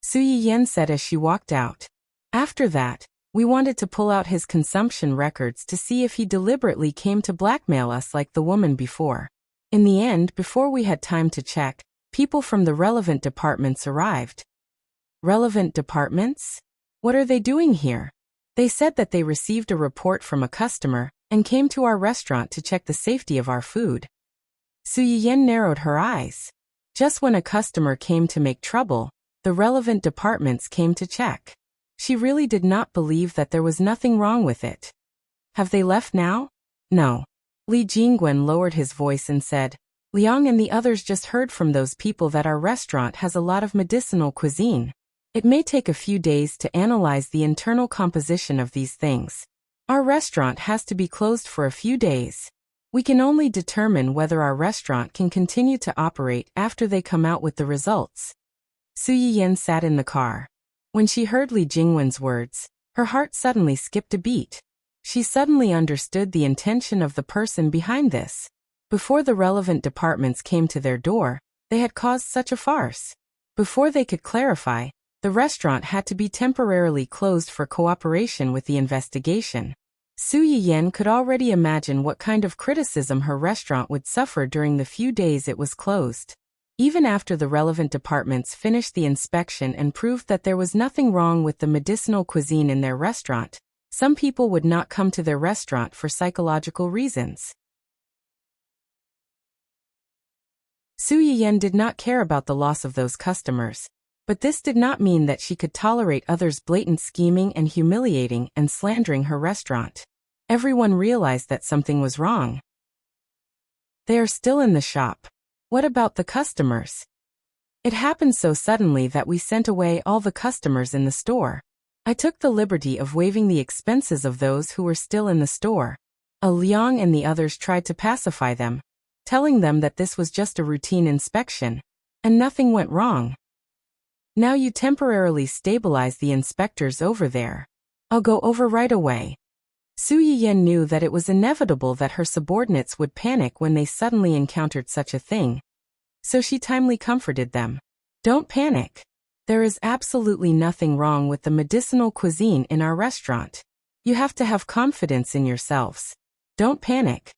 A: Su Yiyan said as she walked out. "After that, we wanted to pull out his consumption records to see if he deliberately came to blackmail us like the woman before. In the end, before we had time to check, people from the relevant departments arrived." Relevant departments? What are they doing here? They said that they received a report from a customer and came to our restaurant to check the safety of our food. Su Yiyan narrowed her eyes. Just when a customer came to make trouble, the relevant departments came to check. She really did not believe that there was nothing wrong with it. "Have they left now?" "No." Li Jingwen lowered his voice and said, "Liang and the others just heard from those people that our restaurant has a lot of medicinal cuisine. It may take a few days to analyze the internal composition of these things. Our restaurant has to be closed for a few days. We can only determine whether our restaurant can continue to operate after they come out with the results." Su Yiyan sat in the car. When she heard Li Jingwen's words, her heart suddenly skipped a beat. She suddenly understood the intention of the person behind this. Before the relevant departments came to their door, they had caused such a farce. Before they could clarify, the restaurant had to be temporarily closed for cooperation with the investigation. Su Yiyan could already imagine what kind of criticism her restaurant would suffer during the few days it was closed. Even after the relevant departments finished the inspection and proved that there was nothing wrong with the medicinal cuisine in their restaurant, some people would not come to their restaurant for psychological reasons. Su Yiyan did not care about the loss of those customers, but this did not mean that she could tolerate others' blatant scheming and humiliating and slandering her restaurant. Everyone realized that something was wrong. "They are still in the shop. What about the customers?" "It happened so suddenly that we sent away all the customers in the store. I took the liberty of waiving the expenses of those who were still in the store." Liang and the others tried to pacify them, telling them that this was just a routine inspection, and nothing went wrong. "Now you temporarily stabilize the inspectors over there. I'll go over right away." Su Yiyan knew that it was inevitable that her subordinates would panic when they suddenly encountered such a thing. So she timely comforted them. "Don't panic. There is absolutely nothing wrong with the medicinal cuisine in our restaurant. You have to have confidence in yourselves. Don't panic."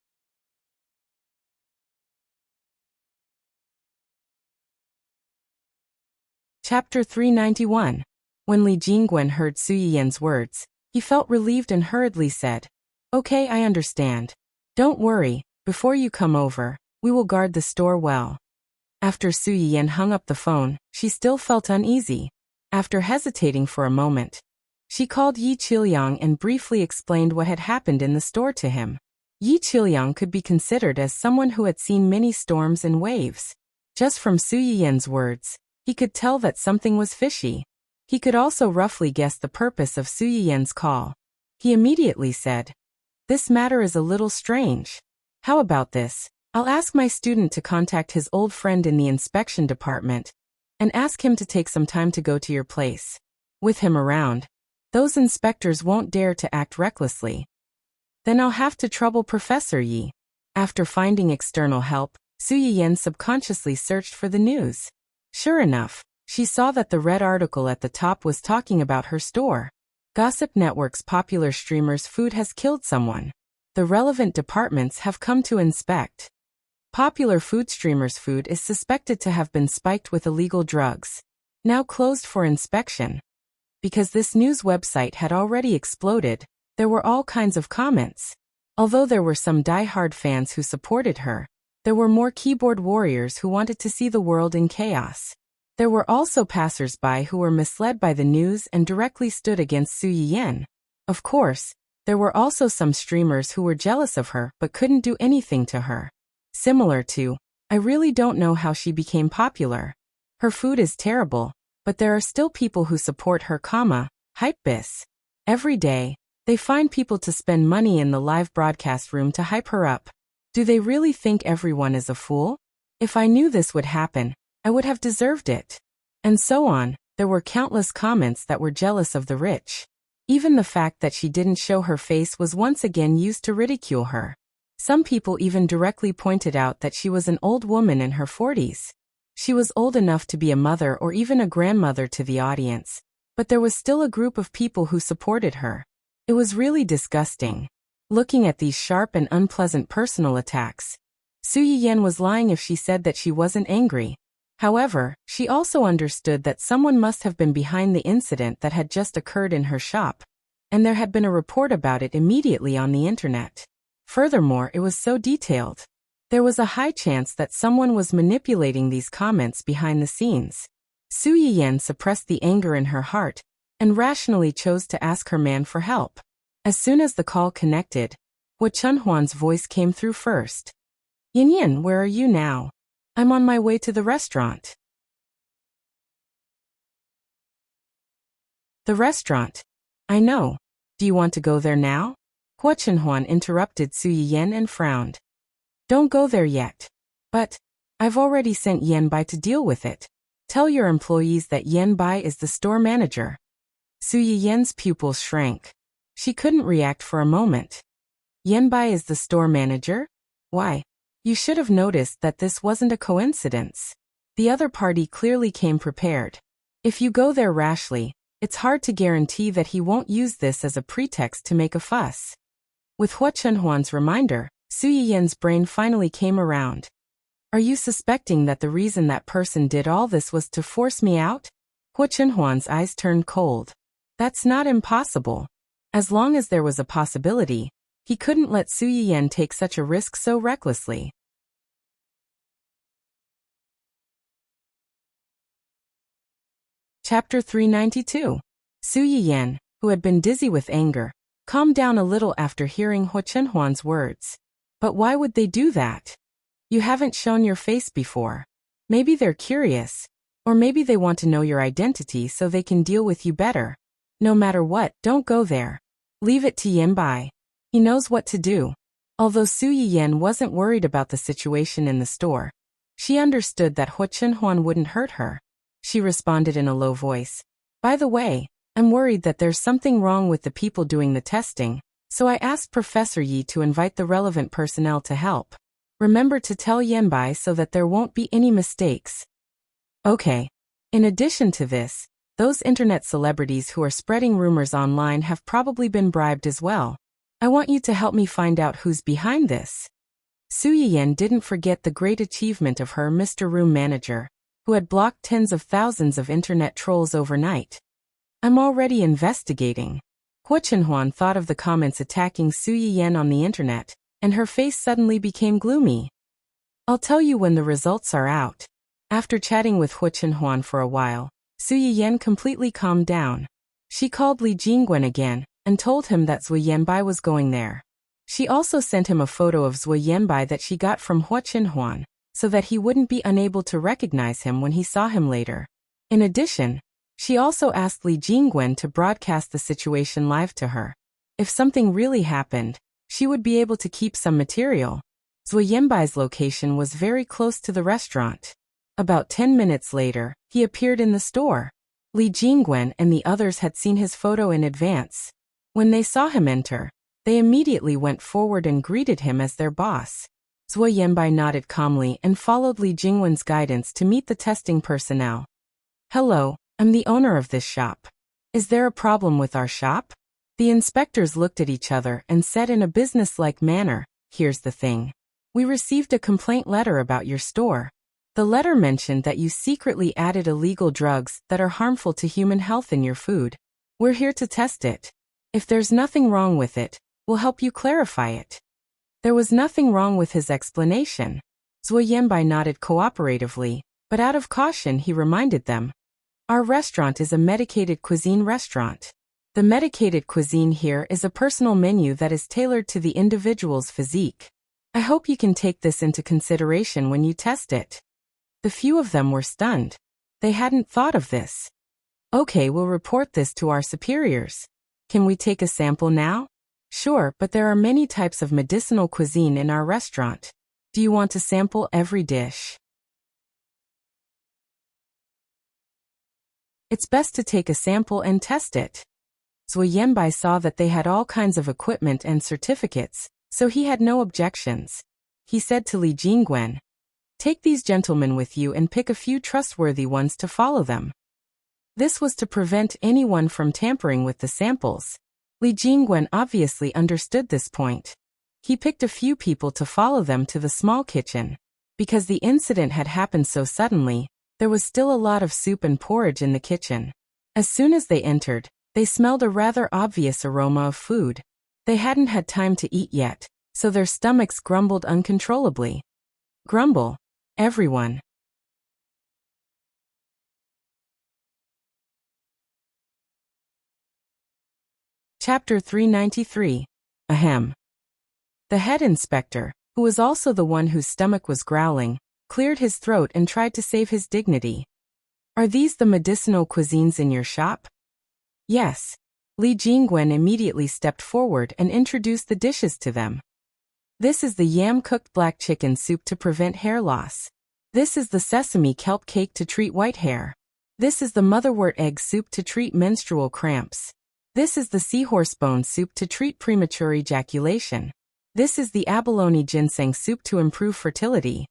A: Chapter 391. When Li Jingwen heard Su Yiyan's words, he felt relieved and hurriedly said, "Okay, I understand. Don't worry, before you come over, we will guard the store well." After Su Yiyan hung up the phone, she still felt uneasy. After hesitating for a moment, she called Yi Qiliang and briefly explained what had happened in the store to him. Yi Qiliang could be considered as someone who had seen many storms and waves. Just from Su Yiyan's words, he could tell that something was fishy. He could also roughly guess the purpose of Su Yiyan's call. He immediately said, "This matter is a little strange. How about this? I'll ask my student to contact his old friend in the inspection department and ask him to take some time to go to your place. With him around, those inspectors won't dare to act recklessly. Then I'll have to trouble Professor Yi." After finding external help, Su Yiyan subconsciously searched for the news. Sure enough, she saw that the red article at the top was talking about her store. Gossip Network's popular streamer's food has killed someone. The relevant departments have come to inspect. Popular food streamer's food is suspected to have been spiked with illegal drugs. Now closed for inspection. Because this news website had already exploded, there were all kinds of comments. Although there were some die-hard fans who supported her, there were more keyboard warriors who wanted to see the world in chaos. There were also passers-by who were misled by the news and directly stood against Su Yiyan. Of course, there were also some streamers who were jealous of her but couldn't do anything to her. Similar to, I really don't know how she became popular. Her food is terrible, but there are still people who support her, hypebiz. Every day, they find people to spend money in the live broadcast room to hype her up. Do they really think everyone is a fool? If I knew this would happen, I would have deserved it. And so on. There were countless comments that were jealous of the rich. Even the fact that she didn't show her face was once again used to ridicule her. Some people even directly pointed out that she was an old woman in her 40s. She was old enough to be a mother or even a grandmother to the audience, but there was still a group of people who supported her. It was really disgusting. Looking at these sharp and unpleasant personal attacks, Su Yiyan was lying if she said that she wasn't angry. However, she also understood that someone must have been behind the incident that had just occurred in her shop, and there had been a report about it immediately on the internet. Furthermore, it was so detailed. There was a high chance that someone was manipulating these comments behind the scenes. Su Yiyan suppressed the anger in her heart and rationally chose to ask her man for help. As soon as the call connected, Wu Chunhuan's voice came through first. Yin, where are you now? I'm on my way to the restaurant. The restaurant? I know. Do you want to go there now? Wu Chunhuan interrupted Su Yiyan and frowned. Don't go there yet. But, I've already sent Yanbai to deal with it. Tell your employees that Yanbai is the store manager. Su Yiyan's pupils shrank. She couldn't react for a moment. Yanbai is the store manager? Why? You should have noticed that this wasn't a coincidence. The other party clearly came prepared. If you go there rashly, it's hard to guarantee that he won't use this as a pretext to make a fuss. With Wu Chunhuan's reminder, Su Yiyan's brain finally came around. Are you suspecting that the reason that person did all this was to force me out? Wu Chunhuan's eyes turned cold. That's not impossible. As long as there was a possibility, he couldn't let Su Yiyan take such a risk so recklessly. Chapter 392. Su Yiyan, who had been dizzy with anger, calmed down a little after hearing Wu Chunhuan's words. But why would they do that? You haven't shown your face before. Maybe they're curious. Or maybe they want to know your identity so they can deal with you better. No matter what, don't go there. Leave it to Yanbai. He knows what to do. Although Su Yiyan wasn't worried about the situation in the store, she understood that Wu Chunhuan wouldn't hurt her. She responded in a low voice. By the way, I'm worried that there's something wrong with the people doing the testing, so I asked Professor Yi to invite the relevant personnel to help. Remember to tell Yanbai so that there won't be any mistakes. Okay. In addition to this, those internet celebrities who are spreading rumors online have probably been bribed as well. I want you to help me find out who's behind this. Su Yiyan didn't forget the great achievement of her Mr. Room manager, who had blocked tens of thousands of internet trolls overnight. I'm already investigating. Wu Chunhuan thought of the comments attacking Su Yiyan on the internet, and her face suddenly became gloomy. I'll tell you when the results are out. After chatting with Wu Chunhuan for a while, Su Yiyan completely calmed down. She called Li Jingwen again, and told him that Zhu Yanbai was going there. She also sent him a photo of Zhu Yanbai that she got from Wu Chunhuan, so that he wouldn't be unable to recognize him when he saw him later. In addition, she also asked Li Jingwen to broadcast the situation live to her. If something really happened, she would be able to keep some material. Zhu Yanbai's location was very close to the restaurant. About 10 minutes later, he appeared in the store. Li Jingwen and the others had seen his photo in advance. When they saw him enter, they immediately went forward and greeted him as their boss. Zhu Yanbai nodded calmly and followed Li Jingwen's guidance to meet the testing personnel. Hello, I'm the owner of this shop. Is there a problem with our shop? The inspectors looked at each other and said in a businesslike manner, here's the thing. We received a complaint letter about your store. The letter mentioned that you secretly added illegal drugs that are harmful to human health in your food. We're here to test it. If there's nothing wrong with it, we'll help you clarify it. There was nothing wrong with his explanation. Zhuo Yanbai nodded cooperatively, but out of caution he reminded them. Our restaurant is a medicated cuisine restaurant. The medicated cuisine here is a personal menu that is tailored to the individual's physique. I hope you can take this into consideration when you test it. The few of them were stunned. They hadn't thought of this. Okay, we'll report this to our superiors. Can we take a sample now? Sure, but there are many types of medicinal cuisine in our restaurant. Do you want to sample every dish? It's best to take a sample and test it. Zhuo Yanbai saw that they had all kinds of equipment and certificates, so he had no objections. He said to Li Jingwen, "Take these gentlemen with you and pick a few trustworthy ones to follow them." This was to prevent anyone from tampering with the samples. Li Jingwen obviously understood this point. He picked a few people to follow them to the small kitchen. Because the incident had happened so suddenly, there was still a lot of soup and porridge in the kitchen. As soon as they entered, they smelled a rather obvious aroma of food. They hadn't had time to eat yet, so their stomachs grumbled uncontrollably. Grumble, everyone. Chapter 393. Ahem. The head inspector, who was also the one whose stomach was growling, cleared his throat and tried to save his dignity. Are these the medicinal cuisines in your shop? Yes. Li Jingwen immediately stepped forward and introduced the dishes to them. This is the yam-cooked black chicken soup to prevent hair loss. This is the sesame kelp cake to treat white hair. This is the motherwort egg soup to treat menstrual cramps. This is the seahorse bone soup to treat premature ejaculation. This is the abalone ginseng soup to improve fertility.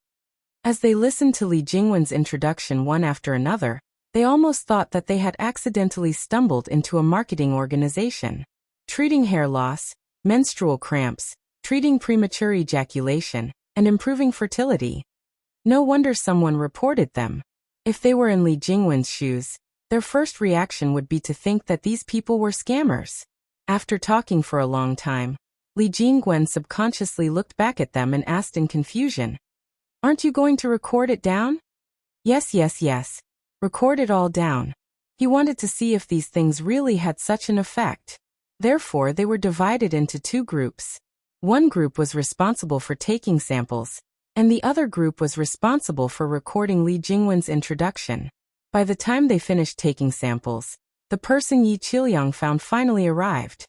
A: As they listened to Li Jingwen's introduction one after another, they almost thought that they had accidentally stumbled into a marketing organization. Treating hair loss, menstrual cramps, treating premature ejaculation, and improving fertility. No wonder someone reported them. If they were in Li Jingwen's shoes, their first reaction would be to think that these people were scammers. After talking for a long time, Li Jingwen subconsciously looked back at them and asked in confusion, "Aren't you going to record it down?" Yes. Record it all down. He wanted to see if these things really had such an effect. Therefore, they were divided into two groups. One group was responsible for taking samples, and the other group was responsible for recording Li Jingwen's introduction. By the time they finished taking samples, the person Yi Qiliang found finally arrived.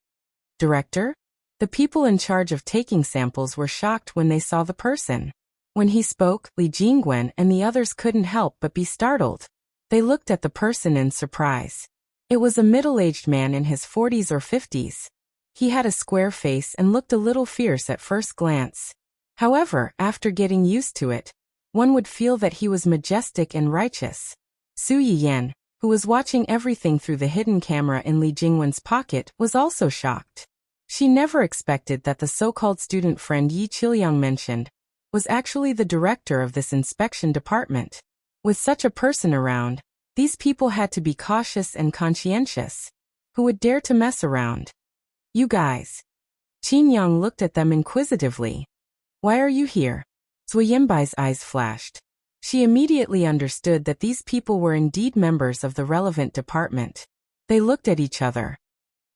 A: Director? The people in charge of taking samples were shocked when they saw the person. When he spoke, Li Jingwen and the others couldn't help but be startled. They looked at the person in surprise. It was a middle-aged man in his 40s or 50s. He had a square face and looked a little fierce at first glance. However, after getting used to it, one would feel that he was majestic and righteous. Su Yiyan, who was watching everything through the hidden camera in Li Jingwen's pocket, was also shocked. She never expected that the so-called student friend Yi Qiliang mentioned was actually the director of this inspection department. With such a person around, these people had to be cautious and conscientious. Who would dare to mess around? You guys. Qin Yang looked at them inquisitively. Why are you here? Zhuo Yanbai's eyes flashed. She immediately understood that these people were indeed members of the relevant department. They looked at each other.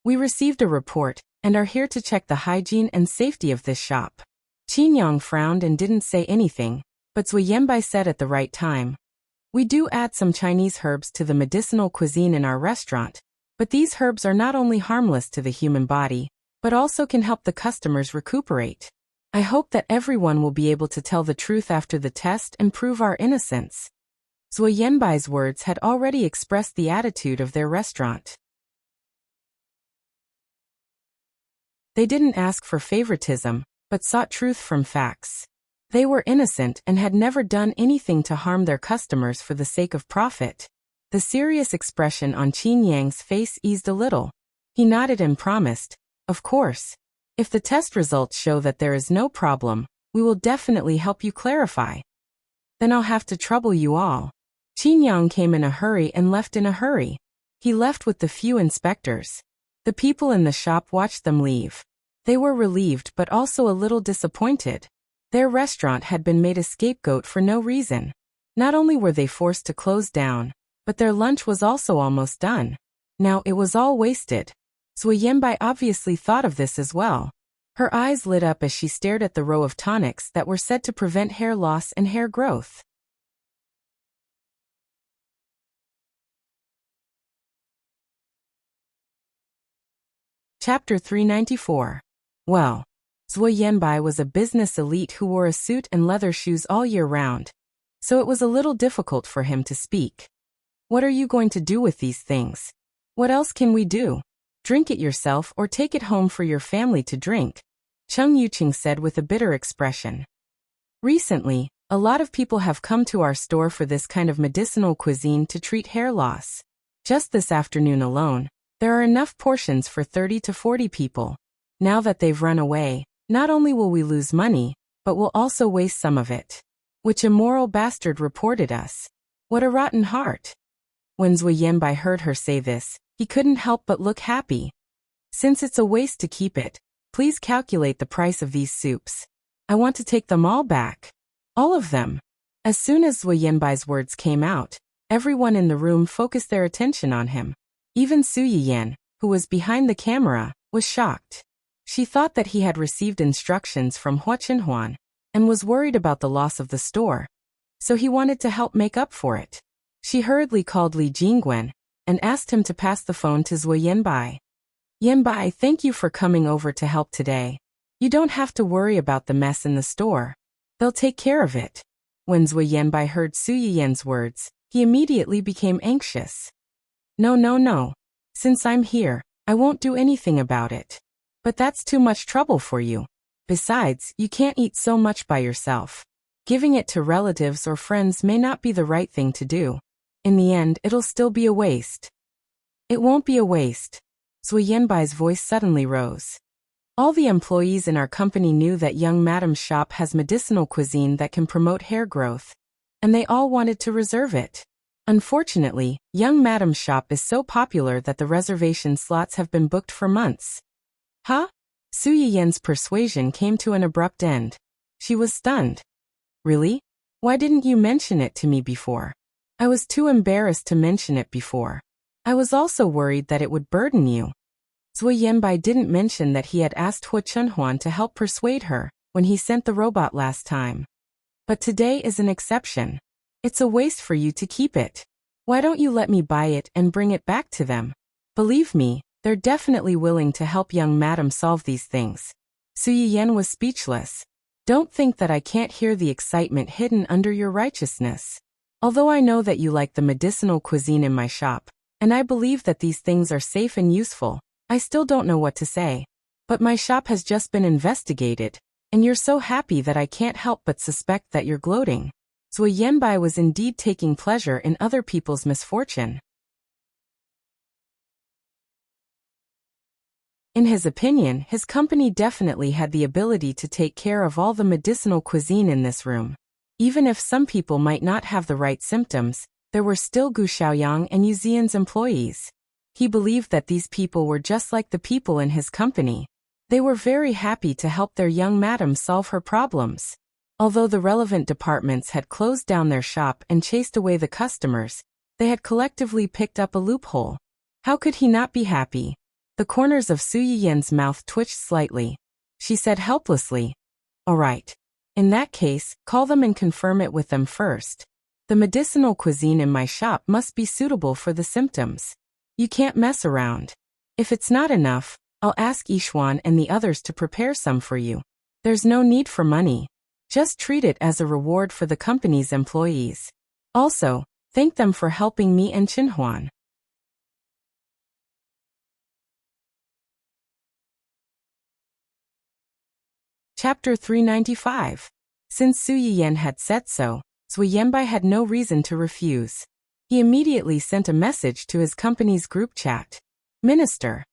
A: We received a report, and are here to check the hygiene and safety of this shop. Qin Yang frowned and didn't say anything, but Zhuo Yanbai said at the right time. We do add some Chinese herbs to the medicinal cuisine in our restaurant, but these herbs are not only harmless to the human body, but also can help the customers recuperate. I hope that everyone will be able to tell the truth after the test and prove our innocence. Zhuo Yanbai's words had already expressed the attitude of their restaurant. They didn't ask for favoritism, but sought truth from facts. They were innocent and had never done anything to harm their customers for the sake of profit. The serious expression on Qin Yang's face eased a little. He nodded and promised, "Of course. If the test results show that there is no problem, We will definitely help you clarify. Then I'll have to trouble you all. Qin Yang came in a hurry and left in a hurry. He left with the few inspectors. The people in the shop watched them leave. They were relieved but also a little disappointed. Their restaurant had been made a scapegoat for no reason. Not only were they forced to close down, but their lunch was also almost done. Now it was all wasted. Zui Yanbai obviously thought of this as well. Her eyes lit up as she stared at the row of tonics that were said to prevent hair loss and hair growth. Chapter 394. Well, Zui Yanbai was a business elite who wore a suit and leather shoes all year round, so it was a little difficult for him to speak. What are you going to do with these things? What else can we do? Drink it yourself or take it home for your family to drink, Cheng Yuqing said with a bitter expression. Recently, a lot of people have come to our store for this kind of medicinal cuisine to treat hair loss. Just this afternoon alone, there are enough portions for 30 to 40 people. Now that they've run away, not only will we lose money, but we'll also waste some of it. Which immoral bastard reported us. What a rotten heart. When Zui Yanbai heard her say this, he couldn't help but look happy. Since it's a waste to keep it, please calculate the price of these soups. I want to take them all back. All of them. As soon as Zui Yanbai's words came out, everyone in the room focused their attention on him. Even Su Yiyan, who was behind the camera, was shocked. She thought that he had received instructions from Hua Qinhuan and was worried about the loss of the store, so he wanted to help make up for it. She hurriedly called Li Jingwen and asked him to pass the phone to Zui Yanbai. Yanbai, thank you for coming over to help today. You don't have to worry about the mess in the store. They'll take care of it. When Zui Yanbai heard Su Yiyan's words, he immediately became anxious. No. Since I'm here, I won't do anything about it. But that's too much trouble for you. Besides, you can't eat so much by yourself. Giving it to relatives or friends may not be the right thing to do. In the end, it'll still be a waste. It won't be a waste. Zui Yanbai's voice suddenly rose. All the employees in our company knew that young madam's shop has medicinal cuisine that can promote hair growth, and they all wanted to reserve it. Unfortunately, young madam's shop is so popular that the reservation slots have been booked for months. Huh? Su Yiyan's persuasion came to an abrupt end. She was stunned. Really? Why didn't you mention it to me before? I was too embarrassed to mention it before. I was also worried that it would burden you. Zui Yanbai didn't mention that he had asked Hua Qinhuan to help persuade her when he sent the robot last time. But today is an exception. It's a waste for you to keep it. Why don't you let me buy it and bring it back to them? Believe me, they're definitely willing to help young madam solve these things. Su Yiyan was speechless. Don't think that I can't hear the excitement hidden under your righteousness. Although I know that you like the medicinal cuisine in my shop, and I believe that these things are safe and useful, I still don't know what to say. But my shop has just been investigated, and you're so happy that I can't help but suspect that you're gloating. Zui Yanbai was indeed taking pleasure in other people's misfortune. In his opinion, his company definitely had the ability to take care of all the medicinal cuisine in this room. Even if some people might not have the right symptoms, there were still Gu Xiaoyang and Yu Zian's employees. He believed that these people were just like the people in his company. They were very happy to help their young madam solve her problems. Although the relevant departments had closed down their shop and chased away the customers, they had collectively picked up a loophole. How could he not be happy? The corners of Su Yiyan's mouth twitched slightly. She said helplessly, "All right. In that case, call them and confirm it with them first. The medicinal cuisine in my shop must be suitable for the symptoms. You can't mess around. If it's not enough, I'll ask Yishuan and the others to prepare some for you. There's no need for money. Just treat it as a reward for the company's employees. Also, thank them for helping me and Qinhuan." Chapter 395. Since Su Yiyan had said so, Zui Yanbai had no reason to refuse. He immediately sent a message to his company's group chat. "Minister,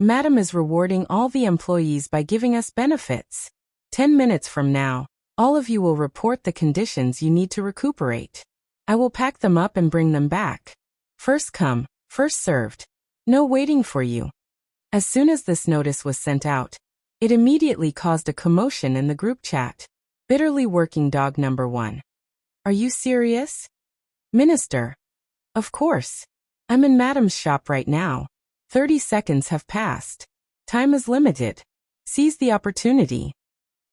A: Madam is rewarding all the employees by giving us benefits. 10 minutes from now, all of you will report the conditions you need to recuperate. I will pack them up and bring them back. First come, first served. No waiting for you. As soon as this notice was sent out, it immediately caused a commotion in the group chat. Bitterly working dog number 1. Are you serious? Minister. Of course. I'm in Madam's shop right now. 30 seconds have passed. Time is limited. Seize the opportunity.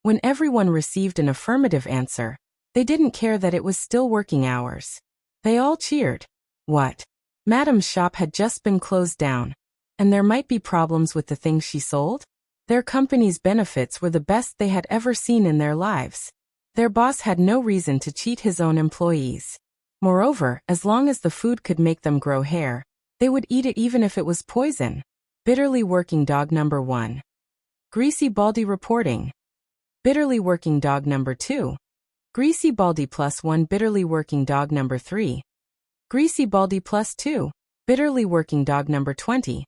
A: When everyone received an affirmative answer, they didn't care that it was still working hours. They all cheered. What? Madam's shop had just been closed down, and there might be problems with the things she sold? Their company's benefits were the best they had ever seen in their lives. Their boss had no reason to cheat his own employees. Moreover, as long as the food could make them grow hair, they would eat it even if it was poison. Bitterly working dog number 1. Greasy Baldy reporting. Bitterly working dog number 2. Greasy Baldy +1. Bitterly working dog number 3. Greasy Baldy +2. Bitterly working dog number 20.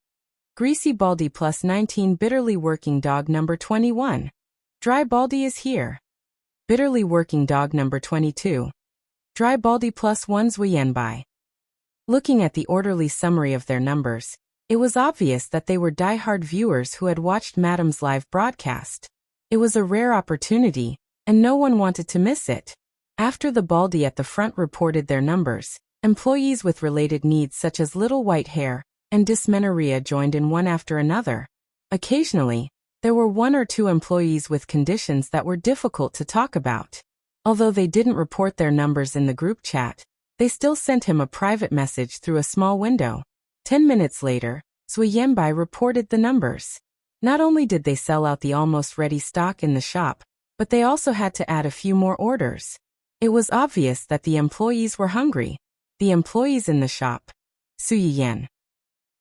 A: Greasy Baldy +19. Bitterly working dog number 21. Dry Baldy is here. Bitterly working dog number 22. Dry Baldy +1. Zuyenbai. Looking at the orderly summary of their numbers, it was obvious that they were die-hard viewers who had watched Madam's live broadcast. It was a rare opportunity, and no one wanted to miss it. After the Baldy at the front reported their numbers, employees with related needs such as little white hair and dysmenorrhea joined in one after another. Occasionally, there were 1 or 2 employees with conditions that were difficult to talk about. Although they didn't report their numbers in the group chat, they still sent him a private message through a small window. 10 minutes later, Zuyenbai reported the numbers. Not only did they sell out the almost ready stock in the shop, but they also had to add a few more orders. It was obvious that the employees were hungry. The employees in the shop. Su Yiyan.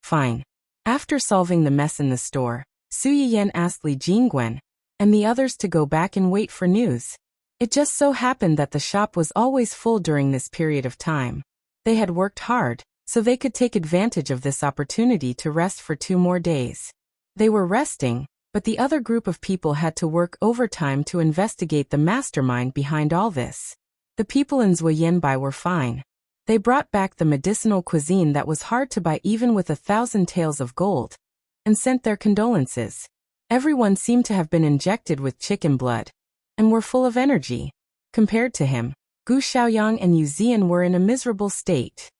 A: Fine. After solving the mess in the store, Su Yiyan asked Li Jingguan and the others to go back and wait for news. It just so happened that the shop was always full during this period of time. They had worked hard, so they could take advantage of this opportunity to rest for 2 more days. They were resting, but the other group of people had to work overtime to investigate the mastermind behind all this. The people in Zuyenbai were fine. They brought back the medicinal cuisine that was hard to buy even with 1,000 taels of gold, and sent their condolences. Everyone seemed to have been injected with chicken blood, and were full of energy. Compared to him, Gu Xiaoyang and Yu Zian were in a miserable state.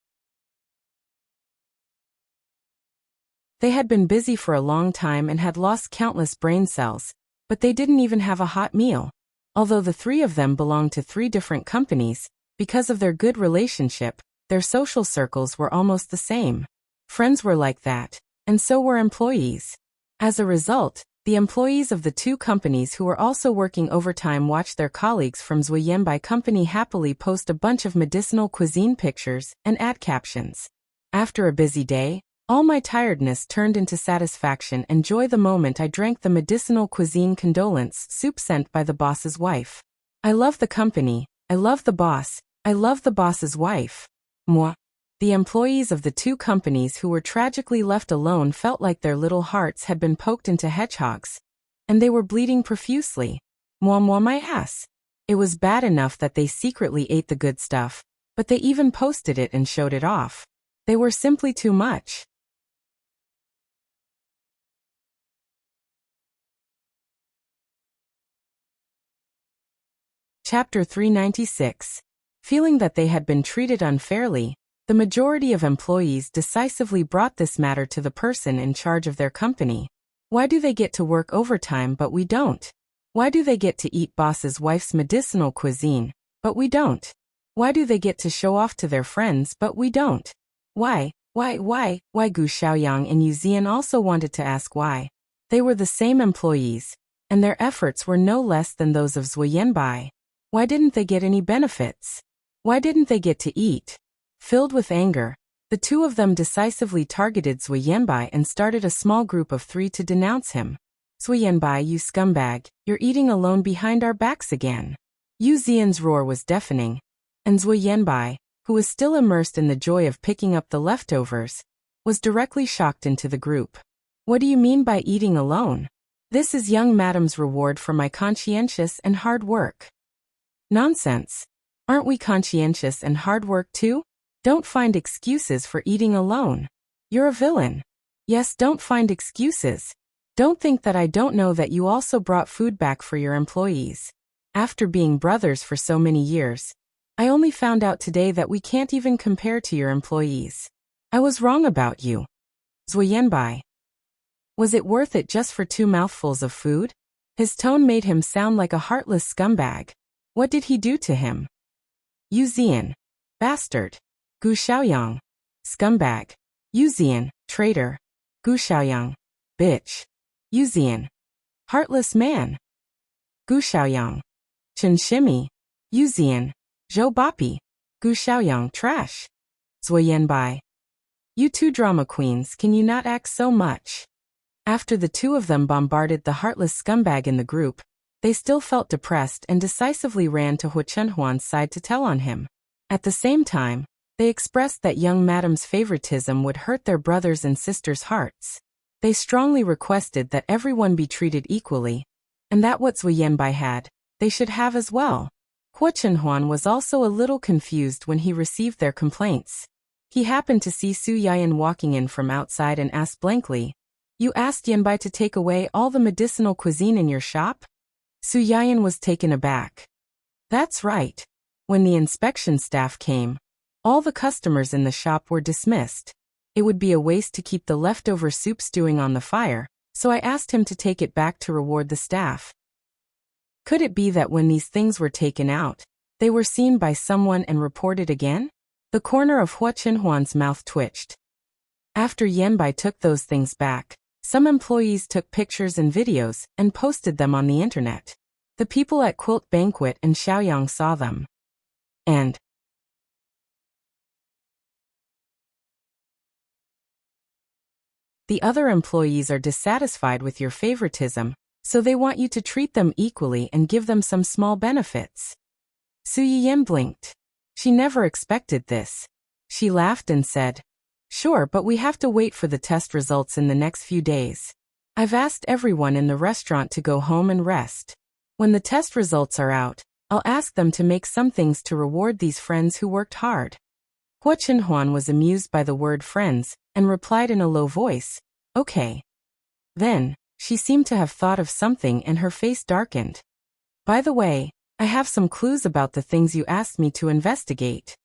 A: They had been busy for a long time and had lost countless brain cells, but they didn't even have a hot meal. Although the 3 of them belonged to 3 different companies, because of their good relationship, their social circles were almost the same. Friends were like that, and so were employees. As a result, the employees of the 2 companies who were also working overtime watched their colleagues from Zuyenbai company happily post a bunch of medicinal cuisine pictures and add captions. After a busy day, all my tiredness turned into satisfaction and joy the moment I drank the medicinal cuisine condolence soup sent by the boss's wife. I love the company, I love the boss, I love the boss's wife. Moi. The employees of the 2 companies who were tragically left alone felt like their little hearts had been poked into hedgehogs, and they were bleeding profusely. Moi my ass. It was bad enough that they secretly ate the good stuff, but they even posted it and showed it off. They were simply too much. Chapter 396. Feeling that they had been treated unfairly, the majority of employees decisively brought this matter to the person in charge of their company. Why do they get to work overtime but we don't? Why do they get to eat boss's wife's medicinal cuisine, but we don't? Why do they get to show off to their friends but we don't? Why? Gu Xiaoyang and Yu Zian also wanted to ask why. They were the same employees, and their efforts were no less than those of Zuyenbai. Why didn't they get any benefits? Why didn't they get to eat? Filled with anger, the 2 of them decisively targeted Zuyenbai and started a small group of 3 to denounce him. Zuyenbai, you scumbag, you're eating alone behind our backs again. Yu Zian's roar was deafening, and Zuyenbai, who was still immersed in the joy of picking up the leftovers, was directly shocked into the group. What do you mean by eating alone? This is young madam's reward for my conscientious and hard work. Nonsense. Aren't we conscientious and hard work too? Don't find excuses for eating alone. You're a villain. Yes, don't find excuses. Don't think that I don't know that you also brought food back for your employees. After being brothers for so many years, I only found out today that we can't even compare to your employees. I was wrong about you. Zuyenbai. Was it worth it just for 2 mouthfuls of food? His tone made him sound like a heartless scumbag. What did he do to him? Yu Zian. Bastard. Gu Xiaoyang. Scumbag. Yu Zian. Traitor. Gu Xiaoyang. Bitch. Yu Zian. Heartless man. Gu Xiaoyang. Chen Shimi. Yu Zian. Zhou Bapi. Gu Xiaoyang. Trash. Zuyenbai. You two drama queens, can you not act so much? After the two of them bombarded the heartless scumbag in the group, they still felt depressed and decisively ran to Hu Chenhuan's side to tell on him. At the same time, they expressed that young madam's favoritism would hurt their brothers' and sisters' hearts. They strongly requested that everyone be treated equally, and that what Zuyenbai had, they should have as well. Hu Chenhuan was also a little confused when he received their complaints. He happened to see Su Yayan walking in from outside and asked blankly, "You asked Yanbai to take away all the medicinal cuisine in your shop?" Su Yayan was taken aback. That's right. When the inspection staff came, all the customers in the shop were dismissed. It would be a waste to keep the leftover soup stewing on the fire, so I asked him to take it back to reward the staff. Could it be that when these things were taken out, they were seen by someone and reported again? The corner of Hu Chenhuan's mouth twitched. After Yanbai took those things back, some employees took pictures and videos and posted them on the internet. The people at Quilt Banquet and Xiaoyang saw them. And the other employees are dissatisfied with your favoritism, so they want you to treat them equally and give them some small benefits. Su Yiyan blinked. She never expected this. She laughed and said, "Sure, but we have to wait for the test results in the next few days. I've asked everyone in the restaurant to go home and rest. When the test results are out, I'll ask them to make some things to reward these friends who worked hard." Hu Chenhuan was amused by the word friends and replied in a low voice, "Okay." Then, she seemed to have thought of something and her face darkened. "By the way, I have some clues about the things you asked me to investigate."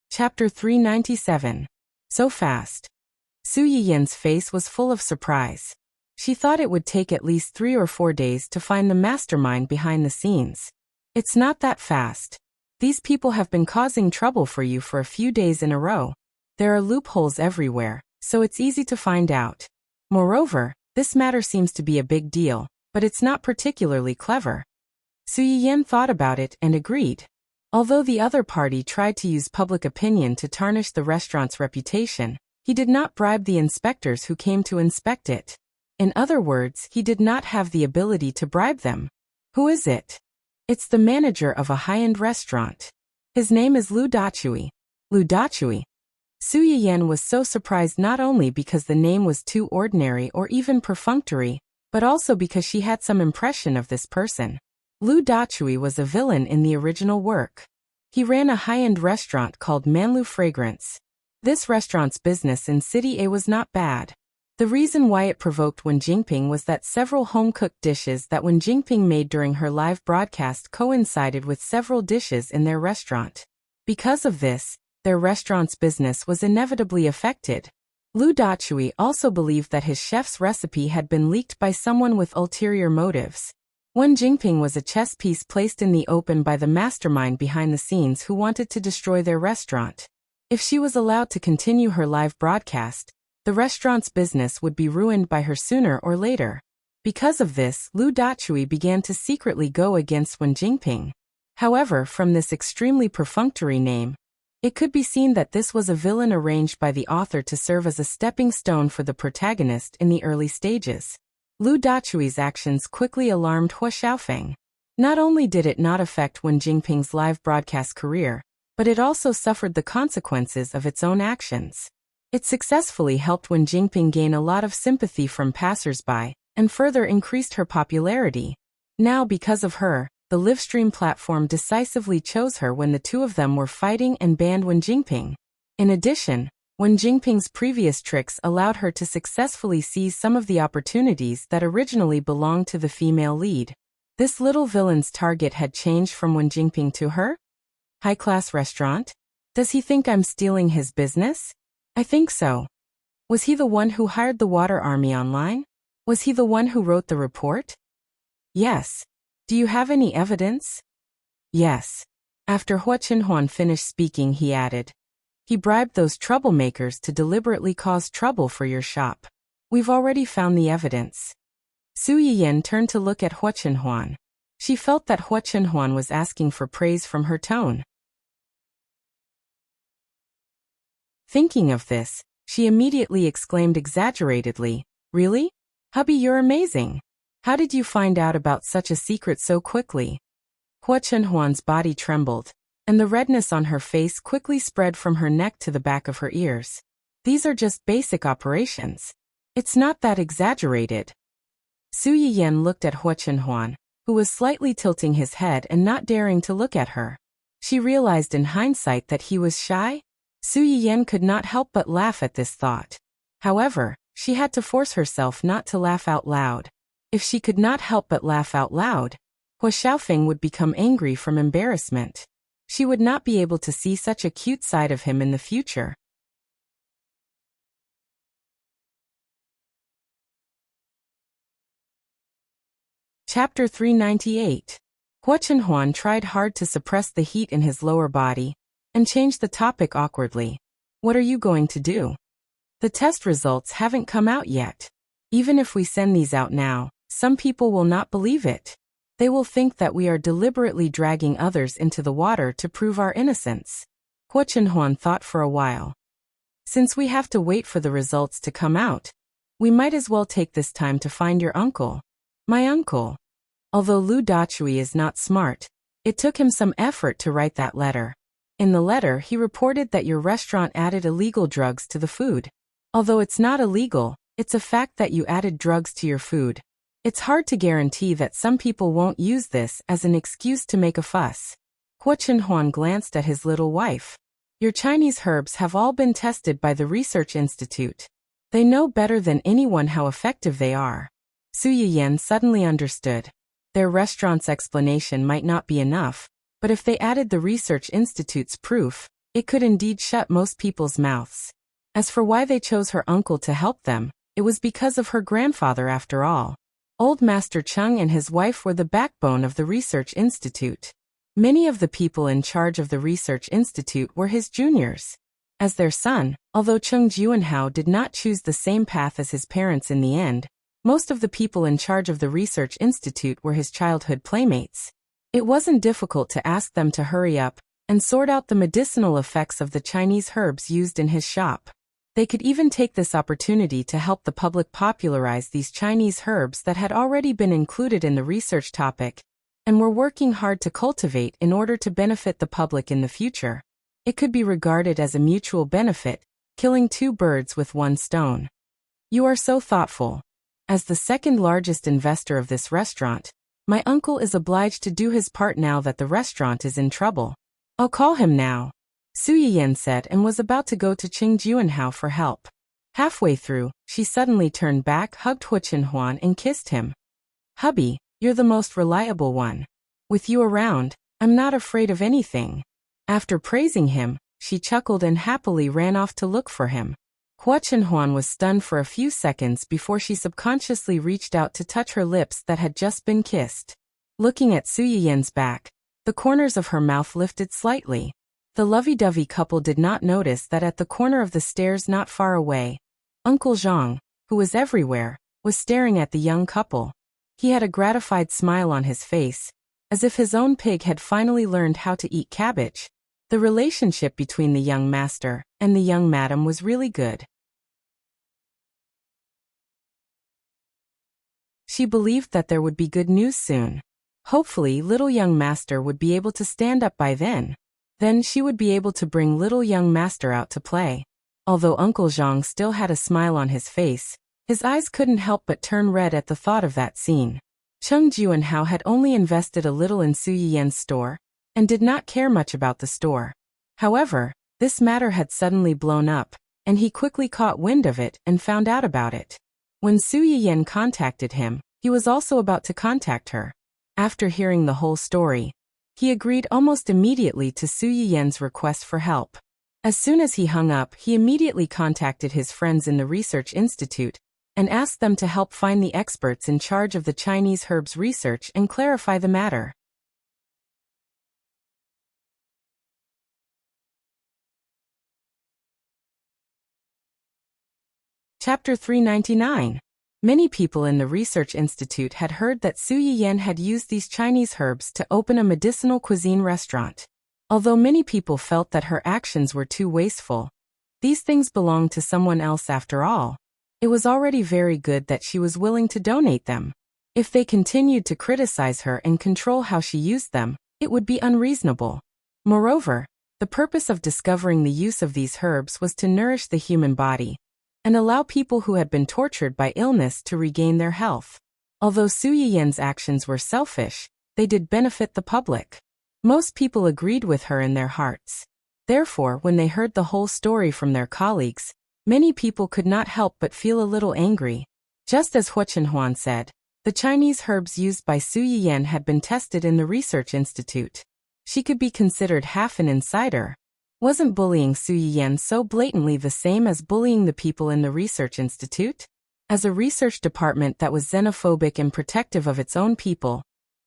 A: Chapter 397. So fast. Su Yiyan's face was full of surprise. She thought it would take at least 3 or 4 days to find the mastermind behind the scenes. It's not that fast. These people have been causing trouble for you for a few days in a row. There are loopholes everywhere, so it's easy to find out. Moreover, this matter seems to be a big deal, but it's not particularly clever. Su Yiyan thought about it and agreed. Although the other party tried to use public opinion to tarnish the restaurant's reputation, he did not bribe the inspectors who came to inspect it. In other words, he did not have the ability to bribe them. Who is it? It's the manager of a high-end restaurant. His name is Lu Dachui. Lu Dachui. Su Yiyan was so surprised not only because the name was too ordinary or even perfunctory, but also because she had some impression of this person. Lu Dachui was a villain in the original work. He ran a high-end restaurant called Manlu Fragrance. This restaurant's business in City A was not bad. The reason why it provoked Wen Jingping was that several home-cooked dishes that Wen Jingping made during her live broadcast coincided with several dishes in their restaurant. Because of this, their restaurant's business was inevitably affected. Lu Dachui also believed that his chef's recipe had been leaked by someone with ulterior motives. Wen Jingping was a chess piece placed in the open by the mastermind behind the scenes who wanted to destroy their restaurant. If she was allowed to continue her live broadcast, the restaurant's business would be ruined by her sooner or later. Because of this, Lu Dachui began to secretly go against Wen Jingping. However, from this extremely perfunctory name, it could be seen that this was a villain arranged by the author to serve as a stepping stone for the protagonist in the early stages. Lu Dachui's actions quickly alarmed Hu Xiaofeng. Not only did it not affect Wen Jingping's live broadcast career, but it also suffered the consequences of its own actions. It successfully helped Wen Jingping gain a lot of sympathy from passers-by, and further increased her popularity. Now, because of her, the livestream platform decisively chose her when the two of them were fighting and banned Wen Jingping. In addition, Wen Jingping's previous tricks allowed her to successfully seize some of the opportunities that originally belonged to the female lead. This little villain's target had changed from Wen Jingping to her? High-class restaurant? Does he think I'm stealing his business? I think so. Was he the one who hired the water army online? Was he the one who wrote the report? Yes. Do you have any evidence? Yes. After Hua Qinhuan finished speaking, he added, he bribed those troublemakers to deliberately cause trouble for your shop. We've already found the evidence. Su Yiyan turned to look at Hua Qinhuan. She felt that Hua Qinhuan was asking for praise from her tone. Thinking of this, she immediately exclaimed exaggeratedly, really? Hubby, you're amazing. How did you find out about such a secret so quickly? Hua Qinhuan's body trembled, and the redness on her face quickly spread from her neck to the back of her ears. These are just basic operations. It's not that exaggerated. Su Yiyan looked at Hua Qinhuan, who was slightly tilting his head and not daring to look at her. She realized in hindsight that he was shy. Su Yiyan could not help but laugh at this thought. However, she had to force herself not to laugh out loud. If she could not help but laugh out loud, Hua Xiaofeng would become angry from embarrassment. She would not be able to see such a cute side of him in the future. Chapter 398. Hua Qinhuan tried hard to suppress the heat in his lower body, and changed the topic awkwardly. What are you going to do? The test results haven't come out yet. Even if we send these out now, some people will not believe it. They will think that we are deliberately dragging others into the water to prove our innocence. Hua Qinhuan thought for a while. Since we have to wait for the results to come out, we might as well take this time to find your uncle. My uncle. Although Lu Dachui is not smart, it took him some effort to write that letter. In the letter, he reported that your restaurant added illegal drugs to the food. Although it's not illegal, it's a fact that you added drugs to your food. It's hard to guarantee that some people won't use this as an excuse to make a fuss. Hua Qinhuan glanced at his little wife. Your Chinese herbs have all been tested by the research institute. They know better than anyone how effective they are. Su Yiyan suddenly understood. Their restaurant's explanation might not be enough, but if they added the research institute's proof, it could indeed shut most people's mouths. As for why they chose her uncle to help them, it was because of her grandfather after all. Old Master Cheng and his wife were the backbone of the research institute. Many of the people in charge of the research institute were his juniors. As their son, although Cheng Juanhao did not choose the same path as his parents in the end, most of the people in charge of the research institute were his childhood playmates. It wasn't difficult to ask them to hurry up and sort out the medicinal effects of the Chinese herbs used in his shop. They could even take this opportunity to help the public popularize these Chinese herbs that had already been included in the research topic and were working hard to cultivate in order to benefit the public in the future. It could be regarded as a mutual benefit, killing two birds with one stone. You are so thoughtful. As the second largest investor of this restaurant, my uncle is obliged to do his part now that the restaurant is in trouble. I'll call him now. Su Yiyan said and was about to go to Cheng Juanhao for help. Halfway through, she suddenly turned back, hugged Hua Qinhuan and kissed him. Hubby, you're the most reliable one. With you around, I'm not afraid of anything. After praising him, she chuckled and happily ran off to look for him. Hua Qinhuan was stunned for a few seconds before she subconsciously reached out to touch her lips that had just been kissed. Looking at Su Yiyan's back, the corners of her mouth lifted slightly. The lovey-dovey couple did not notice that at the corner of the stairs not far away, Uncle Zhang, who was everywhere, was staring at the young couple. He had a gratified smile on his face, as if his own pig had finally learned how to eat cabbage. The relationship between the young master and the young madam was really good. She believed that there would be good news soon. Hopefully, little young master would be able to stand up by then. Then she would be able to bring little young master out to play. Although Uncle Zhang still had a smile on his face, his eyes couldn't help but turn red at the thought of that scene. Cheng Juanhao had only invested a little in Su Yiyan's store, and did not care much about the store. However, this matter had suddenly blown up, and he quickly caught wind of it and found out about it. When Su Yiyan contacted him, he was also about to contact her. After hearing the whole story, he agreed almost immediately to Su Yiyan's request for help. As soon as he hung up, he immediately contacted his friends in the research institute and asked them to help find the experts in charge of the Chinese herbs research and clarify the matter. Chapter 399. Many people in the research institute had heard that Su Yiyan had used these Chinese herbs to open a medicinal cuisine restaurant. Although many people felt that her actions were too wasteful, these things belonged to someone else after all. It was already very good that she was willing to donate them. If they continued to criticize her and control how she used them, it would be unreasonable. Moreover, the purpose of discovering the use of these herbs was to nourish the human body and allow people who had been tortured by illness to regain their health. Although Su Yiyan's actions were selfish, they did benefit the public. Most people agreed with her in their hearts. Therefore, when they heard the whole story from their colleagues, many people could not help but feel a little angry. Just as Hua Chenhuan said, the Chinese herbs used by Su Yiyan had been tested in the research institute. She could be considered half an insider. Wasn't bullying Su Yiyan so blatantly the same as bullying the people in the research institute? As a research department that was xenophobic and protective of its own people,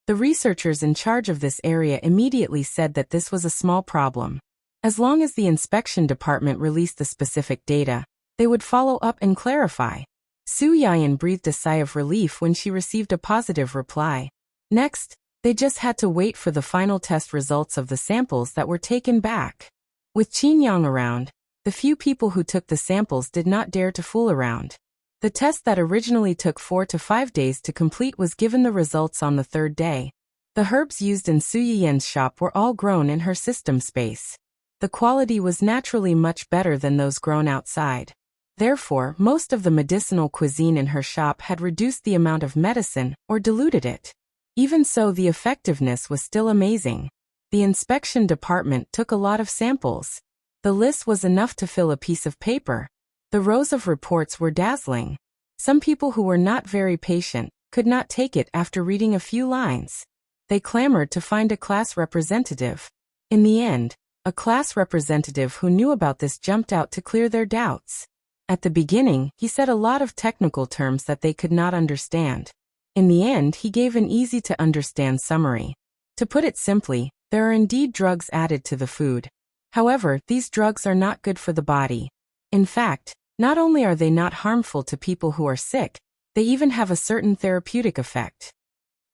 A: the researchers in charge of this area immediately said that this was a small problem. As long as the inspection department released the specific data, they would follow up and clarify. Su Yiyan breathed a sigh of relief when she received a positive reply. Next, they just had to wait for the final test results of the samples that were taken back. With Qin Yang around, the few people who took the samples did not dare to fool around. The test that originally took 4 to 5 days to complete was given the results on the 3rd day. The herbs used in Su Yiyan's shop were all grown in her system space. The quality was naturally much better than those grown outside. Therefore, most of the medicinal cuisine in her shop had reduced the amount of medicine or diluted it. Even so, the effectiveness was still amazing. The inspection department took a lot of samples. The list was enough to fill a piece of paper. The rows of reports were dazzling. Some people who were not very patient could not take it after reading a few lines. They clamored to find a class representative. In the end, a class representative who knew about this jumped out to clear their doubts. At the beginning, he said a lot of technical terms that they could not understand. In the end, he gave an easy-to-understand summary. To put it simply, there are indeed drugs added to the food. However, these drugs are not good for the body. In fact, not only are they not harmful to people who are sick, they even have a certain therapeutic effect.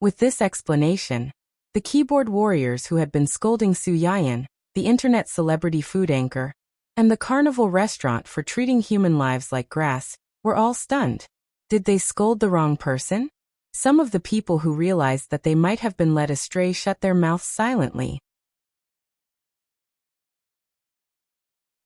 A: With this explanation, the keyboard warriors who had been scolding Su Yiyan, the internet celebrity food anchor, and the carnival restaurant for treating human lives like grass, were all stunned. Did they scold the wrong person? Some of the people who realized that they might have been led astray shut their mouths silently.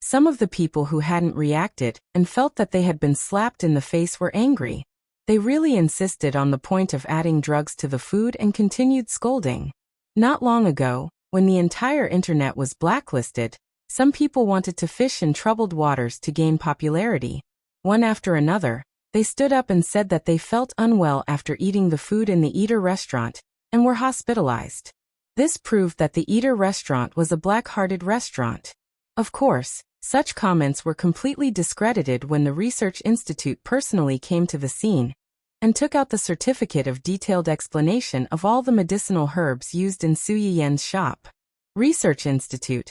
A: Some of the people who hadn't reacted and felt that they had been slapped in the face were angry. They really insisted on the point of adding drugs to the food and continued scolding. Not long ago, when the entire internet was blacklisted, some people wanted to fish in troubled waters to gain popularity. One after another, they stood up and said that they felt unwell after eating the food in the Eater restaurant and were hospitalized. This proved that the Eater restaurant was a black-hearted restaurant. Of course, such comments were completely discredited when the Research Institute personally came to the scene and took out the certificate of detailed explanation of all the medicinal herbs used in Su Yiyan's shop. Research Institute.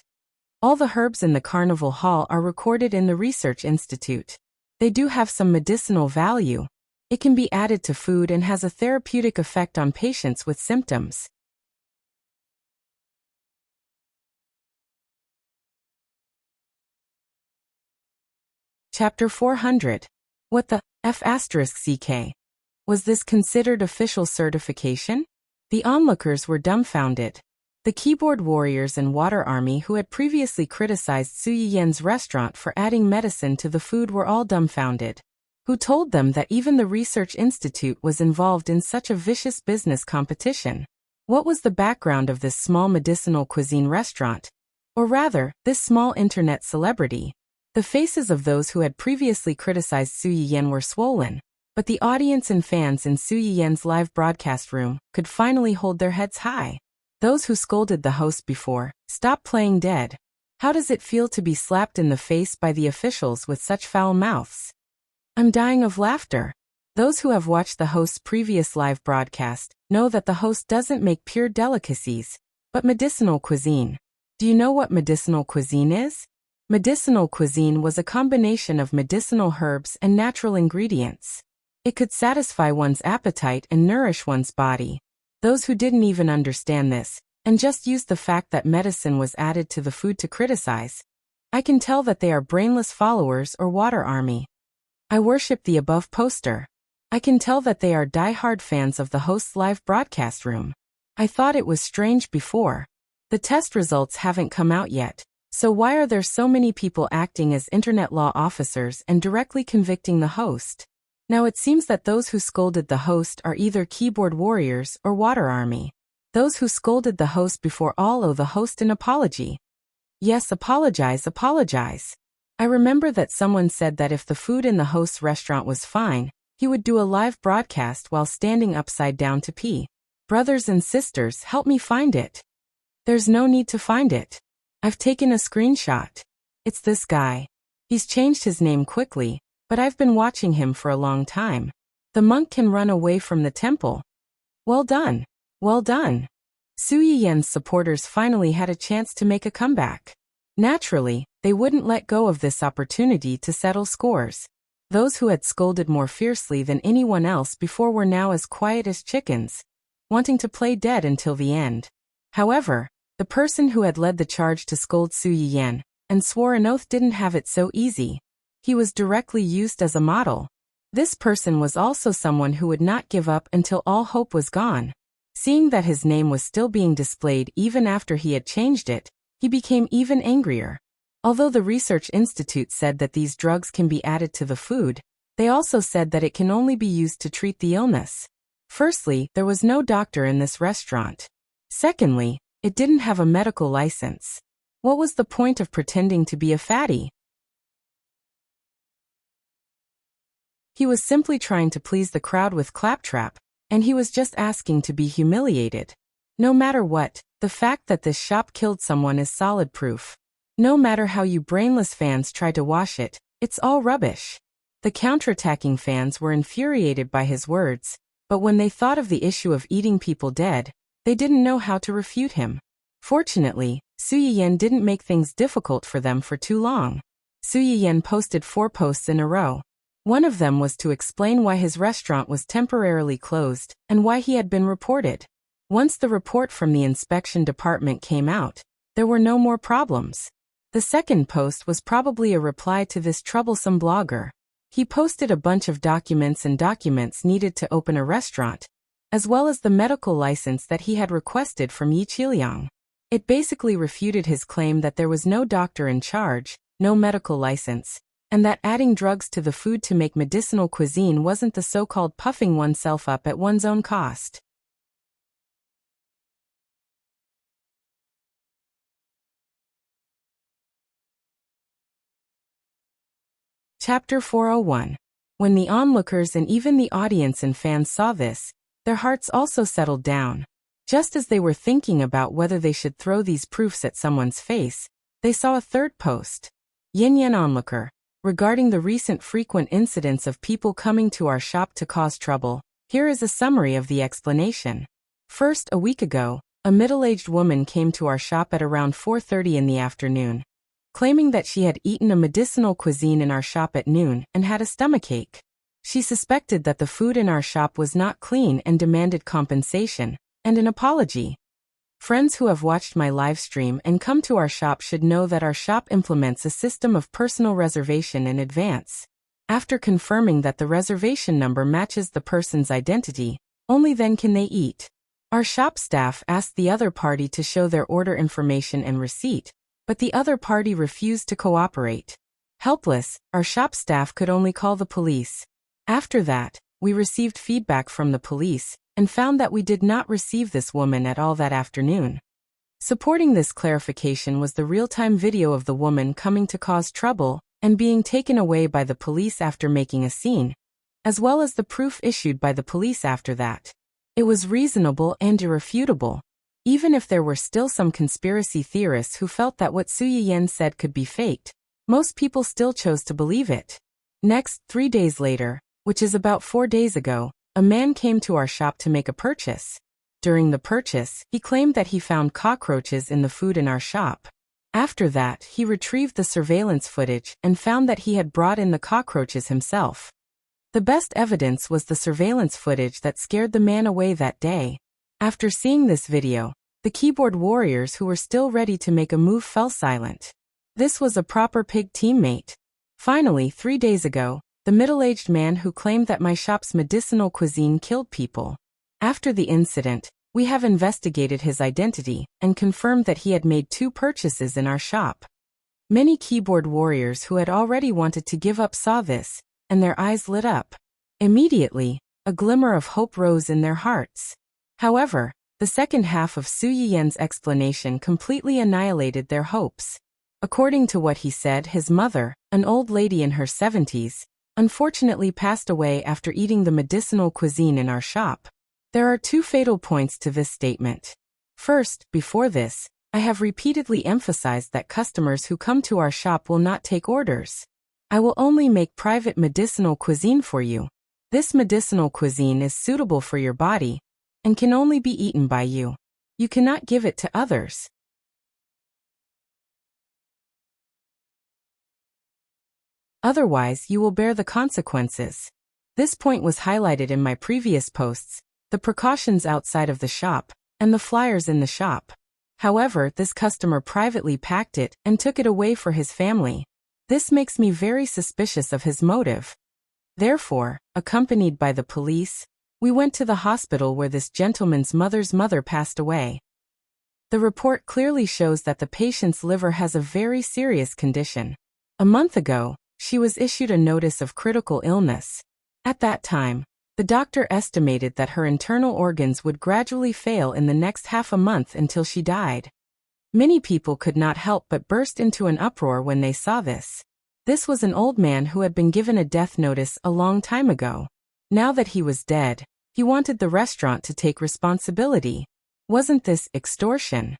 A: All the herbs in the Carnival Hall are recorded in the Research Institute. They do have some medicinal value. It can be added to food and has a therapeutic effect on patients with symptoms. Chapter 400. What the F***CK? Was this considered official certification? The onlookers were dumbfounded. The keyboard warriors and water army who had previously criticized Su Yiyen's restaurant for adding medicine to the food were all dumbfounded. Who told them that even the research institute was involved in such a vicious business competition? What was the background of this small medicinal cuisine restaurant? Or rather, this small internet celebrity? The faces of those who had previously criticized Su Yiyen were swollen, but the audience and fans in Su Yiyen's live broadcast room could finally hold their heads high. Those who scolded the host before, "Stop playing dead. How does it feel to be slapped in the face by the officials with such foul mouths?" I'm dying of laughter. Those who have watched the host's previous live broadcast know that the host doesn't make pure delicacies, but medicinal cuisine. Do you know what medicinal cuisine is? Medicinal cuisine was a combination of medicinal herbs and natural ingredients. It could satisfy one's appetite and nourish one's body. Those who didn't even understand this, and just used the fact that medicine was added to the food to criticize, I can tell that they are brainless followers or water army. I worship the above poster. I can tell that they are die-hard fans of the host's live broadcast room. I thought it was strange before. The test results haven't come out yet, so why are there so many people acting as internet law officers and directly convicting the host? Now it seems that those who scolded the host are either keyboard warriors or water army. Those who scolded the host before all owe the host an apology. Yes, apologize. I remember that someone said that if the food in the host's restaurant was fine, he would do a live broadcast while standing upside down to pee. Brothers and sisters, help me find it. There's no need to find it. I've taken a screenshot. It's this guy. He's changed his name quickly, but I've been watching him for a long time. The monk can run away from the temple. Well done. Well done. Su Yiyen's supporters finally had a chance to make a comeback. Naturally, they wouldn't let go of this opportunity to settle scores. Those who had scolded more fiercely than anyone else before were now as quiet as chickens, wanting to play dead until the end. However, the person who had led the charge to scold Su Yiyen and swore an oath didn't have it so easy. He was directly used as a model. This person was also someone who would not give up until all hope was gone. Seeing that his name was still being displayed even after he had changed it, he became even angrier. Although the research institute said that these drugs can be added to the food, they also said that it can only be used to treat the illness. Firstly, there was no doctor in this restaurant. Secondly, it didn't have a medical license. What was the point of pretending to be a fatty? He was simply trying to please the crowd with claptrap, and he was just asking to be humiliated. No matter what, the fact that this shop killed someone is solid proof. No matter how you brainless fans try to wash it, it's all rubbish. The counterattacking fans were infuriated by his words, but when they thought of the issue of eating people dead, they didn't know how to refute him. Fortunately, Su Yiyen didn't make things difficult for them for too long. Su Yiyen posted 4 posts in a row. One of them was to explain why his restaurant was temporarily closed and why he had been reported. Once the report from the inspection department came out, there were no more problems. The second post was probably a reply to this troublesome blogger. He posted a bunch of documents needed to open a restaurant, as well as the medical license that he had requested from Yi Qiliang. It basically refuted his claim that there was no doctor in charge, no medical license, and that adding drugs to the food to make medicinal cuisine wasn't the so-called puffing oneself up at one's own cost. Chapter 401. When the onlookers and even the audience and fans saw this, their hearts also settled down. Just as they were thinking about whether they should throw these proofs at someone's face, they saw a third post. Yin Yen onlooker. Regarding the recent frequent incidents of people coming to our shop to cause trouble, here is a summary of the explanation. First, a week ago, a middle-aged woman came to our shop at around 4:30 in the afternoon, claiming that she had eaten a medicinal cuisine in our shop at noon and had a stomachache. She suspected that the food in our shop was not clean and demanded compensation and an apology. Friends who have watched my live stream and come to our shop should know that our shop implements a system of personal reservation in advance. After confirming that the reservation number matches the person's identity, only then can they eat. Our shop staff asked the other party to show their order information and receipt, but the other party refused to cooperate. Helpless, our shop staff could only call the police. After that, we received feedback from the police and found that we did not receive this woman at all that afternoon. Supporting this clarification was the real-time video of the woman coming to cause trouble and being taken away by the police after making a scene, as well as the proof issued by the police after that. It was reasonable and irrefutable. Even if there were still some conspiracy theorists who felt that what Su Yiyan said could be faked, most people still chose to believe it. Next, 3 days later, which is about 4 days ago, a man came to our shop to make a purchase. During the purchase, he claimed that he found cockroaches in the food in our shop. After that, he retrieved the surveillance footage and found that he had brought in the cockroaches himself. The best evidence was the surveillance footage that scared the man away that day. After seeing this video, the keyboard warriors who were still ready to make a move fell silent. This was a proper pig teammate. Finally, 3 days ago, the middle-aged man who claimed that my shop's medicinal cuisine killed people. After the incident, we have investigated his identity and confirmed that he had made 2 purchases in our shop. Many keyboard warriors who had already wanted to give up saw this, and their eyes lit up. Immediately, a glimmer of hope rose in their hearts. However, the second half of Su Yiyan's explanation completely annihilated their hopes. According to what he said, his mother, an old lady in her 70s, unfortunately passed away after eating the medicinal cuisine in our shop. There are 2 fatal points to this statement. First, before this, I have repeatedly emphasized that customers who come to our shop will not take orders. I will only make private medicinal cuisine for you. This medicinal cuisine is suitable for your body and can only be eaten by you. You cannot give it to others. Otherwise, you will bear the consequences. This point was highlighted in my previous posts, the precautions outside of the shop, and the flyers in the shop. However, this customer privately packed it and took it away for his family. This makes me very suspicious of his motive. Therefore, accompanied by the police, we went to the hospital where this gentleman's mother's mother passed away. The report clearly shows that the patient's liver has a very serious condition. A month ago, she was issued a notice of critical illness. At that time, the doctor estimated that her internal organs would gradually fail in the next half a month until she died. Many people could not help but burst into an uproar when they saw this. This was an old man who had been given a death notice a long time ago. Now that he was dead, he wanted the restaurant to take responsibility. Wasn't this extortion?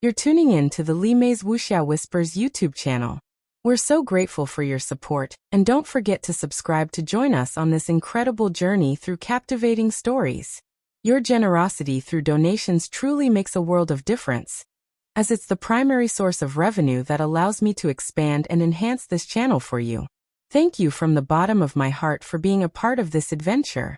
A: You're tuning in to the Li Mei's Wuxia Whispers YouTube channel. We're so grateful for your support, and don't forget to subscribe to join us on this incredible journey through captivating stories. Your generosity through donations truly makes a world of difference, as it's the primary source of revenue that allows me to expand and enhance this channel for you. Thank you from the bottom of my heart for being a part of this adventure.